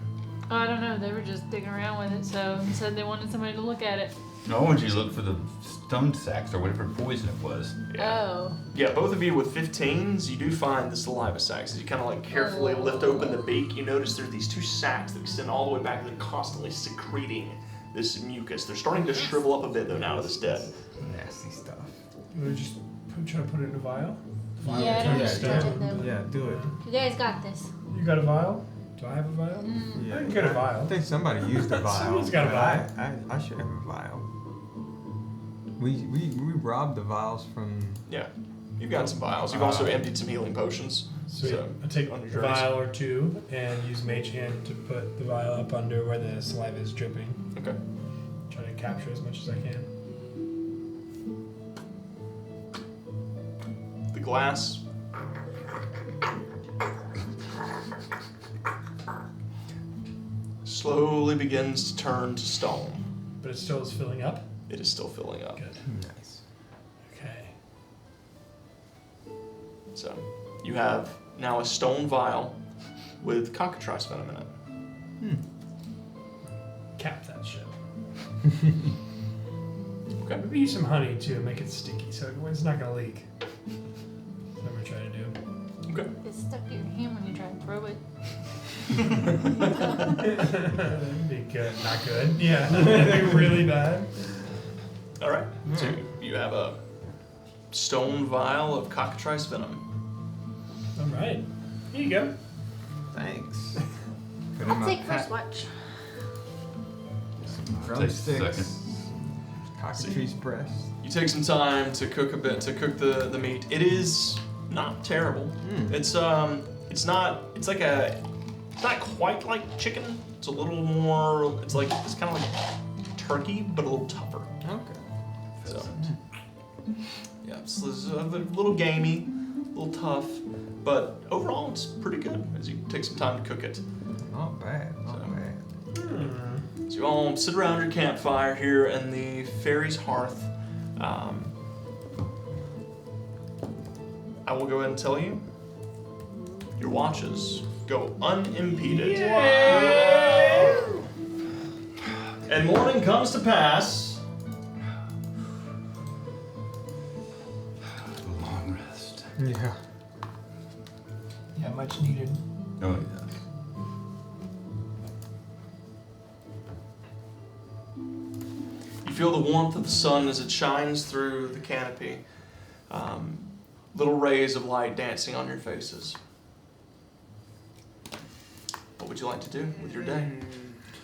Oh, I don't know. They were just digging around with it, so said they wanted somebody to look at it. No, I want you to look for the stone sacks or whatever poison it was. Oh. Yeah, both of you with 15s, you do find the saliva sacs. As you kind of like carefully lift open the beak, you notice there's these two sacs that extend all the way back and they're constantly secreting this mucus. They're starting to shrivel up a bit though now that it's dead. nasty stuff. We just try to put it in a vial. Yeah, I don't turn know. to stone. Though. Yeah, do it. You guys got this. You got a vial? Do I have a vial? Yeah. I can get a vial. I think somebody used a vial. Someone's got a but vial. I should have a vial. We robbed the vials from. Yeah, you've got some vials. You've also emptied some healing potions. Sweet. So, I take on your a journeys. vial or two and use Mage Hand to put the vial up under where the saliva is dripping. Okay. Try to capture as much as I can. The glass slowly begins to turn to stone. But it still is filling up. It is still filling up. Good. Nice. Okay. So you have now a stone vial with cockatrice venom in it. Cap that shit. Okay. Maybe use some honey too, make it sticky so it's not gonna leak. That's what I'm gonna try to do. Okay. It's stuck to your hand when you try and throw it. That'd be good. Not good. Yeah. Really bad. All right. So you have a stone vial of cockatrice venom. All right. Here you go. Thanks. Put in I'll my take pack. first watch. Some I'll take drumsticks. second. Cockatrice breast. You take some time to cook the meat. It is not terrible. It's not quite like chicken. It's a little more, it's kind of like turkey, but a little tougher. Okay. So, yeah, so it's a little gamey, a little tough, but overall it's pretty good as you take some time to cook it. Not bad. Not bad. So you all sit around your campfire here in the fairy's hearth. I will go ahead and tell you, your watches go unimpeded. And morning comes to pass. Long rest. Yeah. Yeah, much needed. Oh, yes. You feel the warmth of the sun as it shines through the canopy. Little rays of light dancing on your faces. What would you like to do with your day?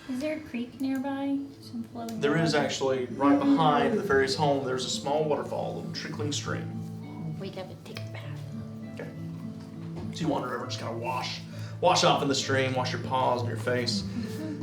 Is there a creek nearby? Some flowing There is water? actually, right behind the fairy's home, there's a small waterfall, a little trickling stream. Wake up and take a bath. Okay. So you wander over, just kind of wash off in the stream, wash your paws and your face.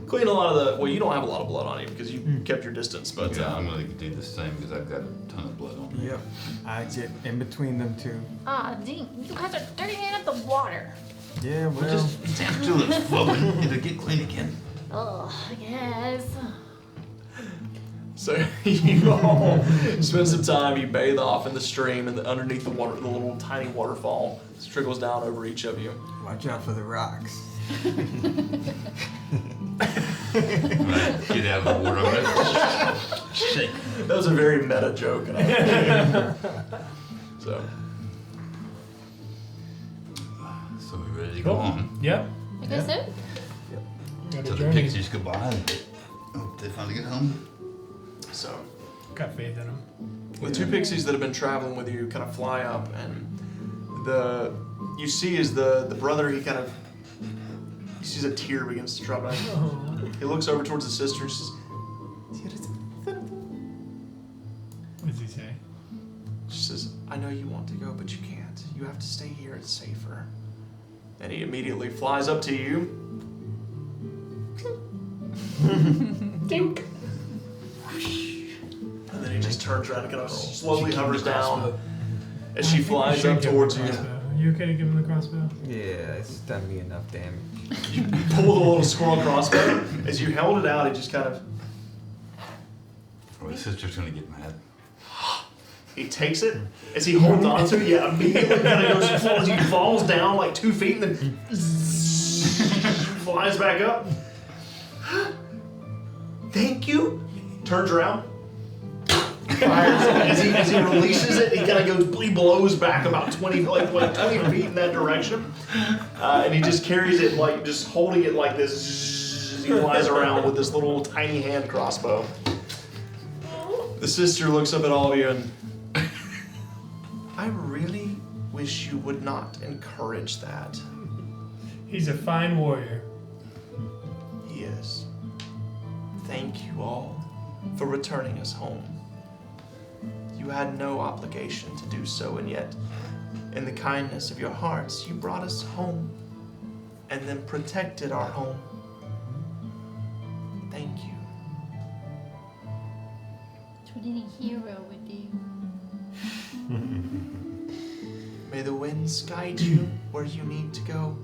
Clean a lot of well, you don't have a lot of blood on you because you kept your distance, but Yeah, I'm gonna do the same because I've got a ton of blood on me. Yep. I get in between them two. Ah, dang, you guys are dirty up the water. Yeah, well. Just till it's flowing, it'll get clean again. Oh, yes. so you all spend some time, you bathe off in the stream and underneath the water, the little tiny waterfall trickles down over each of you. Watch out for the rocks. Get out of the water. I'm gonna shake. That was a very meta joke. So So we ready to go on? Yep. I guess so. Got a Tell the journey. pixies goodbye. Hope they finally get home. so Got faith in him. the two pixies that have been traveling with you kind of fly up, and you see as the brother, he sees a tear begins to drop down. He looks over towards the sister and says, What does he say? she says, I know you want to go, but you can't. You have to stay here, it's safer. And he immediately flies up to you. Dink. And then he just turns around and kind of slowly hovers down as she flies up towards you. You okay to give him the crossbow? Yeah, it's done me enough damage. You pull the little squirrel crossbow. As you held it out, it just kind of, Oh, the sister's gonna get mad. he takes it. As he holds on to it, yeah, immediately kind of goes, he falls down like 2 feet and then flies back up. Thank you. Turns around. Fires. As he releases it, he kind of goes, he blows back about 20 feet in that direction. And he just carries it like, just holding it like this. He flies around with this little tiny hand crossbow. The sister looks up at all of you and, I really wish you would not encourage that. He's a fine warrior. He is. Thank you all for returning us home. You had no obligation to do so, and yet, in the kindness of your hearts, you brought us home and then protected our home. Thank you. That's what any hero would do. May the winds guide you where you need to go.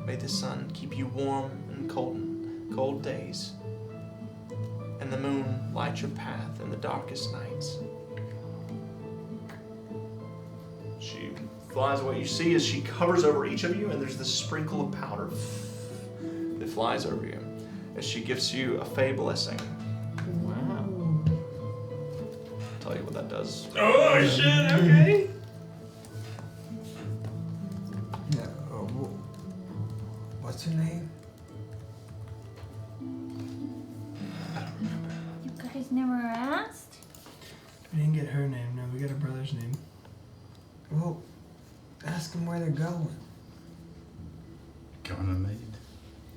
May the sun keep you warm in cold days, and the moon light your path in the darkest nights. She flies away. You see as she hovers over each of you, and there's this sprinkle of powder that flies over you as she gives you a fey blessing. Wow. I'll tell you what that does. Oh shit! Okay. Yeah. What's her name? You guys never asked? We didn't get her name. No, we got her brother's name. Well, ask them where they're going. Ganymede.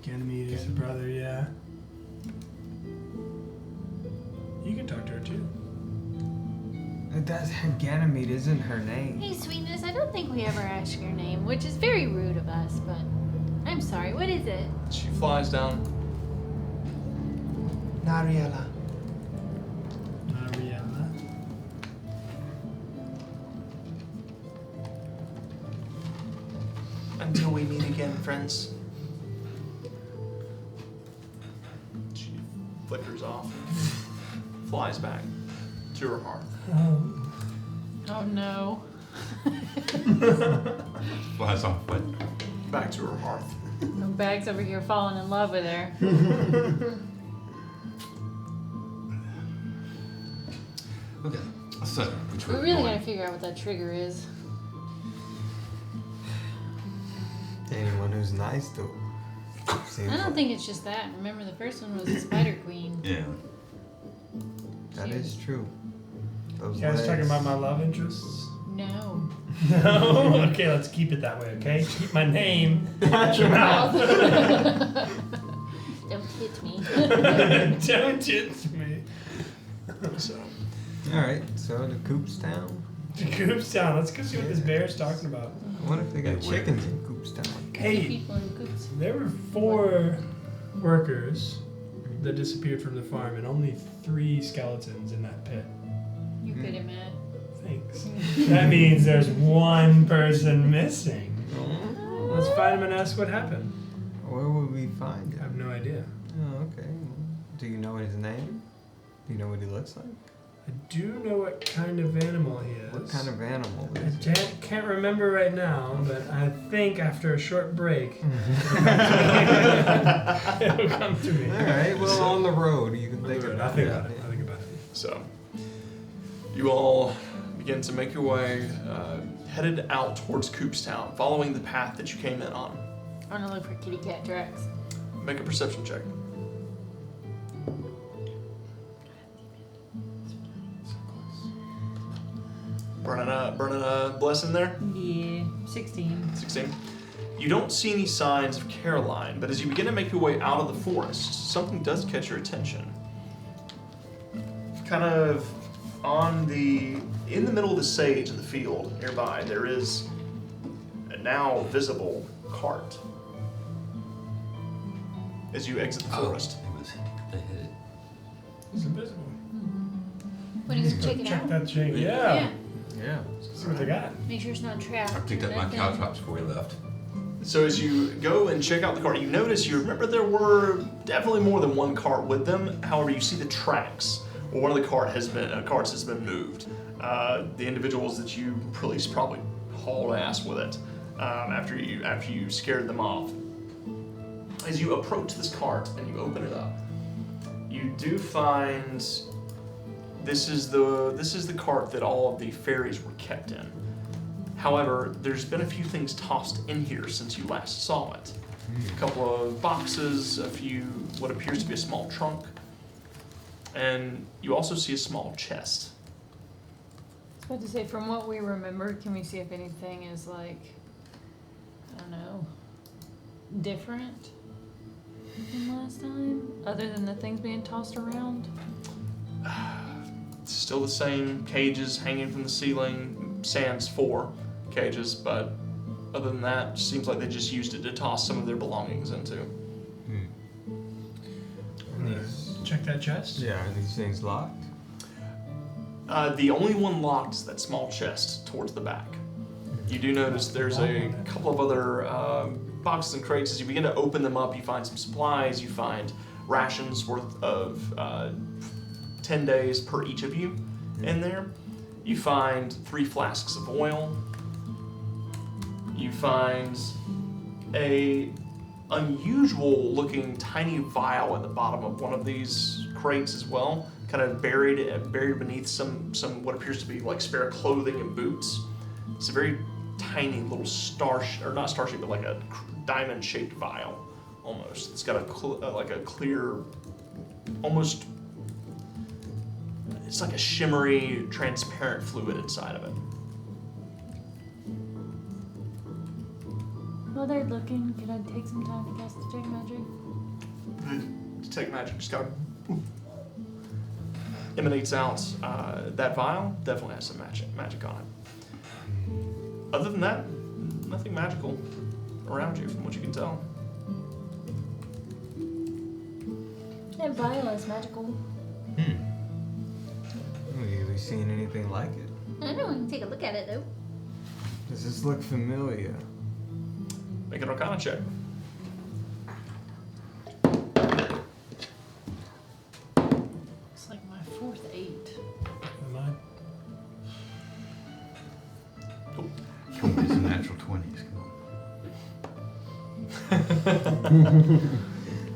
Ganymede is her brother. Yeah. You can talk to her too. That's her Ganymede isn't her name. Hey, sweetness, I don't think we ever asked your name, which is very rude of us, but I'm sorry. What is it? She flies down. Nariella. Mariella. Until we meet again, friends. She flickers off, flies back to her hearth. Oh no. Flies off what? Back to her hearth. No bag's over here falling in love with her. Okay. So, which way We are we really going? gotta figure out what that trigger is. Anyone who's nice to. Seems I don't like- think it's just that. Remember, the first one was the Spider Queen. Yeah. That is true. Those You guys legs. talking about my love interests? No. No. Okay, let's keep it that way. Okay, keep my name out your mouth. Don't hit me. Don't hit me. So, Alright, so the Coopstown? To Coopstown. Let's go see what this bear's talking about. I wonder if they got Hey, where? chickens in Coopstown. Hey, People in coops. there were 4 workers that disappeared from the farm, and only 3 skeletons in that pit. You're good at math. Thanks. That means there's 1 person missing. Let's find him and ask what happened. Where would we find I him? have no idea. Oh, okay. Do you know his name? Do you know what he looks like? I do know what kind of animal he is. What kind of animal I is he? can't remember right now, but I think after a short break, it'll come to me. Alright, well, on the road, you can think I'll about think it. about it. I'll think about it. so you all begin to make your way, headed out towards Coopstown, following the path that you came in on. I wanna look for kitty cat tracks. Make a perception check. Burning a blessing there. Yeah, 16. 16. You don't see any signs of Caroline, but as you begin to make your way out of the forest, something does catch your attention. Kind of in the middle of the sage in the field nearby, there is a now visible cart. As you exit the forest. They hit it. It's invisible. What do you check it Check out? that chain. Yeah. Yeah. Yeah. See what they got. Make sure it's not trapped. I picked up my cow traps before we left. So as you go and check out the cart, you remember there were definitely more than one cart with them. However, you see the tracks. Well, one of the carts has been moved. The individuals that you released probably hauled ass with it after you scared them off. As you approach this cart and you open it up, you do find this is the cart that all of the fairies were kept in. However, there's been a few things tossed in here since you last saw it. A couple of boxes, a few what appears to be a small trunk, and you also see a small chest. I was about to say, from what we remember, can we see if anything is like, I don't know, different than last time? Other than the things being tossed around? It's still the same cages hanging from the ceiling, sans 4 cages, but other than that, it seems like they just used it to toss some of their belongings into. Check that chest. Yeah, are these things locked? The only one locked is that small chest towards the back. You do notice there's a couple of other boxes and crates. As you begin to open them up, you find some supplies, you find rations worth of 10 days per each of you in there. You find 3 flasks of oil, you find a unusual looking tiny vial at the bottom of one of these crates as well, kind of buried beneath some what appears to be like spare clothing and boots. It's a very tiny little not star shaped, but like a diamond shaped vial almost. It's got like a clear, almost, it's like a shimmery, transparent fluid inside of it. While they're looking, can I take some time to cast Detect Magic? Detect Magic just kind of emanates out. That vial definitely has some magic on it. Other than that, nothing magical around you from what you can tell. That vial is magical. Have you seen anything like it? I know, we can take a look at it though. Does this look familiar? Make an Arcana check. It's like my 4th 8. Am I? Come on, it's a natural 20s. Come on.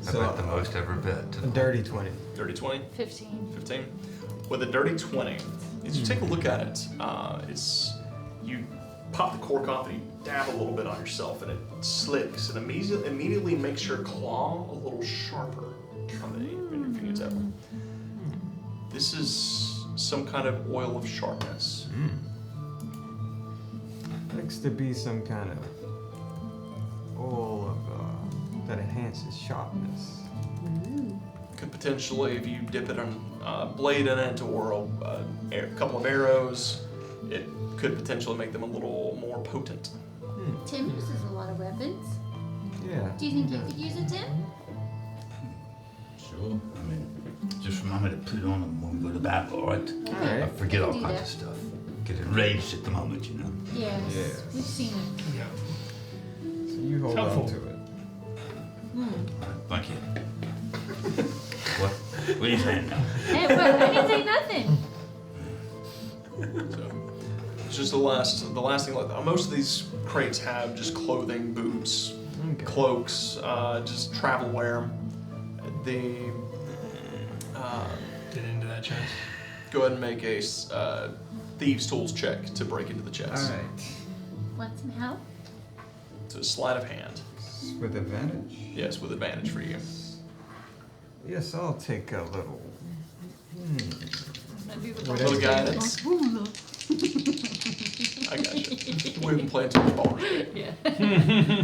I bet the most ever bet. A dirty 20. Dirty 20, 15. 15. With a dirty 20, as you take a look at it, you pop the cork off and you dab a little bit on yourself, and it slicks and immediately makes your claw a little sharper on your fingertip. This is some kind of oil of sharpness. Looks to be some kind of oil of that enhances sharpness. Could potentially, if you dip it on a blade in it or a couple of arrows, it could potentially make them a little more potent. Tim uses a lot of weapons. Yeah. Do you think you could use it, Tim? Sure. I mean, just remind me to put it on when we go to battle, alright? Alright. I forget all do kinds that. of stuff. Get enraged at the moment, you know. Yes. Yes. We've seen it. So you hold Helpful. on to it. Alright, thank you. What are you saying now? Hey, what? I didn't say nothing. So it's just the last thing. Like most of these crates have just clothing, boots, Okay. cloaks, just travel wear. Get into that chest. Go ahead and make a thieves' tools check to break into the chest. Alright. Want some help? So a sleight of hand. With advantage? Yes, with advantage for you. Yes, I'll take a little. Little guidance. I got you. We've been playing too much Baldur's Gate. Yeah.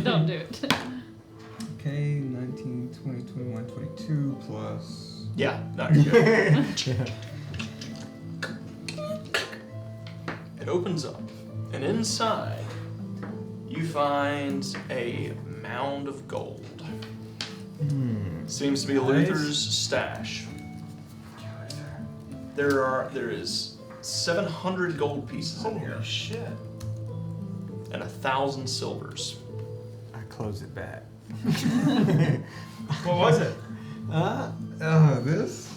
Don't do it. Okay, 19, 20, 21, 22 plus. Yeah, no, you're good. It opens up, and inside you find a mound of gold. Seems to be Nice. Luther's stash. There is 700 gold pieces in here, Holy shit. and 1,000 silvers. I close it back. What was it? This?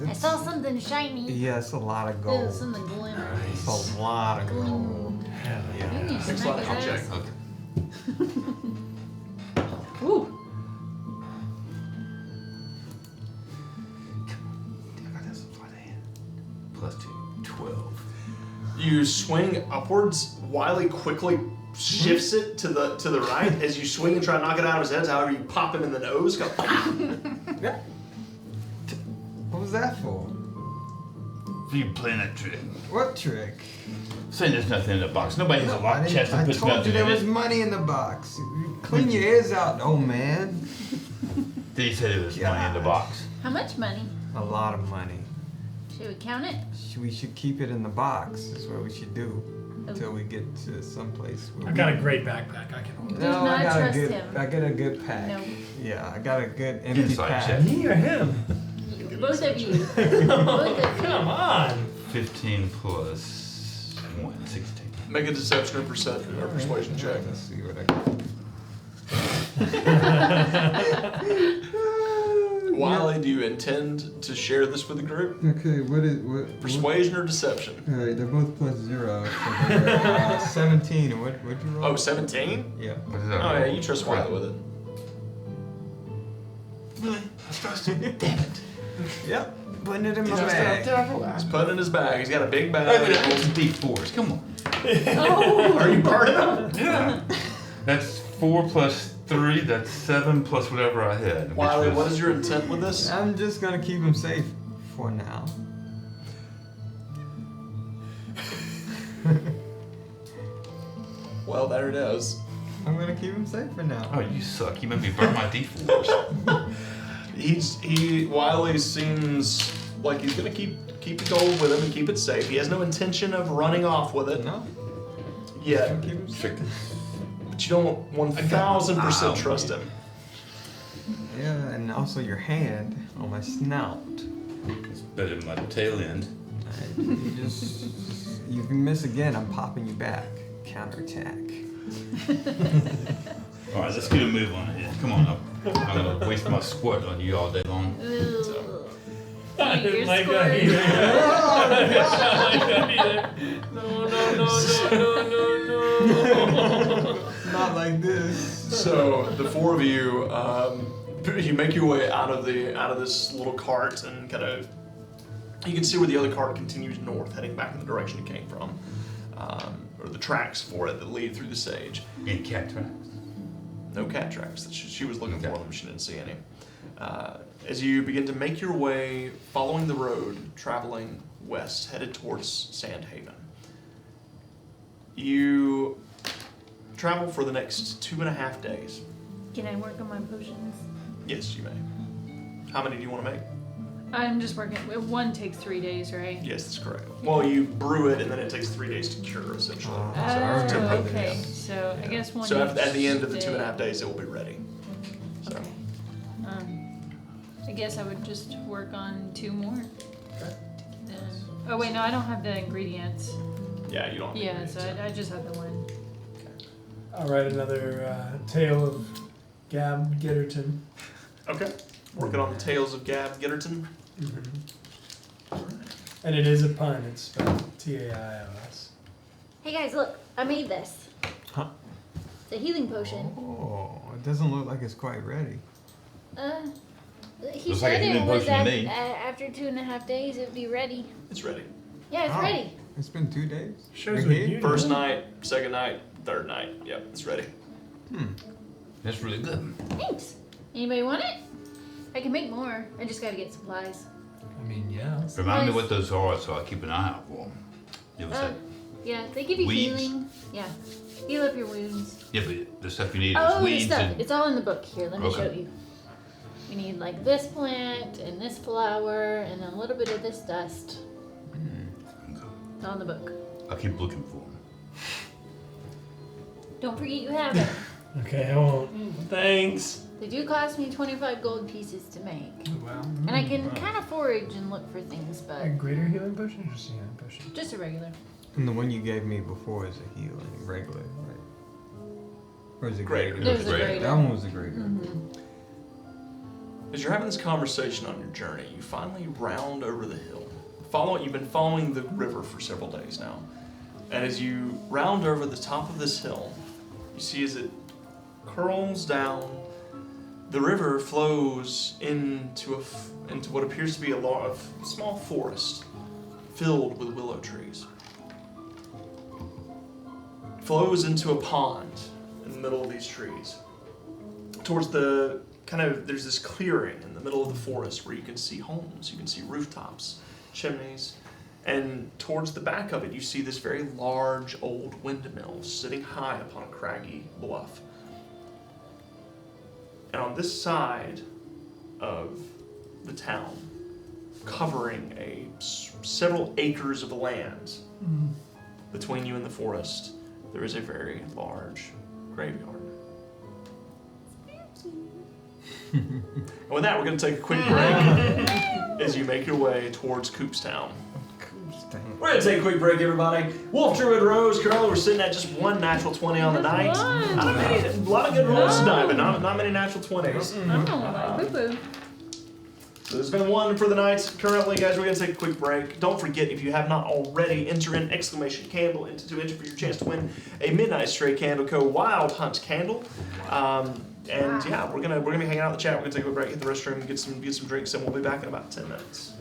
I saw something shiny. Yeah, it's a lot of It gold. was something glimmering. It's a lot of gold. Hell yeah. We need to Make a smack sleight of hand his check. ass. Okay. Ooh. Plus 2, 12. You swing upwards. Wiley quickly shifts it to the right as you swing and try to knock it out of his head. However, you pop him in the nose. Go, What was that for? So you playing that trick? What trick? Saying there's nothing in the box. Nobody has a I locked didn't- chest I that puts told you nothing there in was it. money in the box. Clean your ears out, old man. Did he say there was money in the box? How much money? A lot of money. Should we count it? We should keep it in the box. Is what we should do until we get to someplace. Where I got a great backpack. I can hold it. Do not I got trust a good. him. I get a good pack. No. Yeah, I got a good empty Inside pack. check. Me or him? Both of you. Both of you. Come on. 15 plus 1, 16. make a deception or persuasion check. Let's see what I got. Wiley, do you intend to share this with the group? Okay, what? Persuasion or deception? Alright, they're both plus 0. So they're, 17. And what'd you roll? Oh, 17? Yeah. What is Oh, that? yeah, you trust Wiley with it. Really? I trust you. Damn it. Yep. Putting it in my He's bag. He's putting it in his bag. He's got a big Hey, bag. wait, I got some D4s. Come on. Oh. Are you burning them? Yeah. That's 4 plus 3. That's 7 plus whatever I had. which Wiley, was- what is your intent with this? I'm just gonna keep him safe for now. Well, there it is. I'm gonna keep him safe for now. Oh, you suck. You made me burn my D4s. Wiley seems like he's gonna keep the gold with him and keep it safe. He has no intention of running off with it No? yet, I'll keep him safe. but you don't 1,000% trust him. Yeah, and also your hand on my snout. It's better than my tail end. You can miss again, I'm popping you back. Counterattack. All right, let's get a move on it. Come on. I'm gonna waste my squirt on you all day long. Ugh. I You're didn't like that squirting. either. I didn't like that either. No. Not like this. So the four of you, you make your way out of this little cart and kind of, you can see where the other cart continues north, heading back in the direction it came from, or the tracks for it that lead through the sage. Any cat tracks? No cat tracks. She was looking for them, she didn't see any. As you begin to make your way, following the road, traveling west, headed towards Sandhaven, you travel for the next 2.5 days. Can I work on my potions? Yes, you may. How many do you want to make? I'm just working. One takes 3 days, right? Yes, that's correct. Well, you brew it, and then it takes 3 days to cure, essentially. Oh, Oh, so I okay. So I guess one. So at each the end of the day. 2.5 days, it will be ready. So. Okay. I guess I would just work on 2 more. Okay. Then. Oh wait, no, I don't have the ingredients. Yeah, you don't. Have Yeah, to so I just have the one. I'll write another tale of Gab Gitterton. Okay. Working on the Tales of Gab Gitterton. And it is a pun. It's spelled T-A-I-L-S. Hey guys, look, I made this. Huh? It's a healing potion. Oh, it doesn't look like it's quite ready. He Looks like a said it healing was potion to me. after 2.5 days it'd be ready. It's ready. Yeah, it's Oh, ready. It's been 2 days. Shows Right what here? you First know. night, second night, third night. Yep, it's ready. That's really good. Thanks. Anybody want it? I can make more. I just gotta get supplies. I mean, yeah. Remind me what those are so I keep an eye out for them. You ever said? Yeah, they give you Weeds? healing. Yeah. Heal up your wounds. Yeah, but the stuff you need is Oh, the weeds stuff. and It's all in the book. Here, let me Okay. show you. We need like this plant and this flower and a little bit of this dust. It's all in the book. I'll keep looking for them. Don't forget you have it. Okay, I won't. Thanks. They do cost me 25 gold pieces to make. Wow. And I can kind of forage and look for things, A but greater healing potion or just a healing potion? just a regular. And the one you gave me before is a healing, regular, right? Or is it Greater. greater? It was a greater. greater. That one was a greater. Mm-hmm. As you're having this conversation on your journey, you finally round over the hill. You've been following the river for several days now. And as you round over the top of this hill, you see as it curls down, the river flows into what appears to be a small forest filled with willow trees. It flows into a pond in the middle of these trees. Towards the there's this clearing in the middle of the forest where you can see homes, you can see rooftops, chimneys, and towards the back of it you see this very large old windmill sitting high upon a craggy bluff. And on this side of the town, covering several acres of land between you and the forest, there is a very large graveyard. And with that, we're going to take a quick break as you make your way towards Coopstown. We're going to take a quick break, everybody. Wolf, Druid, Rose, Curly, we're sitting at just 1 natural 20 on the night. A lot of good rolls tonight, but not many natural 20s. Oh, like poo-poo. So there's been one for the night. Currently, guys, we're going to take a quick break. Don't forget, if you have not already, enter in exclamation candle to enter for your chance to win a Midnight Stray Candle Co. Wild Hunt candle. And yeah, we're gonna be hanging out in the chat. We're gonna take a break, hit the restroom, and get some drinks, and we'll be back in about 10 minutes.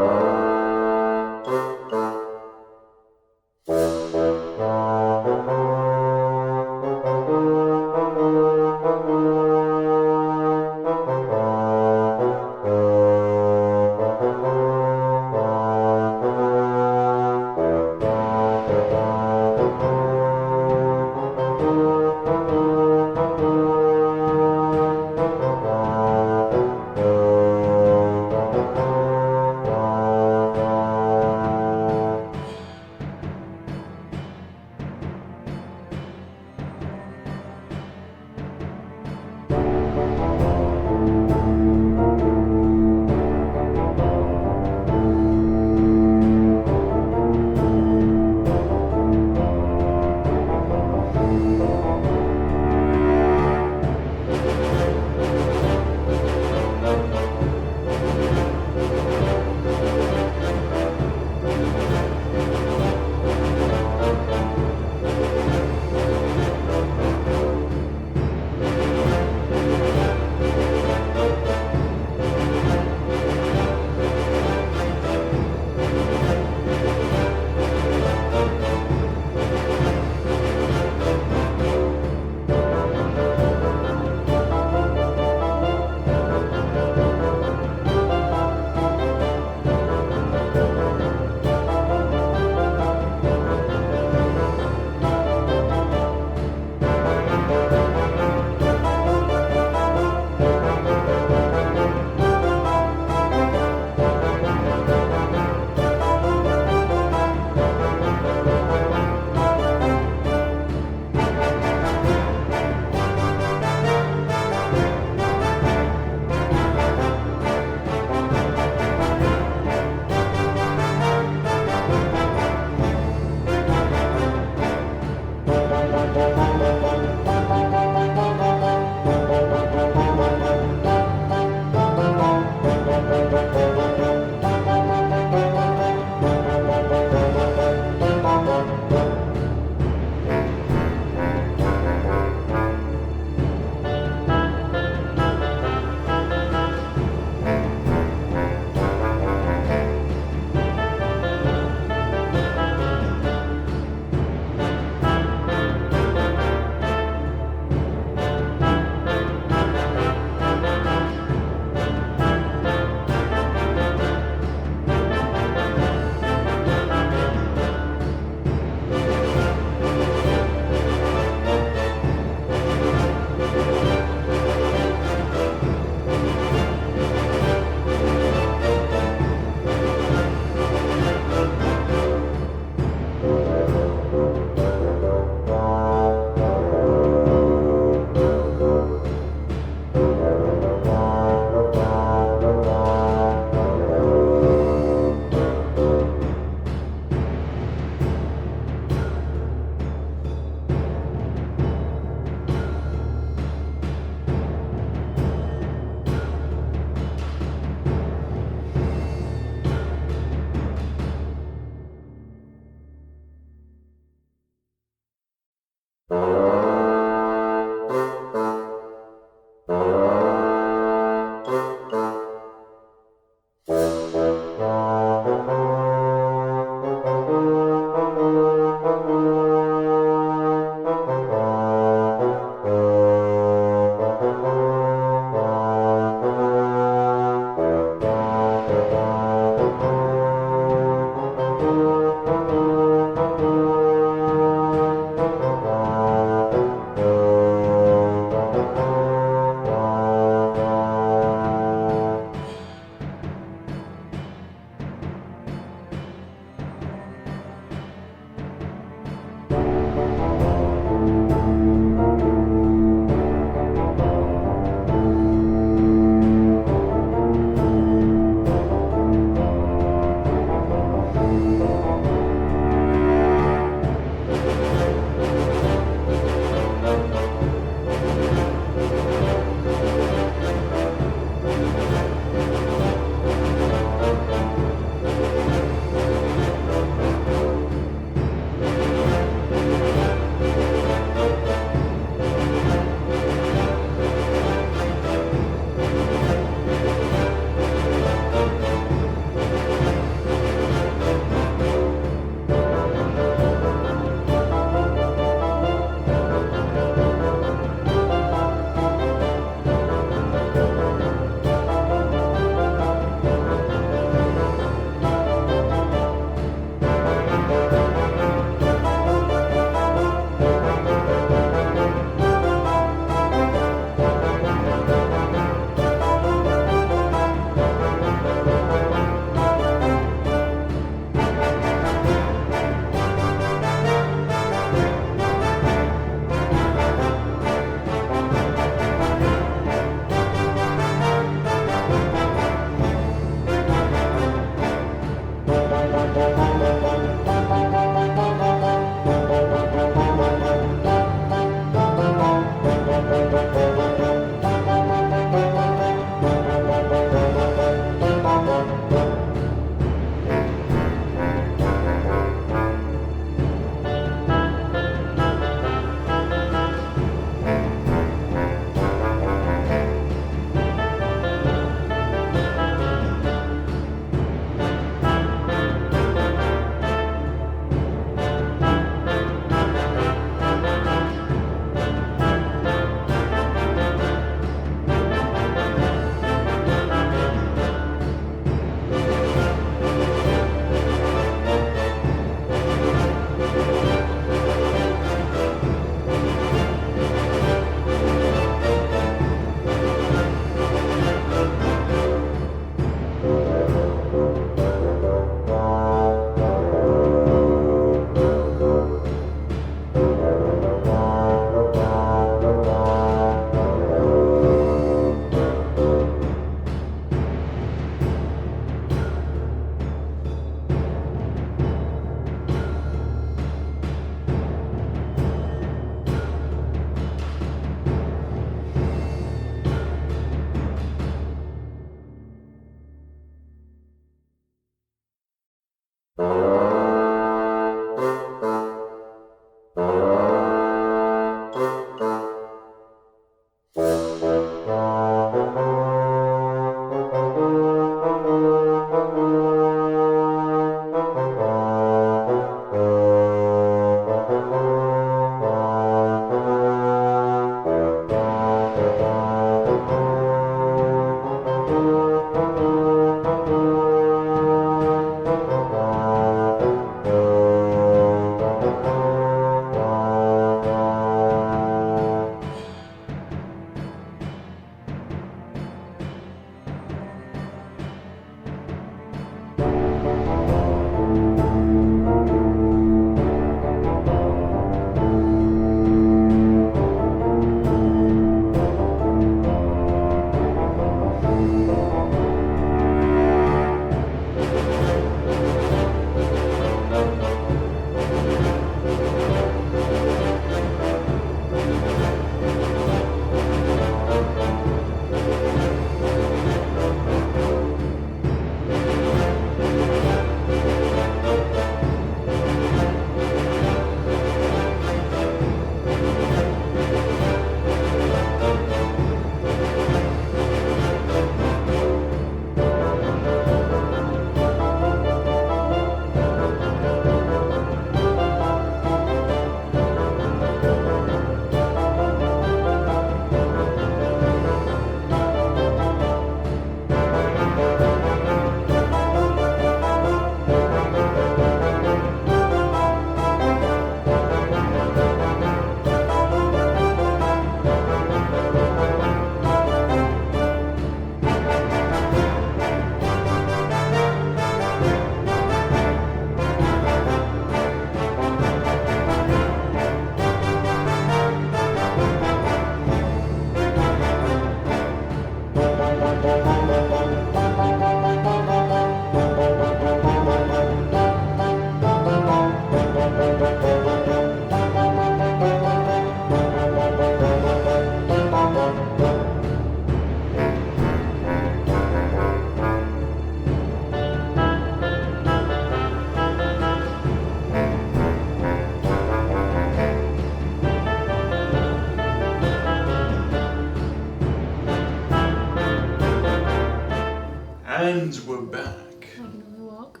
friends, we're back. I can only walk.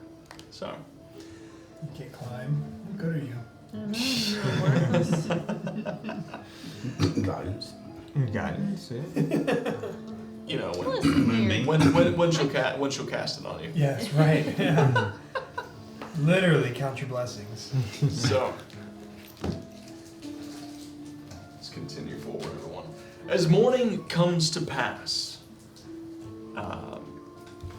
So, You can't climb. How good are you? I don't know. You're worthless. Guidance. Guidance, yeah. you know, Listen here. when she'll cast it on you. Yes, right. Yeah. Literally count your blessings. So, let's continue forward, everyone. As morning comes to pass,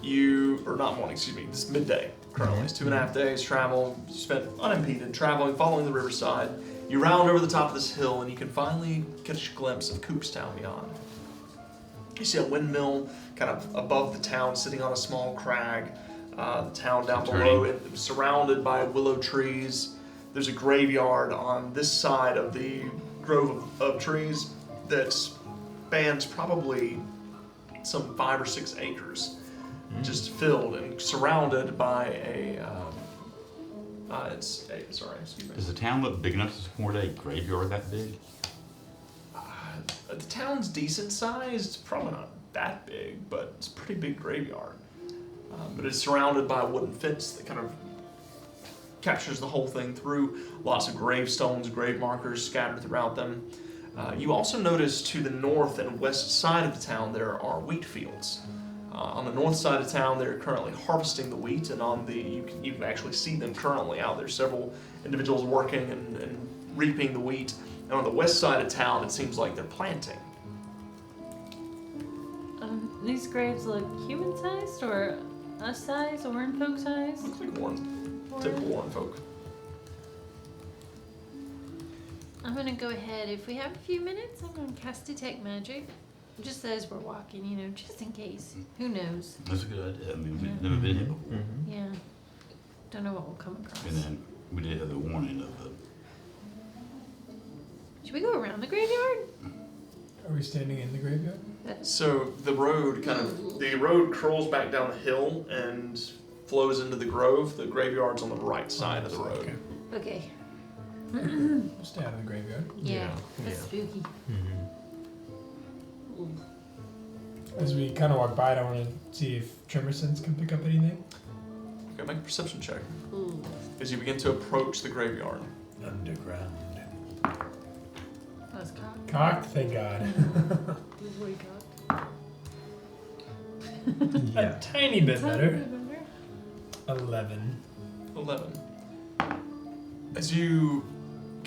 this is midday currently. It's 2.5 days travel, spent unimpeded, traveling, following the riverside. You round over the top of this hill and you can finally catch a glimpse of Coopstown beyond. You see a windmill kind of above the town, sitting on a small crag. The town down below it, surrounded by willow trees. There's a graveyard on this side of the grove of trees that spans probably some 5 or 6 acres, just filled and surrounded by excuse me. Does the town look big enough to support a graveyard that big? The town's decent sized, probably not that big, but it's a pretty big graveyard. But it's surrounded by a wooden fence that kind of captures the whole thing through. Lots of gravestones, grave markers scattered throughout them. You also notice to the north and west side of the town there are wheat fields. On the north side of town they're currently harvesting the wheat, and you can actually see them currently out there. Several individuals working and reaping the wheat. And on the west side of town it seems like they're planting. These graves look human-sized or us size, Orin folk size? Looks like typical Warren folk. I'm gonna go ahead. If we have a few minutes, I'm gonna cast Detect Magic. Just as we're walking, just in case. Who knows? That's a good idea. I mean, we've never been here before. Yeah. Don't know what we'll come across. And then we did have the warning of the. Should we go around the graveyard? Are we standing in the graveyard? So the road curls back down the hill and flows into the grove. The graveyard's on the right side of the road. Okay. We'll stay out of the graveyard. Yeah. That's spooky. As we kind of walk by, I want to see if tremor sense can pick up anything. Okay, make a perception check Ooh. as you begin to approach the graveyard. Underground. That's cocked. Cocked, thank God. Way cocked. A tiny bit better. 11. 11. As you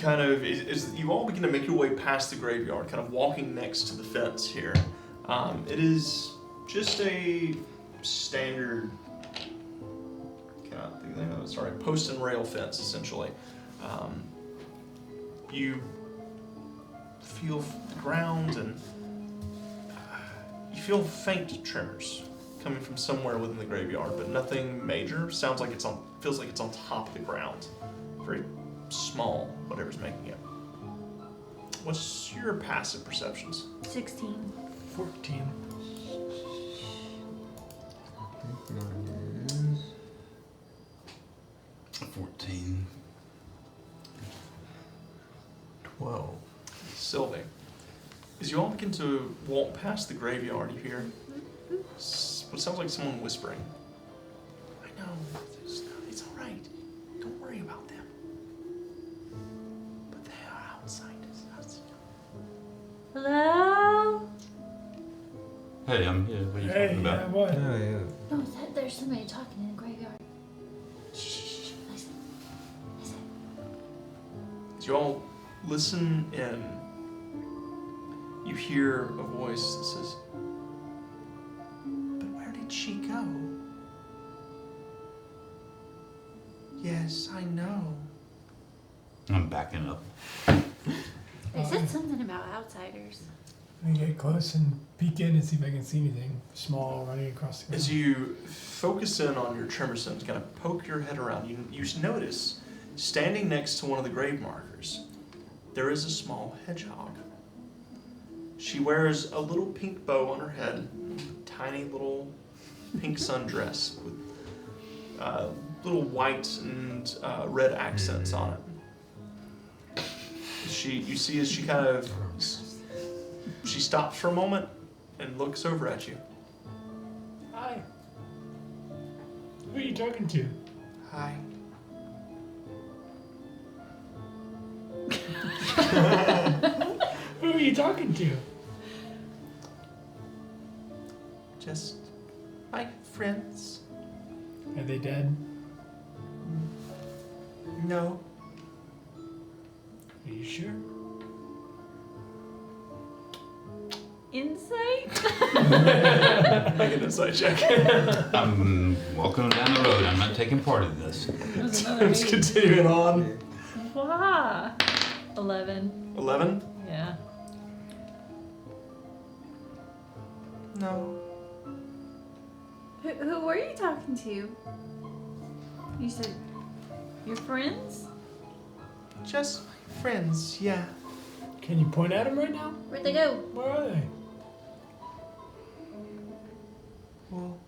as you all begin to make your way past the graveyard, kind of walking next to the fence here, it is just a standard post and rail fence, essentially. You feel the ground and you feel faint tremors coming from somewhere within the graveyard, but nothing major. Feels like it's on top of the ground. Very small, whatever's making it. What's your passive perceptions? 16. 14. Mine is 14. 12. Sylvie, as you all begin to walk past the graveyard, you hear what sounds like someone whispering. I know, it's all right. Don't worry about them. But they are outsiders. Hello? Hey, I'm here. What are you Hey, talking about? what? Oh, yeah. No, there's somebody talking in the graveyard. Shh. Listen. As you all listen in, you hear a voice that says, "But where did she go?" "Yes, I know." I'm backing up. They said something about outsiders. Let me get close and peek in and see if I can see anything small running across the ground. As you focus in on your tremor sense, kind of poke your head around, you notice, standing next to one of the grave markers, there is a small hedgehog. She wears a little pink bow on her head, a tiny little pink sundress with little white and red accents on it. You see as she stops for a moment and looks over at you. Hi. Who are you talking to? Hi. Who are you talking to? Just my friends. Are they dead? No. Are you sure? Insight? Make an insight check. I'm walking down the road. I'm not taking part in this. That was another Let's eight. continue on. Wow. 11. 11? Yeah. No. Who were you talking to? You said your friends? Just friends, yeah. Can you point at them right now? Where'd they go? Where are they? Well,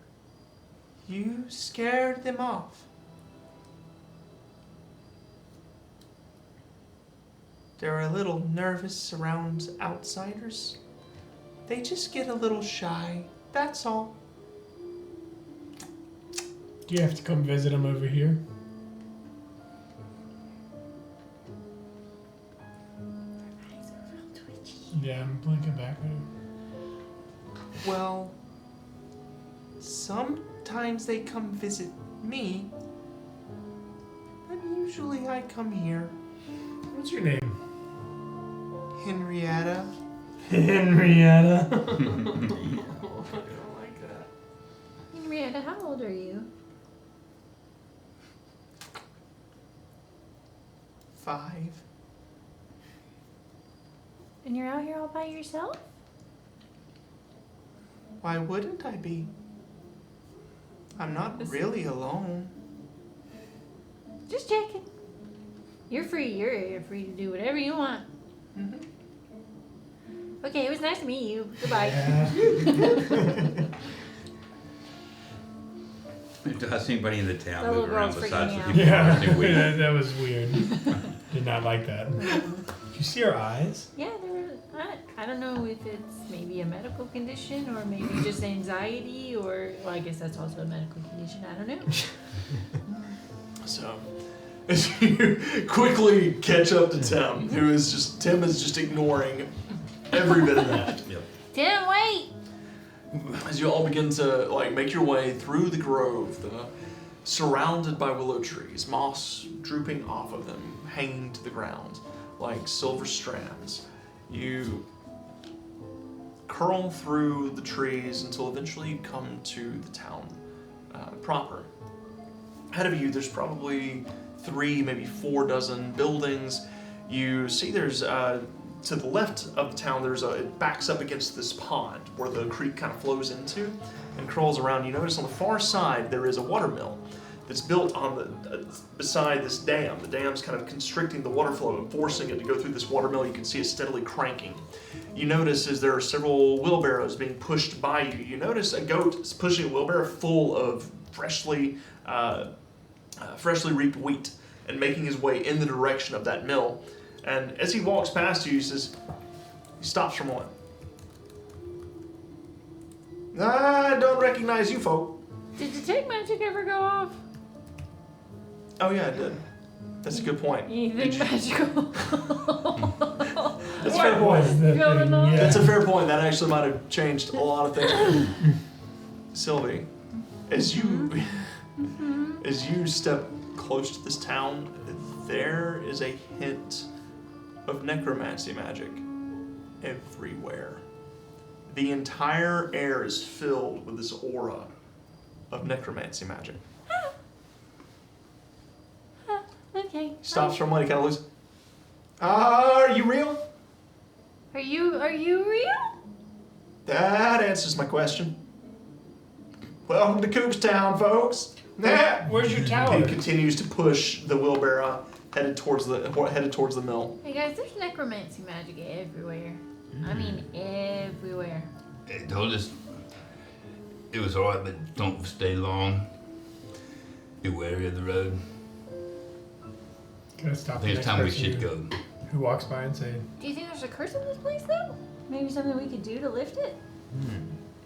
you scared them off. They're a little nervous around outsiders. They just get a little shy, that's all. Do you have to come visit them over here? Eyes are real twitchy. Yeah, I'm blinking back at her. Well, sometimes they come visit me, but usually I come here. What's your name? Henrietta. Henrietta. I don't like that. Henrietta, how old are you? 5. And you're out here all by yourself? Why wouldn't I be? I'm not really alone. Just checking. You're free. You're free to do whatever you want. Mhm. Okay, it was nice to meet you. Goodbye. Yeah. Do I see anybody in the town The little moving around girl's besides the freaking people Yeah, watching weed? that was weird. Did not like that. Did you see her eyes? Yeah, there were. I don't know if it's maybe a medical condition or maybe just anxiety or well, I guess that's also a medical condition. I don't know. So, as you quickly catch up to Tim, Tim is just ignoring every bit of that. Yep. Tim, wait. As you all begin to make your way through the grove, surrounded by willow trees, moss drooping off of them, hanging to the ground like silver strands, you curl through the trees until eventually you come to the town proper. Ahead of you, there's probably 3, maybe 4 dozen buildings. You see there's to the left of the town, it backs up against this pond where the creek kind of flows into and crawls around. You notice on the far side there is a watermill that's built on beside this dam. The dam's kind of constricting the water flow and forcing it to go through this watermill. You can see it steadily cranking. You notice as there are several wheelbarrows being pushed by you. You notice a goat is pushing a wheelbarrow full of freshly reaped wheat and making his way in the direction of that mill. And as he walks past you, he stops for a moment. I don't recognize you folk. Did detect magic ever go off? Oh yeah, it did. That's a good point. Anything magical? That's a fair What was point. the Going thing? on? Yeah. That's a fair point. That actually might have changed a lot of things. Sylvie, as you step close to this town, there is a hint of necromancy magic everywhere. The entire air is filled with this aura of necromancy magic. Okay. Stops for a moment, he kind of looks. Are you real? Are you real? That answers my question. Welcome to Coopstown, folks. Where's your tower? He continues to push the wheelbarrow headed towards the mill. Hey guys, there's necromancy magic everywhere. I mean everywhere. They told us it was alright, but don't stay long. Be wary of the road. Can I stop I the think next it's time we person should go. who walks by and say, Do you think there's a curse in this place though? Maybe something we could do to lift it?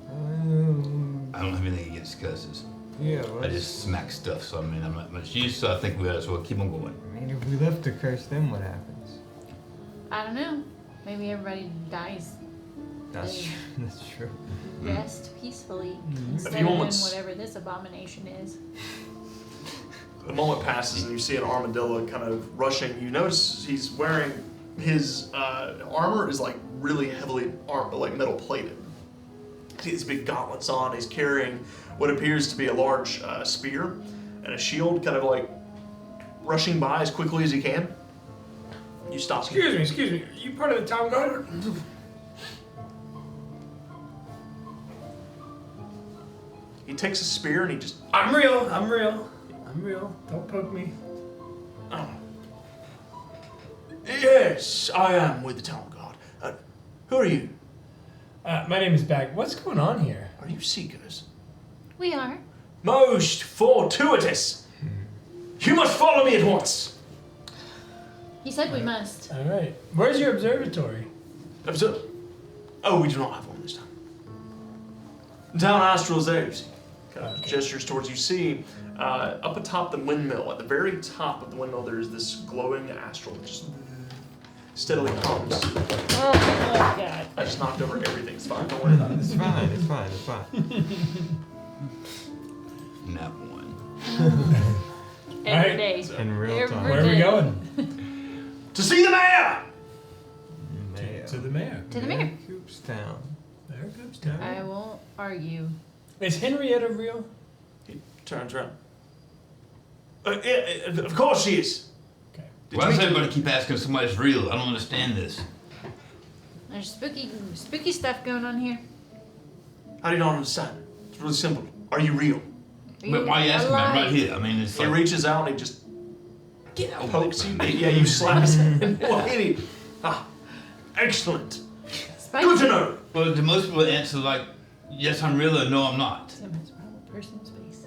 I don't have anything against curses. Yeah, I just smack stuff, so I mean, I'm not much use, so I think we might as well keep on going. I mean, if we lift the curse, then what happens? I don't know. Maybe everybody dies. That's true. That's true. Rest peacefully Mhm. instead A few of doing moments. whatever this abomination is. A moment passes and you see an armadillo kind of rushing. You notice he's wearing his armor is like really heavily like metal plated. He has big gauntlets on. He's carrying what appears to be a large spear and a shield, kind of like rushing by as quickly as he can. You stop him. Excuse me. Are you part of the town guard? He takes a spear and he just. I'm real. Don't poke me. Oh. Yes, I am with the town guard. Who are you? My name is Bag. What's going on here? Are you seekers? We are. Most fortuitous. You must follow me at once. He said we must. All right. Where's your observatory? Observe. Oh, we do not have one this time. Down Astral's there, you see. Kind of gestures towards you. See, up atop the windmill, at the very top of the windmill, there's this glowing astral that just steadily comes. Oh my god. I just knocked over everything. It's fine. Don't worry about it. It's fine. It's fine. It's fine. Nap one. Every Right. day. In real Every time. Where are we day. going? To see the mayor! Mayo. To the mayor. To the mayor. Coopstown. There comes town. I won't argue. Is Henrietta real? He turns around. Of course she is. Okay. Why does everybody keep asking if somebody's real? I don't understand this. There's spooky stuff going on here. How do you not understand? It's really simple. Are you real? But why are you asking me? I'm right alive? here. I mean, it's He like, reaches out and he just get out pokes you. of me. Yeah, you slap his hand. Excellent. Spicy. Good to know. Well, do most people answer like, yes, I'm real, or no, I'm not? Someone's wrong with person's face.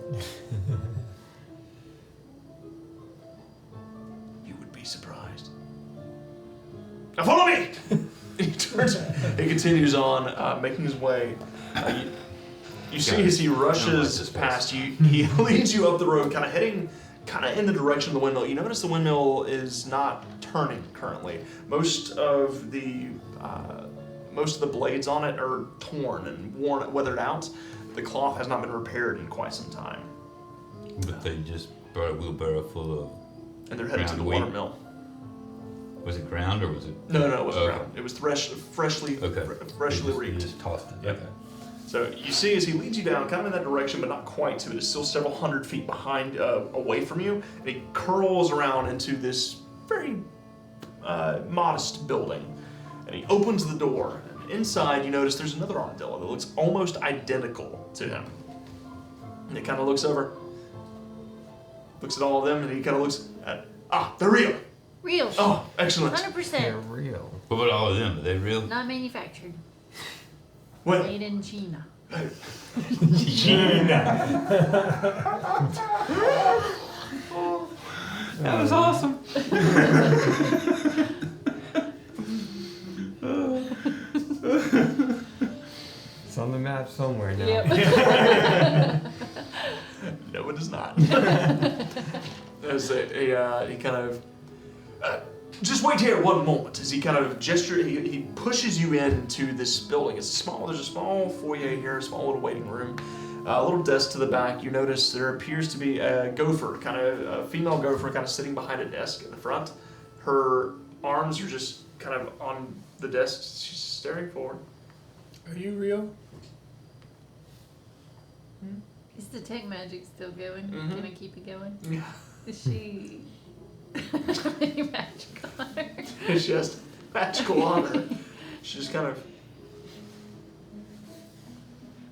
You would be surprised. Now follow me! He continues on, making his way. You see as he rushes past you, he leads you up the road, kind of heading in the direction of the windmill. You notice the windmill is not turning currently. Most of the blades on it are torn and weathered out. The cloth has not been repaired in quite some time. But they just brought a wheelbarrow full of. And they're headed to the Ground water wheat. mill. Was it ground or was it? No, it wasn't Okay. ground. It was freshly You reaped. just tossed it. Yep. So you see as he leads you down, kind of in that direction, but not quite to it. It's still several hundred feet behind, away from you, and he curls around into this very modest building. And he opens the door. And inside, you notice there's another armadillo that looks almost identical to him. And he kind of looks over, looks at all of them, and he kind of looks at, they're real. Real. Oh, excellent. 100%. They're real. What about all of them? Are they real? Not manufactured. Well, Made in China. That was awesome. It's on the map somewhere now. Yep. no, it is not. As he kind of just wait here one moment. As he kind of he pushes you into this building. There's a small foyer here, a small little waiting room, a little desk to the back. You notice there appears to be a gopher, kind of a female gopher, kind of sitting behind a desk in the front. Her arms are just kind of on the desk. She's staring forward. Are you real? Is the tech magic still going? Mhm. Can I keep it going? Yeah. Is she... any magic on her? It's just magical on her. She's just kind of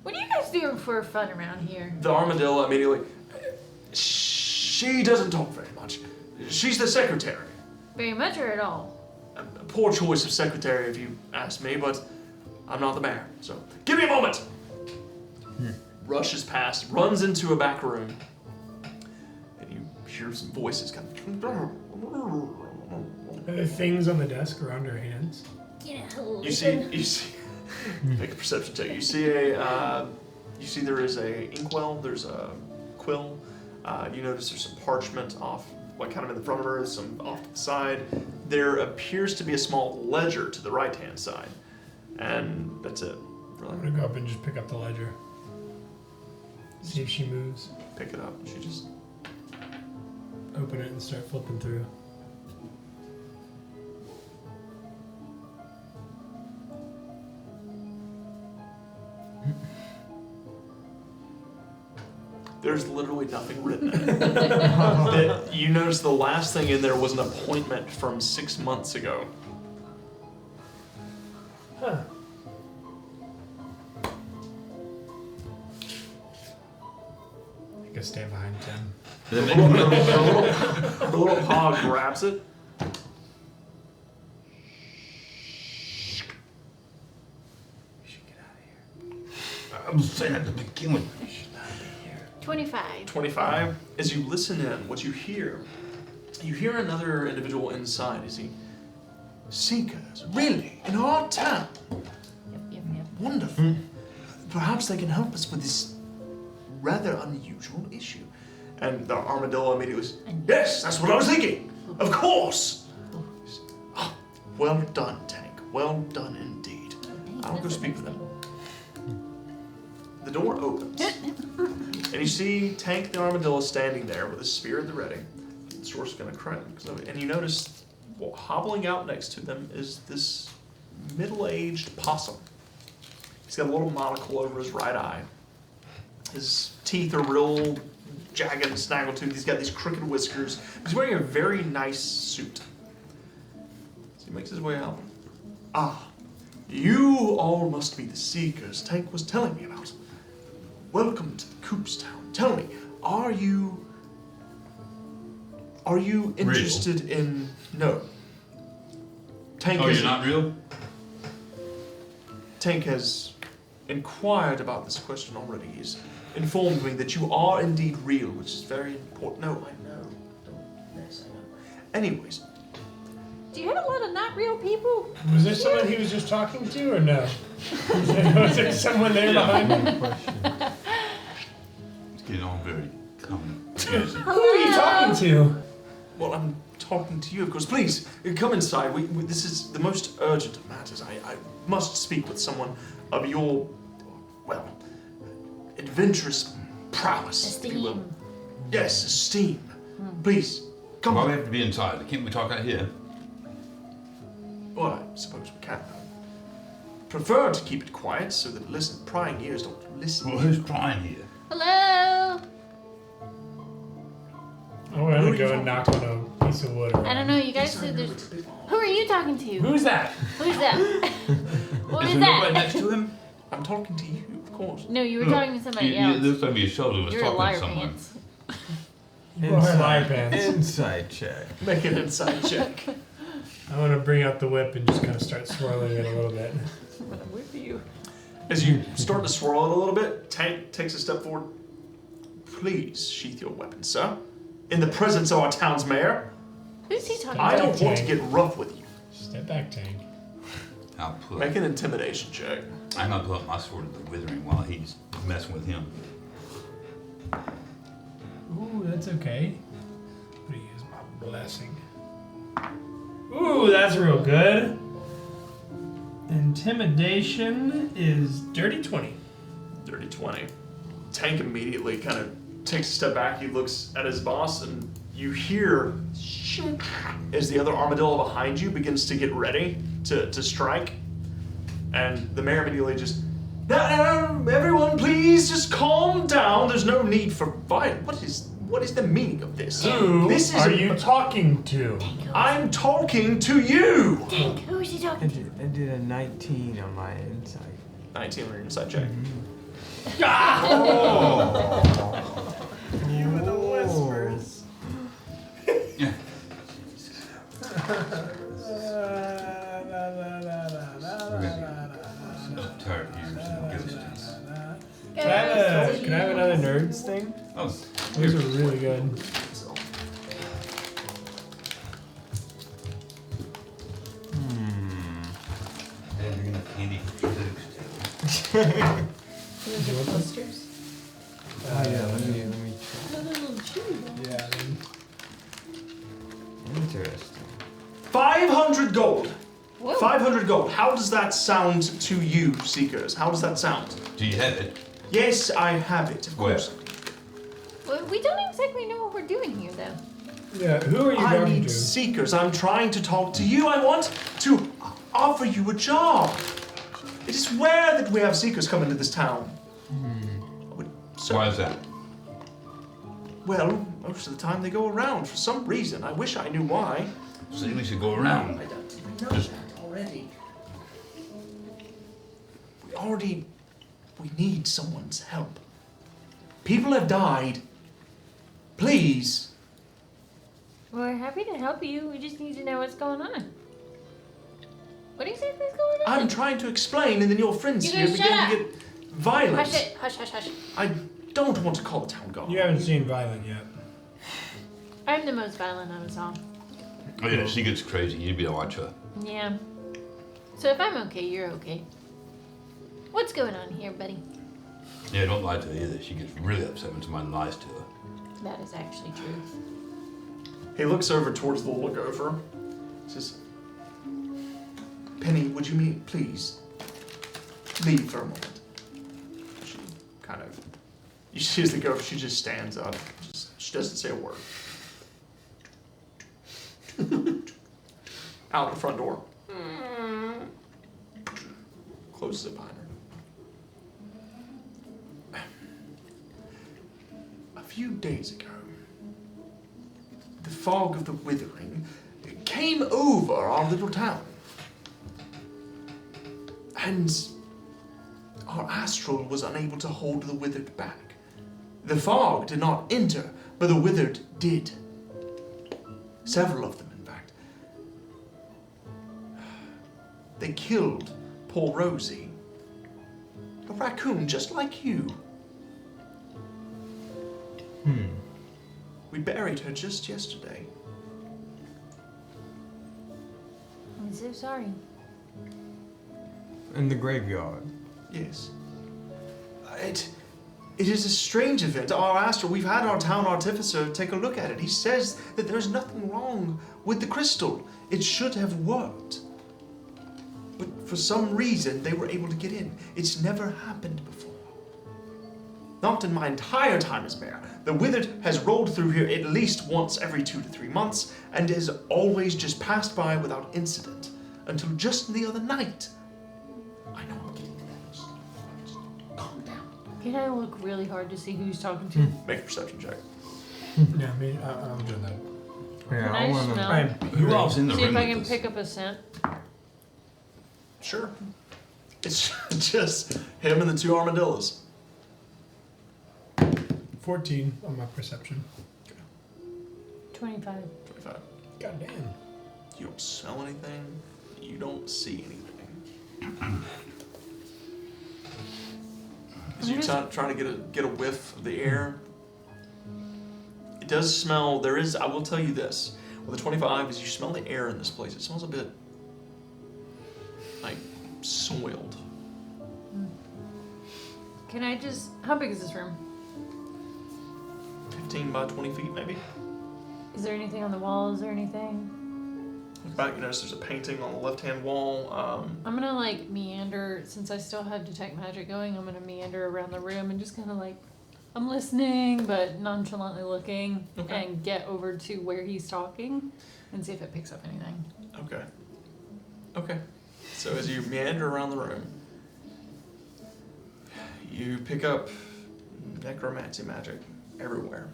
What are you guys doing for fun around here? the armadillo immediately. She doesn't talk very much. She's the secretary. Very much or at all? A poor choice of secretary, if you ask me, but I'm not the mayor. So give me a moment. Rushes past, runs into a back room, and you hear some voices kind of. Are there things on the desk around her hands? You see. Make a perception check. You see there is a inkwell. There's a quill. You notice there's some parchment off, kind of in the front of her, some off to the side. There appears to be a small ledger to the right-hand side. And that's it. I'm gonna go up and just pick up the ledger. See if she moves. Pick it up. She just... Open it and start flipping through. There's literally nothing written. You notice the last thing in there was an appointment from 6 months ago. Huh. I guess stand behind Tim. The little paw grabs it. We should get out of here. I was saying at the beginning. We should not be here. 25. 25. As you listen in, what you hear another individual inside. Is he? Seekers, really? In our town? Yep. Wonderful. Perhaps they can help us with this rather unusual issue. And the armadillo immediately says, yes, that's what I was thinking. Of course. Oh, well done, Tank. Well done indeed. I'll go speak with them. The door opens. And you see Tank the armadillo standing there with his spear at the ready. The sword's gonna crack. And you notice hobbling out next to them is this middle-aged possum. He's got a little monocle over his right eye. His teeth are real jagged and snaggletooth. He's got these crooked whiskers. He's wearing a very nice suit. So he makes his way out. Ah, you all must be the Seekers Tank was telling me about. Welcome to Coopstown. Tell me, are you interested in... No. Tank Oh, is... you're not real? Tank has inquired about this question already. He's informed me that you are indeed real, which is very important. No, I know. Yes, I know. Anyways. Do you have a lot of not real people? Was there someone he was just talking to, or no? Was there someone there behind him? Question. It's getting all very common. Who are you talking to? Well, I'm talking to you, of course. Please, come inside. This is the most urgent of matters. I must speak with someone of your, well, adventurous prowess, if you will. Esteem. Yes, esteem. Please, come Why do we on. have to be inside? Can't we talk out here? Well, I suppose we can. Prefer to keep it quiet so that prying ears don't listen. Well, who's prying here? Hello? I'm gonna go and knock on a piece of wood. I don't know, you guys said there's... Who are you talking to? Who's that? Who's that? What Is is there nobody that? next to him? I'm talking to you, of course. No, you were talking to somebody You else. looks like your shoulder was You're a talking liar to someone. pants. You are liar pants. Inside check. Make an inside check. I want to bring out the whip and just kind of start swirling it a little bit. I'm with you. As you start to swirl it a little bit, Tank takes a step forward. Please sheath your weapon, sir. In the presence of our town's mayor. Who's he talking I to? don't want to get rough with you. Step back, Tank. I'll put. Make an intimidation check. I'm gonna put my sword in the withering while he's messing with him. Ooh, that's okay. I'm gonna use my blessing. Ooh, that's real good. Intimidation is dirty 20. Dirty 20. Tank immediately kind of takes a step back. He looks at his boss, and you hear as the other armadillo behind you begins to get ready to strike. And the mayor immediately just, everyone, please just calm down. There's no need for violence. What is the meaning of this? Who This is are you talking to? I'm talking to you. Tank, who is he talking to? I did a 19 on my insight. 19 on your inside check. You and the whispers. Yeah. I'm tired of ears and ghosties. Can I have another nerds thing? Oh, Those are really good. and you're gonna candy Who's the posters? Oh yeah, let me check. too. Yeah. I mean, Interesting. 500 gold. Whoa. 500 gold. How does that sound to you, Seekers? How does that sound? Do you have it? Yes, I have it, of Where? course. Well, we don't exactly know what we're doing here, though. yeah. Who are you I talking need to? Seekers. I'm trying to talk to you. I want to offer you a job. It is rare that we have Seekers come into this town. So, Why is that? well, most of the time they go around for some reason. I wish I knew why. So we should go around. I know that already. We need someone's help. People have died. Please. We're happy to help you. We just need to know what's going on. What exactly is going on? I'm trying to explain, and then your friends You here guys begin shut to get violent. Hush it. Hush, hush, hush. I don't want to call the town guard. You haven't seen Violent yet. I'm the most violent of us all. Oh yeah, she gets crazy. You be a watcher. Yeah. So if I'm okay, you're okay. What's going on here, buddy? Yeah, don't lie to her either. She gets really upset when someone lies to her. That is actually true. He looks over towards the little gopher. Says, Penny, would you please leave for a moment? She kind of, you see as the gopher, she just stands up. She doesn't say a word. Out the front door. Closes it behind her. A few days ago, the fog of the withering came over our little town. And our astral was unable to hold the withered back. The fog did not enter, but the withered did. Several of them, in fact. They killed poor Rosie. A raccoon just like you. We buried her just yesterday. I'm so sorry. In the graveyard. Yes. It is a strange event. Our astral, we've had our town artificer take a look at it. He says that there's nothing wrong with the crystal. It should have worked. But for some reason, they were able to get in. It's never happened before. Not in my entire time as mayor. The withered has rolled through here at least once every 2 to 3 months and has always just passed by without incident. Until just the other night. I know I'm getting nervous. Just calm down. Can I look really hard to see who he's talking to? Make a perception check. Yeah, I mean, I'm doing that. Yeah, Can I wanna- smell? I'm Who else in the See if room I with can us? pick up a scent. Sure. It's just him and the 2 armadillos. 14 on my perception. 25. 25. God damn. You don't smell anything. You don't see anything. As you try to get a whiff of the air, it does smell. There is. I will tell you this. With the 25, as you smell the air in this place, it smells a bit like soiled. Can I just... How big is this room? 15 by 20 feet, maybe. Is there anything on the walls or anything? Look back, you notice there's a painting on the left-hand wall. I'm gonna like meander, since I still have detect magic going, I'm gonna meander around the room and just kind of like, I'm listening, but nonchalantly looking, Okay. and get over to where he's talking and see if it picks up anything. Okay. Okay. So as you meander around the room, you pick up necromancy magic everywhere,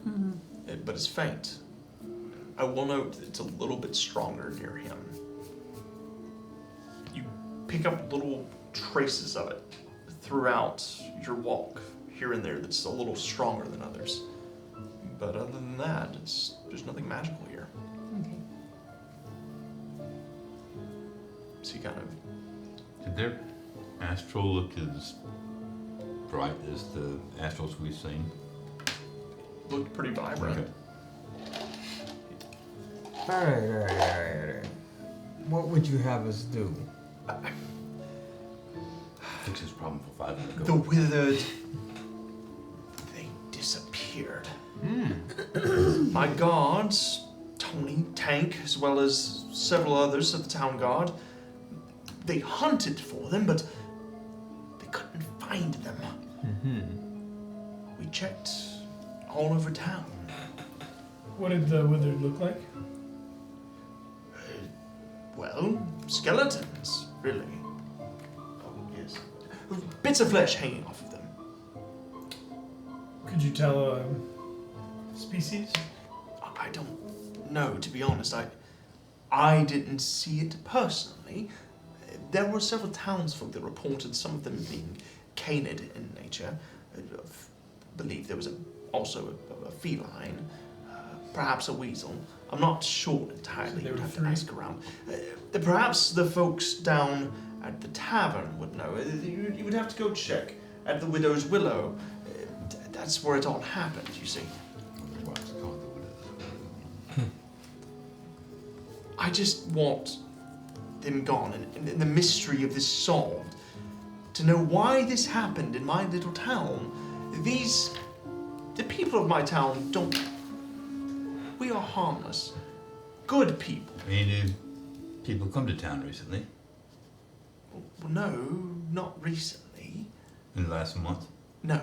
but it's faint. I will note that it's a little bit stronger near him. You pick up little traces of it throughout your walk, here and there, that's a little stronger than others. But other than that, there's nothing magical here. Okay. So you kind of Did their astral look as bright as the astrals we've seen? look pretty vibrant. Okay. Alright. What would you have us do? Fix this problem for 5 minutes The ago. withered, they disappeared. my guards, Tony, Tank, as well as several others of the town guard, they hunted for them, but they couldn't find them. We checked all over town. What did the wizard look like? Well, skeletons, really. Oh, yes. Bits of flesh hanging off of them. Could you tell species? I don't know, to be honest. I didn't see it personally. There were several townsfolk that reported some of them being canid in nature. I believe there was also a feline, perhaps a weasel. I'm not sure entirely. So You'd have to 3? ask around. Perhaps the folks down at the tavern would know. You would have to go check at the Widow's Willow. That's where it all happened, you see. I just want them gone and the mystery of this solved. To know why this happened in my little town. The people of my town don't... We are harmless. Good people. Any people come to town recently? Well, no, not recently. In the last month? No,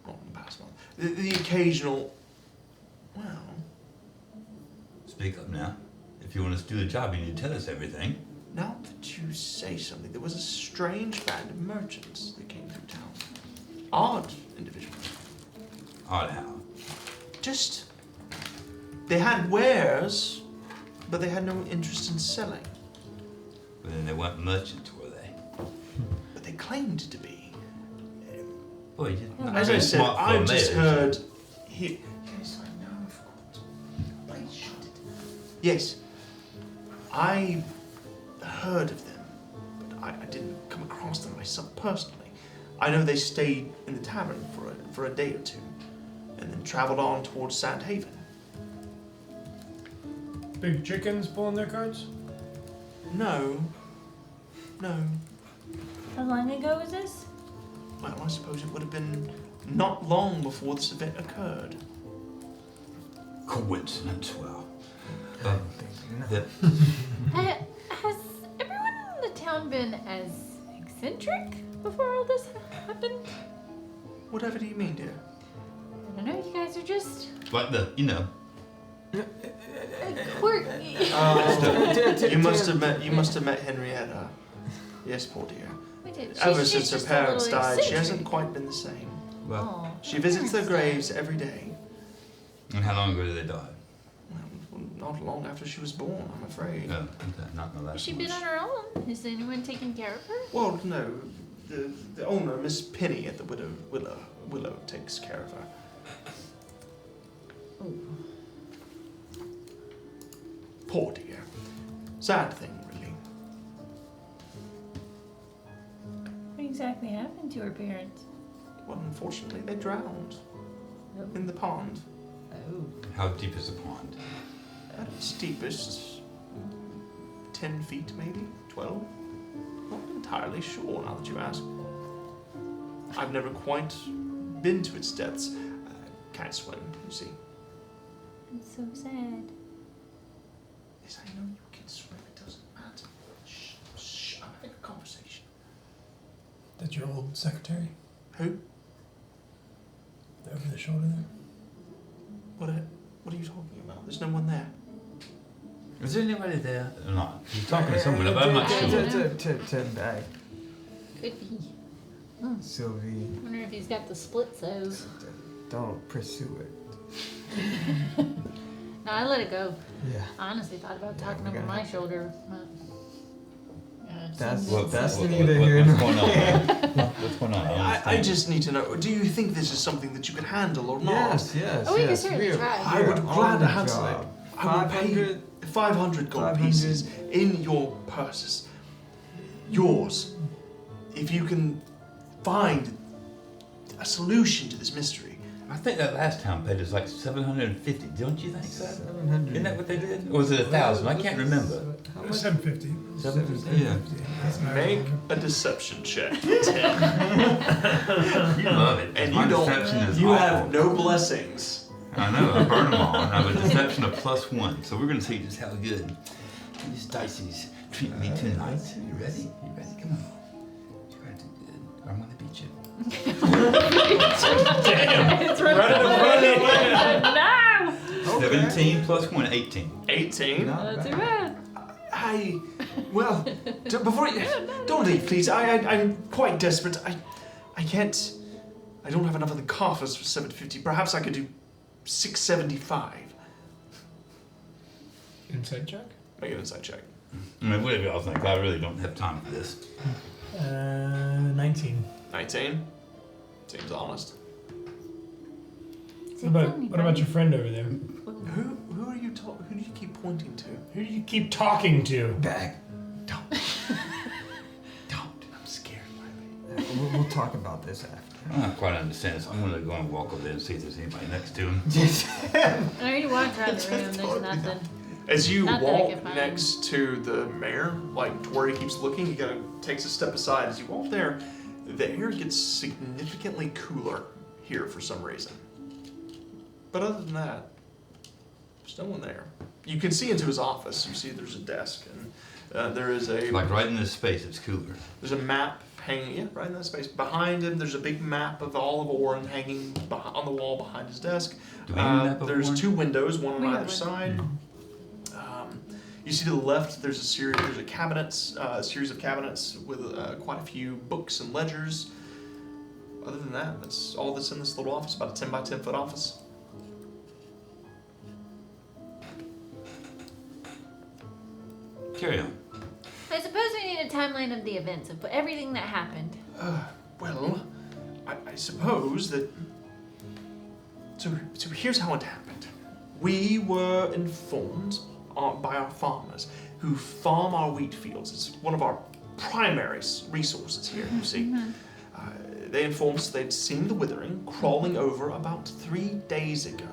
not in the past month. The occasional... Well... Speak up now. If you want us to do the job, you need to tell us everything. Now that you say something, there was a strange band of merchants that came through town. Odd individuals. Odd how? Just... They had wares, but they had no interest in selling. But then they weren't merchants, were they? But they claimed to be. Boy, you did not As I very said, smart for a I've just mayor, heard... Yes, I know, of course. Please shut it. Yes, I heard of them, but I didn't come across them myself personally. I know they stayed in the tavern for a day or two, and then traveled on towards Sandhaven. Big chickens pulling their carts? No. How long ago was this? Well, I suppose it would have been not long before this event occurred. Coincidence, well. Has everyone in the town been as eccentric before all this happened? Whatever do you mean, dear? I don't know, you guys are just Like quirky. You must have met Henrietta. Yes, poor dear. She's Ever since her just a parents little died, she eccentric. hasn't quite been the same. well, Aw, She visits their parents graves every day. and how long ago did they die? Well, not long after she was born, I'm afraid. No, okay, not in the last Has she month. been on her own? Has anyone taken care of her? Well, no. The owner, Miss Penny at the Willow, takes care of her. Poor dear. Sad thing, really. What exactly happened to her parents? Well, unfortunately, they drowned in the pond. Oh. How deep is the pond? At its deepest, 10 feet maybe? 12? Not entirely sure now that you ask. I've never quite been to its depths. Can't swim, you see. It's so sad. Yes, I know you can swim, it doesn't matter. Shh, I'm having a conversation. That's your old secretary? Who? Over the shoulder there? What are you talking about? There's no one there. Is there anybody there? Or not? He's talking to someone, but I'm not sure. Turn back. Could be. Sylvie, I wonder if he's got the split so's. don't pursue it. No, I let it go. Yeah. I honestly thought about talking we're over gonna my have to- shoulder. But, That's some- that's what- neither what- here what's nor going on? there. What's going on? I just need to know, do you think this is something that you can handle or not? Yes. Oh, we can yes. certainly We're- try. I would we're on gladly the handle job. it. I would pay 500 gold 500 pieces in your purses. Yours. If you can find a solution to this mystery. I think that last town paid us like 750. Don't you think so? 700. Isn't that what they did? Or was it 1,000? I can't remember. How much? 750. 750. Yeah. That's what I Make remember. a deception check. 10. You love it. And My you deception don't. is You awful. have no blessings. I know, I burned them all, and I have a deception of +1. So we're gonna see just how good these dices treat me tonight. You ready? You ready? Come on. You're gonna do good. I'm gonna beat you. It's running No! 17 +1, 18. 18. Not Not too bad. bad. Well, before you, don't leave, please. I'm quite desperate. I can't. I don't have enough of the coffers for 750. Perhaps I could do 675. Inside check. Make an insight check. I mean, whatever y'all think. I really don't have time for this. 19. 19. Seems honest. What about your friend over there? Who are you talking? Who do you keep pointing to? Who do you keep talking to? Bag. Don't. I'm scared, Riley. We'll talk about this after. I don't quite understand this. I'm gonna go and walk over there and see if there's anybody next to him. I already walked around the room, there's nothing. As you Not that I walk can find. next to the mayor, like to where he keeps looking, he kind of takes a step aside. As you walk there, the air gets significantly cooler here for some reason. But other than that, there's no one there. You can see into his office. You see there's a desk, and there is a Like right in this space, it's cooler. there's a map hanging, yeah, right in that space. Behind him, there's a big map of all of Orin hanging on the wall behind his desk. Do we need a map of There's Orin? 2 windows, one on We got either one. side. You see to the left, there's a cabinets, a series of cabinets with quite a few books and ledgers. Other than that, that's all that's in this little office, about a 10 by 10 foot office. Carry on. I suppose we need a timeline of the events of everything that happened. Well, I suppose that. So here's how it happened. We were informed by our farmers who farm our wheat fields. It's one of our primary resources here, you see. They informed us they'd seen the withering crawling over about 3 days ago,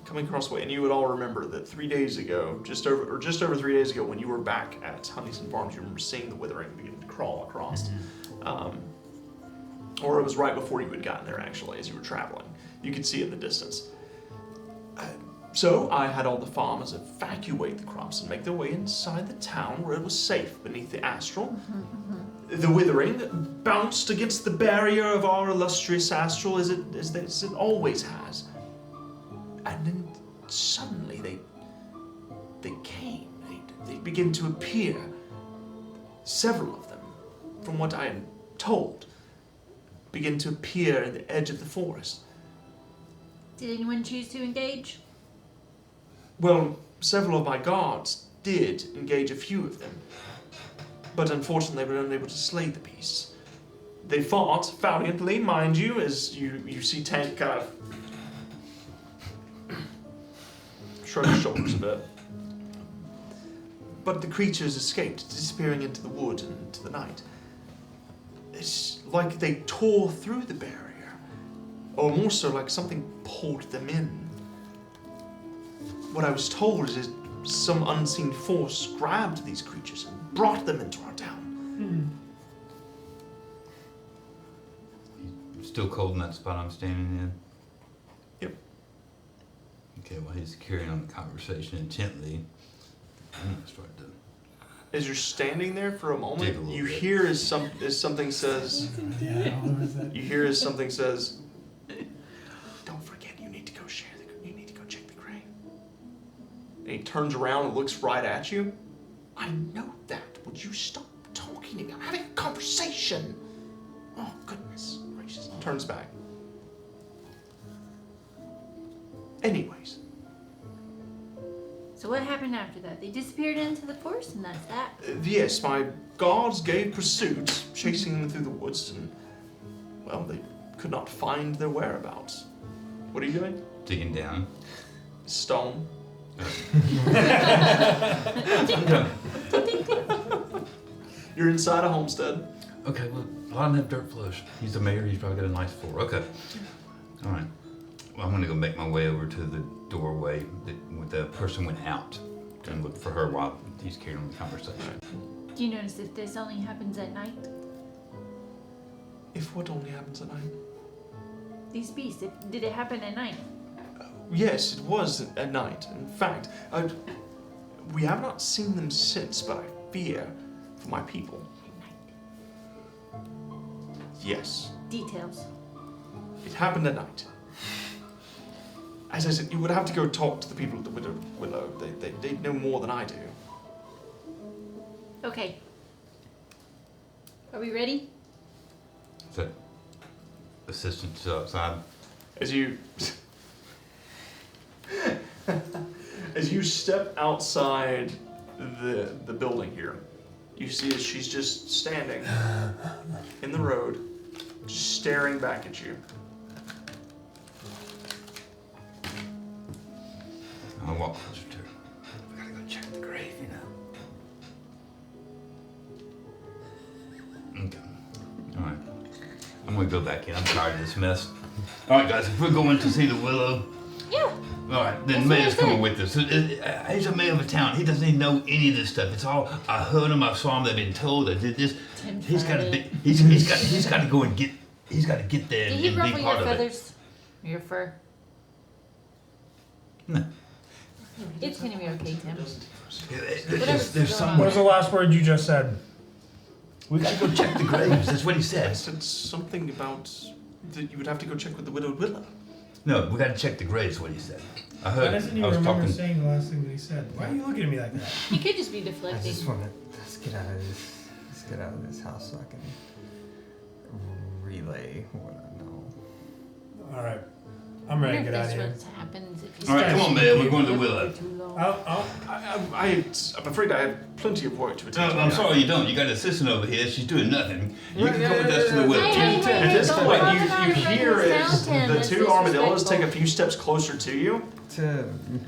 coming across the way. And you would all remember that 3 days ago, just over 3 days ago, when you were back at Huntington Farms, you remember seeing the withering begin to crawl across. Or it was right before you had gotten there, actually, as you were traveling. You could see it in the distance. So I had all the farmers evacuate the crops and make their way inside the town where it was safe beneath the astral. The withering bounced against the barrier of our illustrious astral as it always has. And then suddenly they came. They began to appear. Several of them, from what I am told, began to appear at the edge of the forest. Did anyone choose to engage? Well, several of my guards did engage a few of them, but unfortunately they were unable to slay the beasts. They fought valiantly, mind you, as you see Tank kind of shrug his shoulders a bit. But the creatures escaped, disappearing into the wood and into the night. It's like they tore through the barrier, or more so like something pulled them in. What I was told is some unseen force grabbed these creatures and brought them into our town. Still cold in that spot I'm standing in? Yep. Okay, well, he's carrying on the conversation intently. I'm gonna start to. As you're standing there for a Dig a moment, little you bit. hear as something says, Yeah, what was that? you hear as something says, "Don't forget, you need to go check the crane." And he turns around and looks right at you. I know that. Would you stop talking to me? I'm having a conversation. Oh, goodness gracious. Turns back. Anyways, So what happened after that? They disappeared into the forest and that's that. yes, my guards gave pursuit, chasing them through the woods, and, well, they could not find their whereabouts. What are you doing? Digging down. Stone. You're inside a homestead. Okay, well, a lot of them have dirt floors. He's the mayor, he's probably got a nice floor. Okay. All right. Well, I'm gonna go make my way over to the doorway where the person went out and look for her while he's carrying on the conversation. Do you notice if this only happens at night? If what only happens at night? These beasts, did it happen at night? Yes, it was at night. In fact, we have not seen them since, but I fear for my people. Yes, Details. it happened at night. As I said, you would have to go talk to the people at the Willow. They know more than I do. Okay. Are we ready? Is that assistant still outside? As you as you step outside the building here, you see that she's just standing in the road, just staring back at you. I'll walk closer to her. We gotta go check the grave, you know. Okay. All right. I'm gonna go back in. I'm tired of this mess. All right, guys. If we're going to see the Willow, Yeah. all right, then That's what I Mayor's coming said. with us. He's a mayor of a town. He doesn't even know any of this stuff. It's all I heard him. I saw him. They've been told. I did this. Tim He's got to Friday. be. He's got to go and get. He's got to get there Did and, he and ruffle be your part of it. feathers? Your fur? No. It's gonna be okay, Tim. There's going on. What somewhere. was the last word you just said? We gotta go check the graves. That's what he I said. said something about that you would have to go check with the widowed Willow. No, we gotta check the graves. What he said. I Why heard. doesn't he I was remember talking. saying the last thing that he said? Why are you looking at me like that? He could just be I deflecting. just want to let's get out of this. Let's get out of this house so I can relay what I know. All right, I'm ready to get out of here. What happens if you All right, come on, man. We're going to stay Willow. for too long. I'm afraid I have plenty of work to No, attend to. I'm sorry you don't. You got an assistant over here. She's doing nothing. You can come with us to the Willow. Hey, hey, At this don't point, talk you about you her hear in as Fountain. the That's two armadillos take a disrespectful. few steps closer to you, To and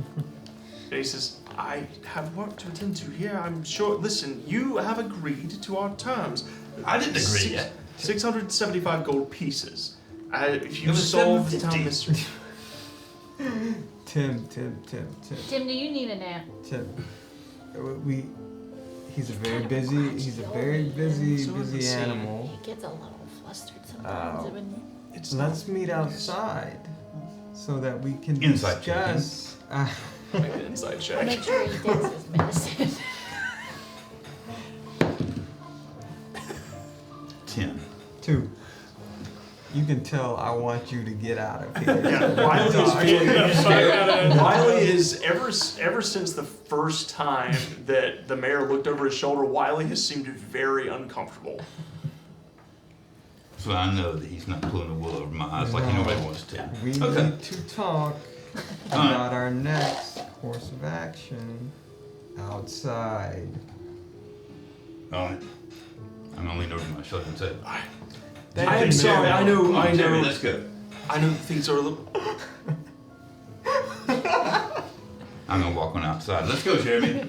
he says, "I have work to attend to here. I'm sure. Listen, you have agreed to our terms. I didn't agree yet. 675 gold pieces. If you It was solve the 750. town mystery." Tim. Tim, do you need a nap? He's a very busy. He's a very busy So let's busy see. animal. He gets a little flustered sometimes. Oh. Wouldn't he? It's Let's meet outside so that we can Inside check, discuss. Make an inside I'll check. make sure he takes his medicine. 10. 2. You can tell I want you to get out of here. Yeah, Wiley is feeling scared. Wiley is ever since the first time that the mayor looked over his shoulder, Wiley has seemed very uncomfortable. So I know that he's not pulling the wool over my eyes like he normally wants to. We Okay. need to talk about our next course of action outside. All right. I'm gonna lean over my shoulder and say, I am sorry. I know. "Come I on, Jeremy, know. let's go." I know things are a little. I'm gonna walk on outside. Let's go, Jeremy.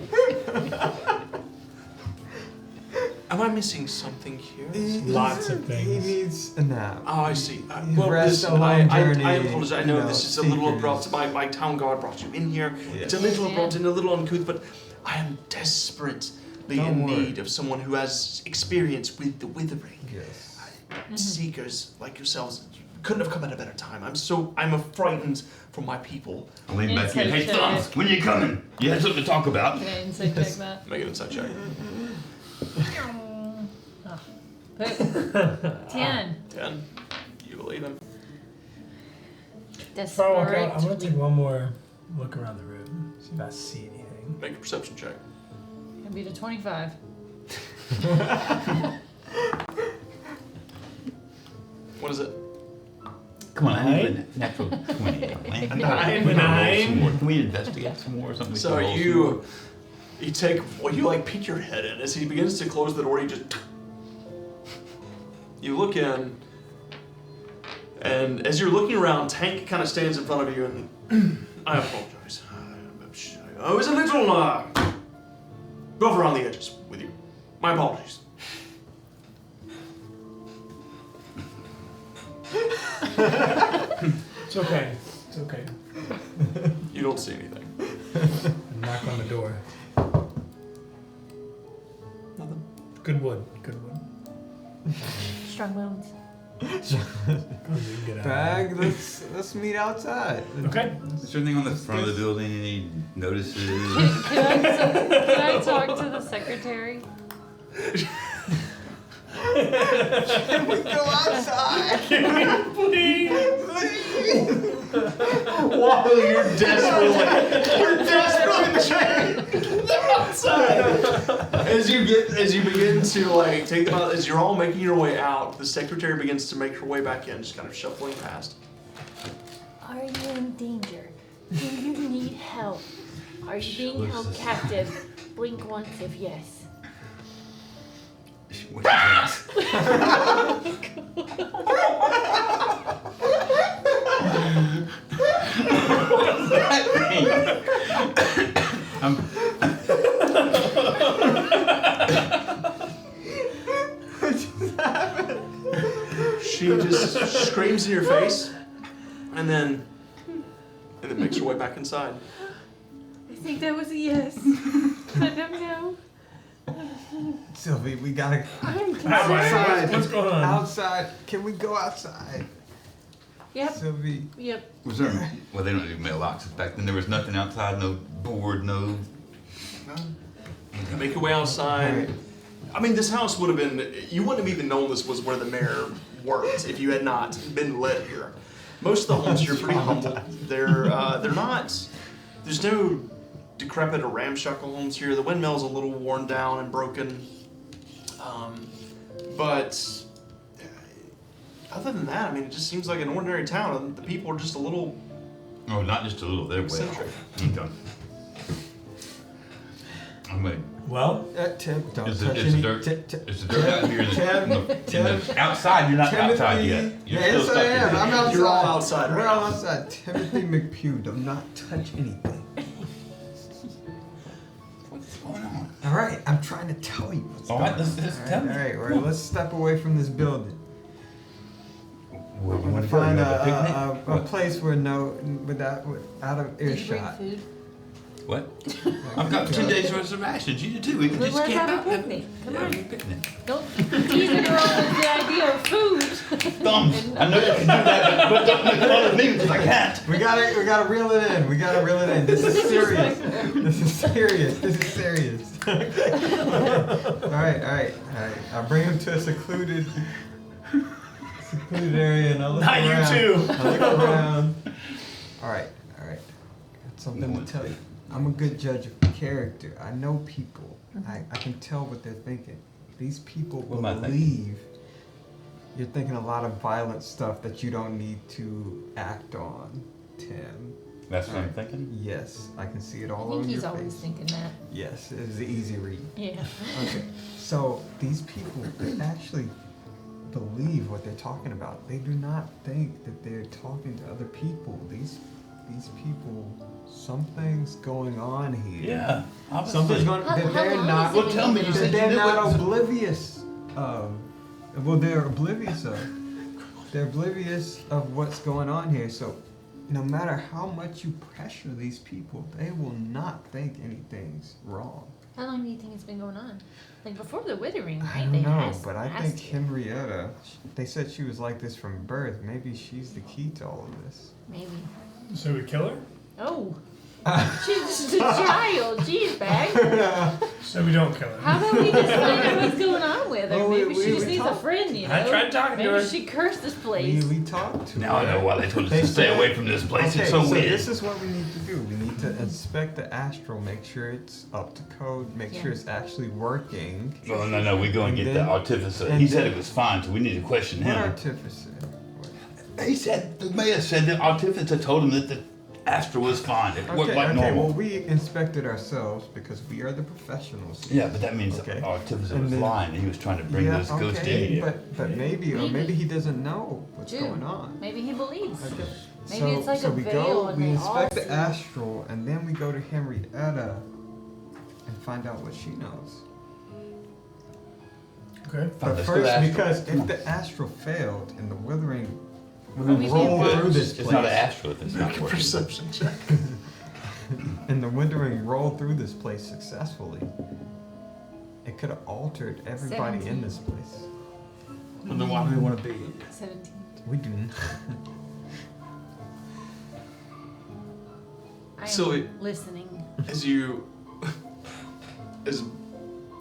Am I missing something here? Lots of He things. needs a nap. Oh, I see. He's Well, rest listen, a long journey, I apologize. I know you know, this is a little seekers. abrupt. My town guard brought you in here. It's a Yes. little abrupt and a little uncouth, but I am desperately Don't in worry. need of someone who has experience with the withering. Yes. Seekers like yourselves couldn't have come at a better time. I'm frightened for my people. I'll lean back in. Inside Hey, check. Thumbs, when you coming? You had something to talk about. Can I insight check that? Make an inside check. Oh. 10. 10. You believe him. Before I walk out, I'm gonna Desperate. take one more look around the room, see if I see anything. Make a perception check. Can beat a 25. What is it? Come on, I need a natural 20. Man. Can we roll Nine. some more? Can we investigate some more or something? So you peek your head in as he begins to close the door. You look in, and as you're looking around, Tank kind of stands in front of you, and I apologize. I was a little rough around the edges with you. My apologies. It's okay. It's okay. You don't see anything. Knock on the door. Nothing. Good wood. Good wood. Strong wounds. Get out. Bag, let's meet outside. Okay. Is there anything on the front of the building? Any notices? Can I talk to the secretary? Can we go outside? Please. Whoa, you're desperately trying outside. As you begin to like take them out, as you're all making your way out, the secretary begins to make her way back in, just kind of shuffling past. Are you in danger? Do you need help? Are you being held captive? Blink once if yes. What is that? She just screams in your face, and then makes her way back inside. I think that was a yes. I don't know. Sylvie, we gotta Outside. What's going on? outside. Can we go outside? Yep. Sylvie. Yep. Was there? Well, they don't do mailboxes back then. There was nothing outside. No board. No. Make your way outside. Alright. I mean, this house would have been, you wouldn't have even known this was where the mayor worked if you had not been led here. Most of the homes here are pretty humble. They're not, there's no decrepit or ramshackle homes here. The windmill's a little worn down and broken. But other than that, I mean, it just seems like an ordinary town, and the people are just a little Oh, not just a little. They're way eccentric. off. Okay. I'm like, Well, Tim, don't is touch the any. dirt? Tim, Is the dirt out here in the outside? You're not Timothy, outside yet. You're yes, still stuck I in am. there. I'm outside. You're all outside right We're now. all outside. Timothy McPew, do not touch anything. What's going on? All right, I'm trying to tell you what's All going right, on. let's tell me. All right, well, let's step away from this building. Where I'm you want gonna to go? find You have a picnic? a place where out of Did you bring earshot. food? What? I've got 2 days worth of rations. You do too. We can Well, just let's camp have a out. picnic. Come Yeah, on. have a picnic. Don't tease me wrong with the idea of food. Thumbs. I know you can do that, but don't make fun of me because I can't. We gotta reel it in. We gotta reel it in. This is serious. This is serious. This is serious. All right. I'll bring him to a secluded area and I'll look not around. you too. I'll look around. All right. Got something to tell you. I'm a good judge of character. I know people. I can tell what they're thinking. These people What am I believe you're thinking a lot of violent stuff that you don't need to act on, Tim. That's what I'm thinking. Yes, I can see it I all think over he's your always face. thinking that. Yes, it is an easy read. Yeah. Okay, so these people, they actually believe what they're talking about. They do not think that they're talking to other people. These people, something's going on here. Yeah. Something's going. How They're long not. has it Well, tell me. You said you They're knew not what. oblivious of. Well, they're oblivious of. They're oblivious of what's going on here. So, no matter how much you pressure these people, they will not think anything's wrong. How long do you think it's been going on? Like before the withering, I right? don't They know, has- but I has think to. Henrietta. They said she was like this from birth. Maybe she's the key to all of this. Maybe. So we kill her? Oh. She's just a child. Jeez, bag. So we don't kill her. How about we just find out what's going on with her? Well, Maybe we she just needs a talked- friend, you know? I tried talking to Maybe her. she cursed this place. We talked to Now I her. know why they told us They to stay said- away from this place. Okay, It's so weird. this is what we need to do. We need to inspect the astral, make sure it's up to code, make sure Yeah. it's actually working. Oh, no, we're going And to get then- the artificer. and He said then- it was fine, so we need to question What him. artificer? He said, the mayor said the artificer told him that the Astra was fine. It worked like normal. Well, we inspected ourselves because we are the professionals. Yeah, but that means Okay. the artificer And was then- lying. He was trying to bring those ghosts in here. but maybe, or maybe he doesn't know what's Dude. going on. Maybe he believes. Okay. Maybe it's like so a we veil go, and we they inspect all the see. astral, and then we go to Henrietta and find out what she knows. Okay. Fine, But let's go first, astral. because Come if on. the astral failed and the withering we need rolled to- through this It's not an place, Astra if it's not Make a working. perception check. and the withering rolled through this place successfully, it could have altered everybody in 17. this place. Well, then why do we want to be? 17. We do. I am Sylvie. listening. As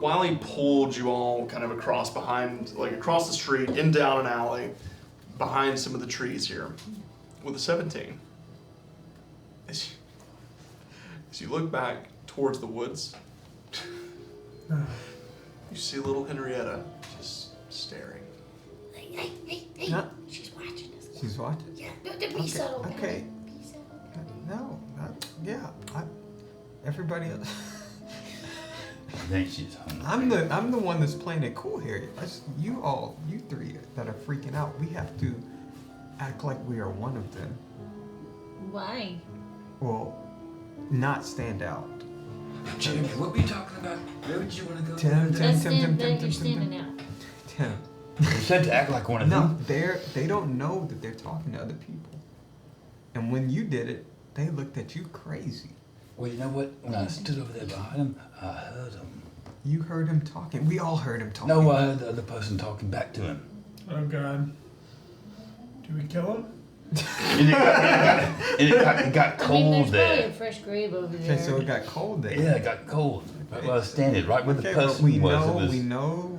Wiley pulled you all kind of across the street, down an alley, behind some of the trees here, with a 17. As you look back towards the woods, you see little Henrietta just staring. Hey, Huh? she's watching us. She's watching. Yeah, be subtle. about Okay. it. Be subtle. No, yeah. Everybody else. I think she's hungry. I'm the one that's playing it cool here. You three that are freaking out. We have to act like we are one of them. Why? Well, not stand out. Jimmy, what were you talking about? Where would you want to go? Tim. You're standing out. Tim. You said to act like one of No, them. they don't know that they're talking to other people. And when you did it, they looked at you crazy. Well, you know what? When I stood over there behind him, I heard him. You heard him talking. We all heard him talking. No, I heard the other person talking back to him. Oh God. Do we kill him? And it got I mean, cold there's probably there. a fresh grave over there. Okay, so it got cold there. Yeah, it got cold. Right where I was standing, right where the Okay, person well, was. we know.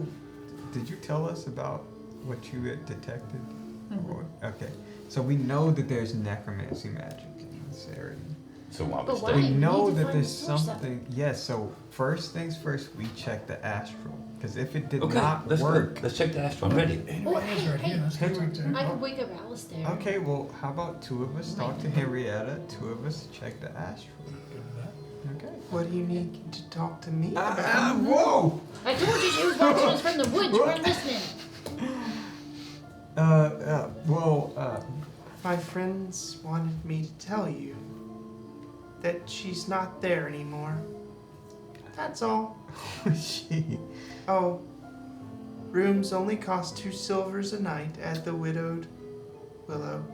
Did you tell us about what you had detected? Okay, so we know that there's necromancy magic in this area. So why But we why? stay? We We know need to that find there's the source of something. Yes. So first things first, we check the astral because if it did Okay, not let's work. go. Let's check the astral. I'm ready. Anybody's right here. Let's go talk to her. I could wake up Alistair. Okay, well, how about two of us talk to Henrietta, two of us check the astral. Okay. What do you need to talk to me about? Whoa! I told you she was watching us from the woods. You weren't listening. My friends wanted me to tell you that she's not there anymore. That's all. She. Oh, rooms only cost 2 silvers a night at the Widowed Willow.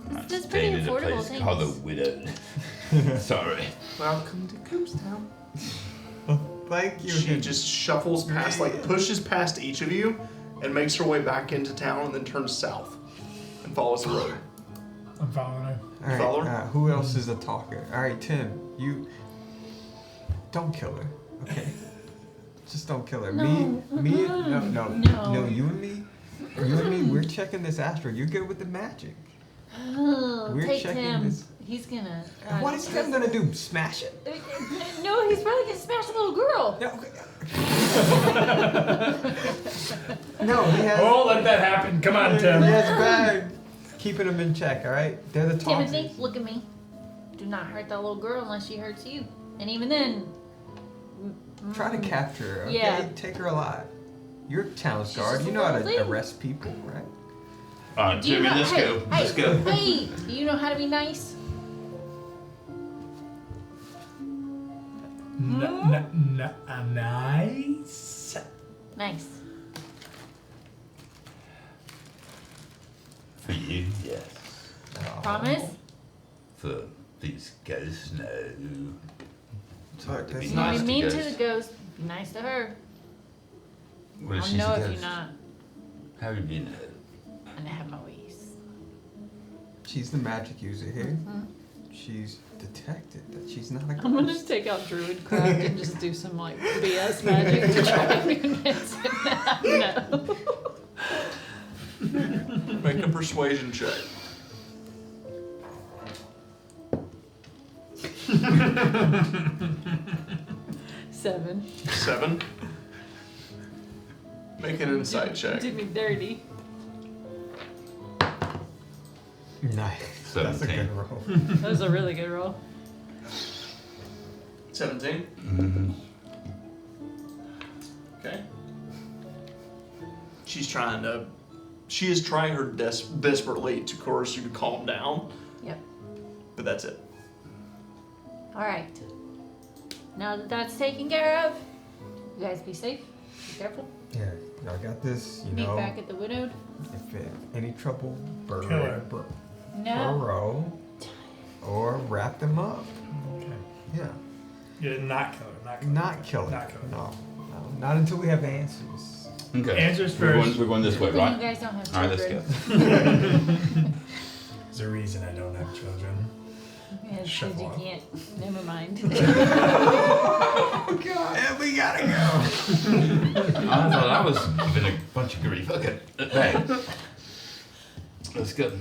That's pretty Staying at a affordable, place called the thanks. Widowed. Sorry. Welcome to Coomstown. Thank you. She just shuffles past, pushes past each of you, and makes her way back into town, and then turns south and follows the road. I'm following her. All right. Follow her? Who else is a talker? All right, Tim. You. Don't kill her. Okay. Just don't kill her. No. No. You and me. We're checking this astral. You're good with the magic. Oh, We're take checking him. this. He's gonna. What is Tim gonna do? Smash it? No, he's probably gonna smash the little girl. Yeah, okay. No, he has. Oh, let that happen. Come on, Tim. He has bag. Keeping them in check. All right. They're the talkers. Timothy, look at me. Do not hurt that little girl unless she hurts you. And even then. Try to capture her. Okay. Yeah. Take her alive. You're town's She's guard. just You a know how little to thing. arrest people, right? All right, Do you Jimmy, know- let's hey, go. hey, Let's go. Hey, do you know how to be nice? Nice. Nice. For you, yes. Promise? For these ghosts, no. It's hard to be That's You nice be mean to ghosts. the ghost. Be nice to her. What if I'll she's know a if ghost? you're not. How do you know? And I have my ways. She's the magic user here. Mm-hmm. She's detected that she's not a ghost. I'm gonna take out Druidcraft and just do some like BS magic to try and convince him that no. Make a persuasion check. Seven. 7. Make an insight check. Did me dirty. Nice. That's a 17. good roll. That was a really good roll. 17. Mm-hmm. Okay. She is trying her desperately to coerce you to calm down, Yep. but that's it. Alright. Now that that's taken care of, you guys be safe. Be careful. Yeah, y'all got this. You Meet know, back at the Widowed. if it, any trouble, Kill her. No. burrow, or wrap them up. Okay. Yeah, Yeah, not kill her. Not kill her. not kill her. Not kill her. No, not until we have answers. Okay. Answers We're first. going this way, But you right? guys don't have All right, let's children. go. There's a reason I don't have children. Yeah, it's Shut 'cause you up. can't. Never mind. Oh God, and we gotta go. I thought I was giving a bunch of grief. Okay, hey, let's go.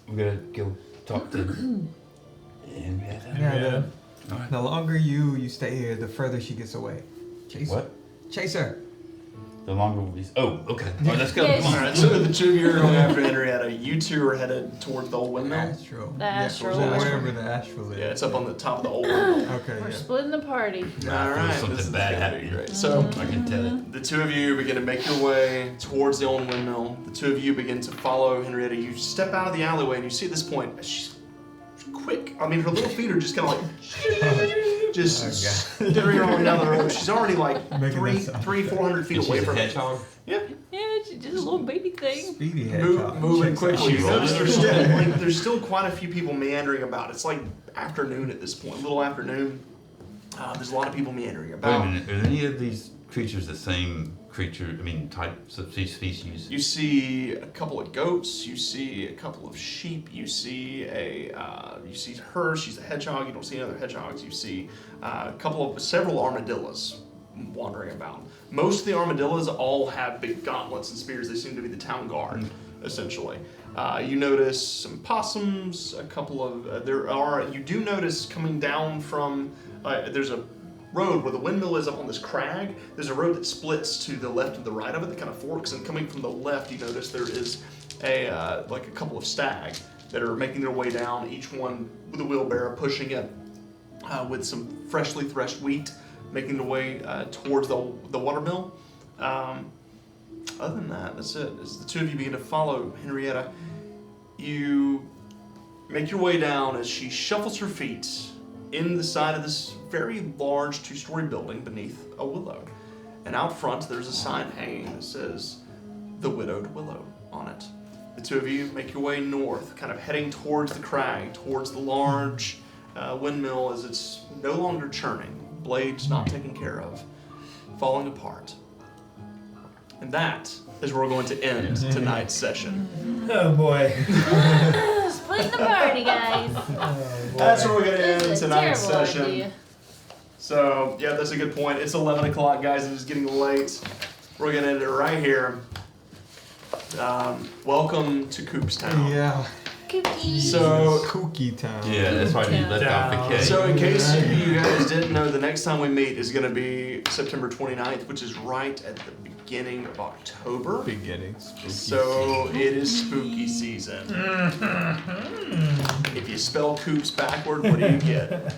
We're gonna go talk to Henrietta. Yeah, All right. the longer you stay here, the further she gets away. Chase What? her. Chase her. The longer we. Oh, okay. All right, let's go. Yes. Come on. Alright, so the two of you are going after Henrietta. You two are headed toward the old windmill. Astral. The astral. Yeah, wherever the astral is. Yeah, it's up on the top of the old windmill. Okay. We're Yeah. splitting the party. Alright, something this is bad gonna be happening. great. So, I can tell it. the two of you begin to make your way towards the old windmill. The two of you begin to follow Henrietta. You step out of the alleyway and you see at this point, she's quick. I mean, her little feet are just kind of like, just skittering on down the road. She's already like Making that sound 400 feet And away she's a from it. hedgehog. Yeah, Yeah, she's just a little baby thing. Speedy hedgehog. moving Chase quickly. her. You notice there's still quite a few people meandering about. It's like afternoon at this point, little afternoon. There's a lot of people meandering Wait a about. minute. Are any of these creatures the same creature? I mean, types of species? You see a couple of goats. You see a couple of sheep. You see you see her. She's a hedgehog. You don't see any other hedgehogs. You see several armadillos wandering about. Most of the armadillos all have big gauntlets and spears. They seem to be the town guard, essentially. You notice some possums. A couple of You do notice coming down from. There's a road where the windmill is up on this crag. There's a road that splits to the left and the right of it that kind of forks, and coming from the left you notice there is a couple of stag that are making their way down, each one with a wheelbarrow pushing it with some freshly threshed wheat, making their way towards the watermill. Other than that, that's it. As the two of you begin to follow Henrietta, you make your way down as she shuffles her feet in the side of this very large two-story building beneath a willow. And out front, there's a sign hanging that says, "The Widowed Willow," on it. The two of you make your way north, kind of heading towards the crag, towards the large windmill as it's no longer churning, blades not taken care of, falling apart. And that is where we're going to end tonight's session. Oh boy. Splitting the party, guys. Oh, boy. That's where we're going to This end is a tonight's terrible session. idea. So, yeah, that's a good point. It's 11 o'clock, guys. It is getting late. We're going to end it right here. Welcome to Coopstown. Yeah. Cookies. So, Kooky town. Yeah, that's why you let off the cake. so in case you guys didn't know, the next time we meet is going to be September 29th, which is right at the beginning of October. Beginnings. So it is spooky season. If you spell Coops backward, what do you get?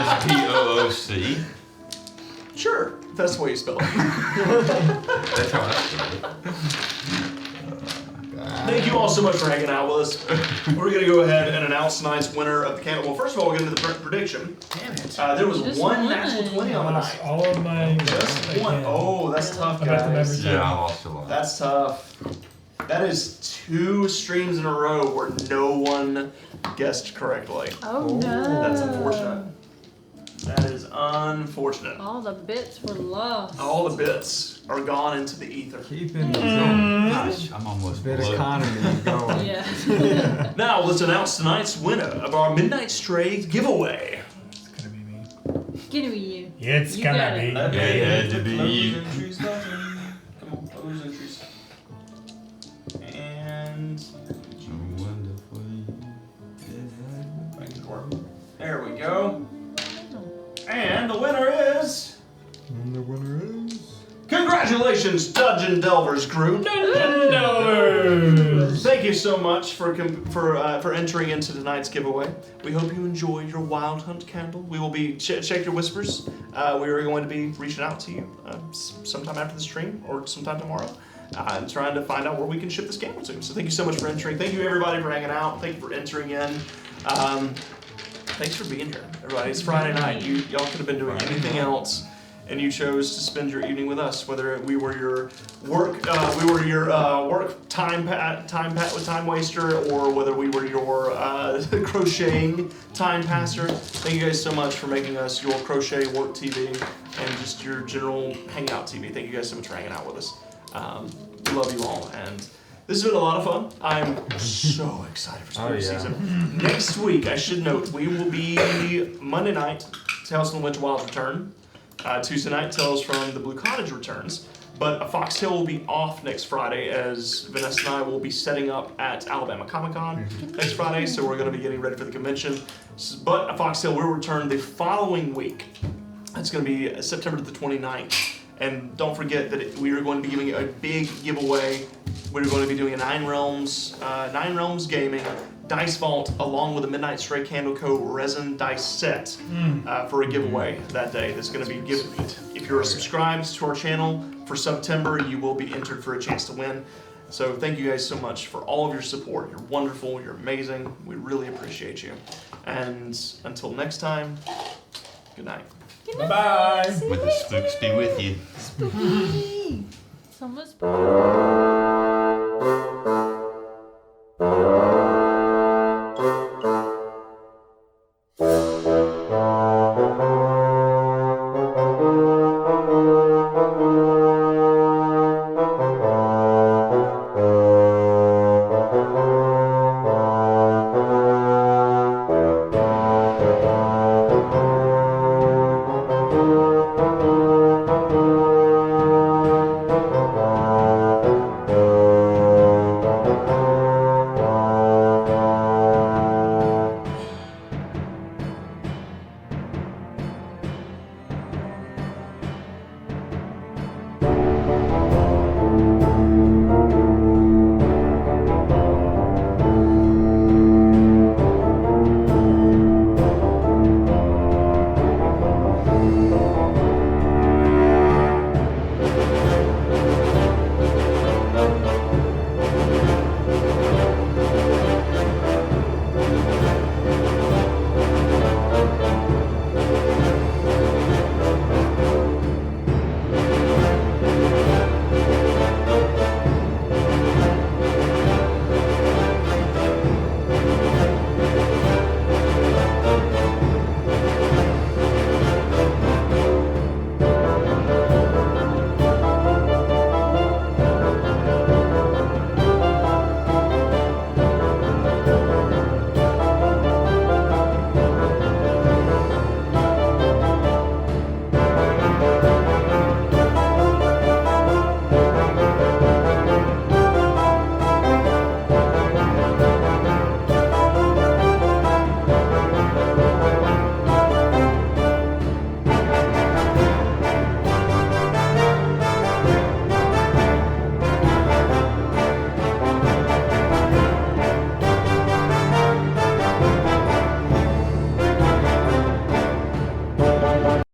SPOOC. Sure, that's the way you spell it. That's how I spell it. Thank you all so much for hanging out with us. We're going to go ahead and announce tonight's winner of the candle. Well, first of all, we're going to do the prediction. Damn it. There was Just one one. natural 20 on the Lost night. all of my. Just one. Oh, that's tough, I'm about to guys. never- Yeah, I lost a lot. That's tough. That is 2 streams in a row where no one guessed correctly. Oh no. That's unfortunate. That is unfortunate. All the bits were lost. All the bits are gone into the ether. Keeping the zone. Gosh, I'm almost Bit below. economy going. Yeah. Now let's announce tonight's winner of our Midnight Stray giveaway. It's gonna be me. Get with you. It's You gonna got be. it. Yeah, it had to be you. Entries button. Come on, close entries. And back to work. There we go. And the winner is. And the winner is. Congratulations, Dungeon Delvers group. Dungeon Delvers! Thank you so much for entering into tonight's giveaway. We hope you enjoyed your Wild Hunt candle. We will be check your whispers. We are going to be reaching out to you sometime after the stream or sometime tomorrow, and trying to find out where we can ship this candle to. So thank you so much for entering. Thank you everybody for hanging out. Thank you for entering in. Thanks for being here, everybody. It's Friday night. Y'all could have been doing anything else. and you chose to spend your evening with us, whether we were your work time waster, or whether we were your crocheting time passer. Thank you guys so much for making us your crochet work TV and just your general hangout TV. Thank you guys so much for hanging out with us. We love you all, and this has been a lot of fun. I'm so excited for spring season. Next week, I should note, we will be Monday night, Tales from the Winter Wilds return. Tuesday night, Tales from the Blue Cottage returns. But a Foxtail will be off next Friday, as Vanessa and I will be setting up at Alabama Comic-Con next Friday, so we're going to be getting ready for the convention. But a Foxtail will return the following week. It's going to be September the 29th. And don't forget that we are going to be giving a big giveaway. We're going to be doing a Nine Realms Gaming Dice Vault along with a Midnight Stray Candle Co. resin dice set for a giveaway that day. That's going to be given. If you're subscribed to our channel for September, you will be entered for a chance to win. So thank you guys so much for all of your support. You're wonderful. You're amazing. We really appreciate you. And until next time, good night. Bye-bye. With the spooks be with you. Spooky. It's almost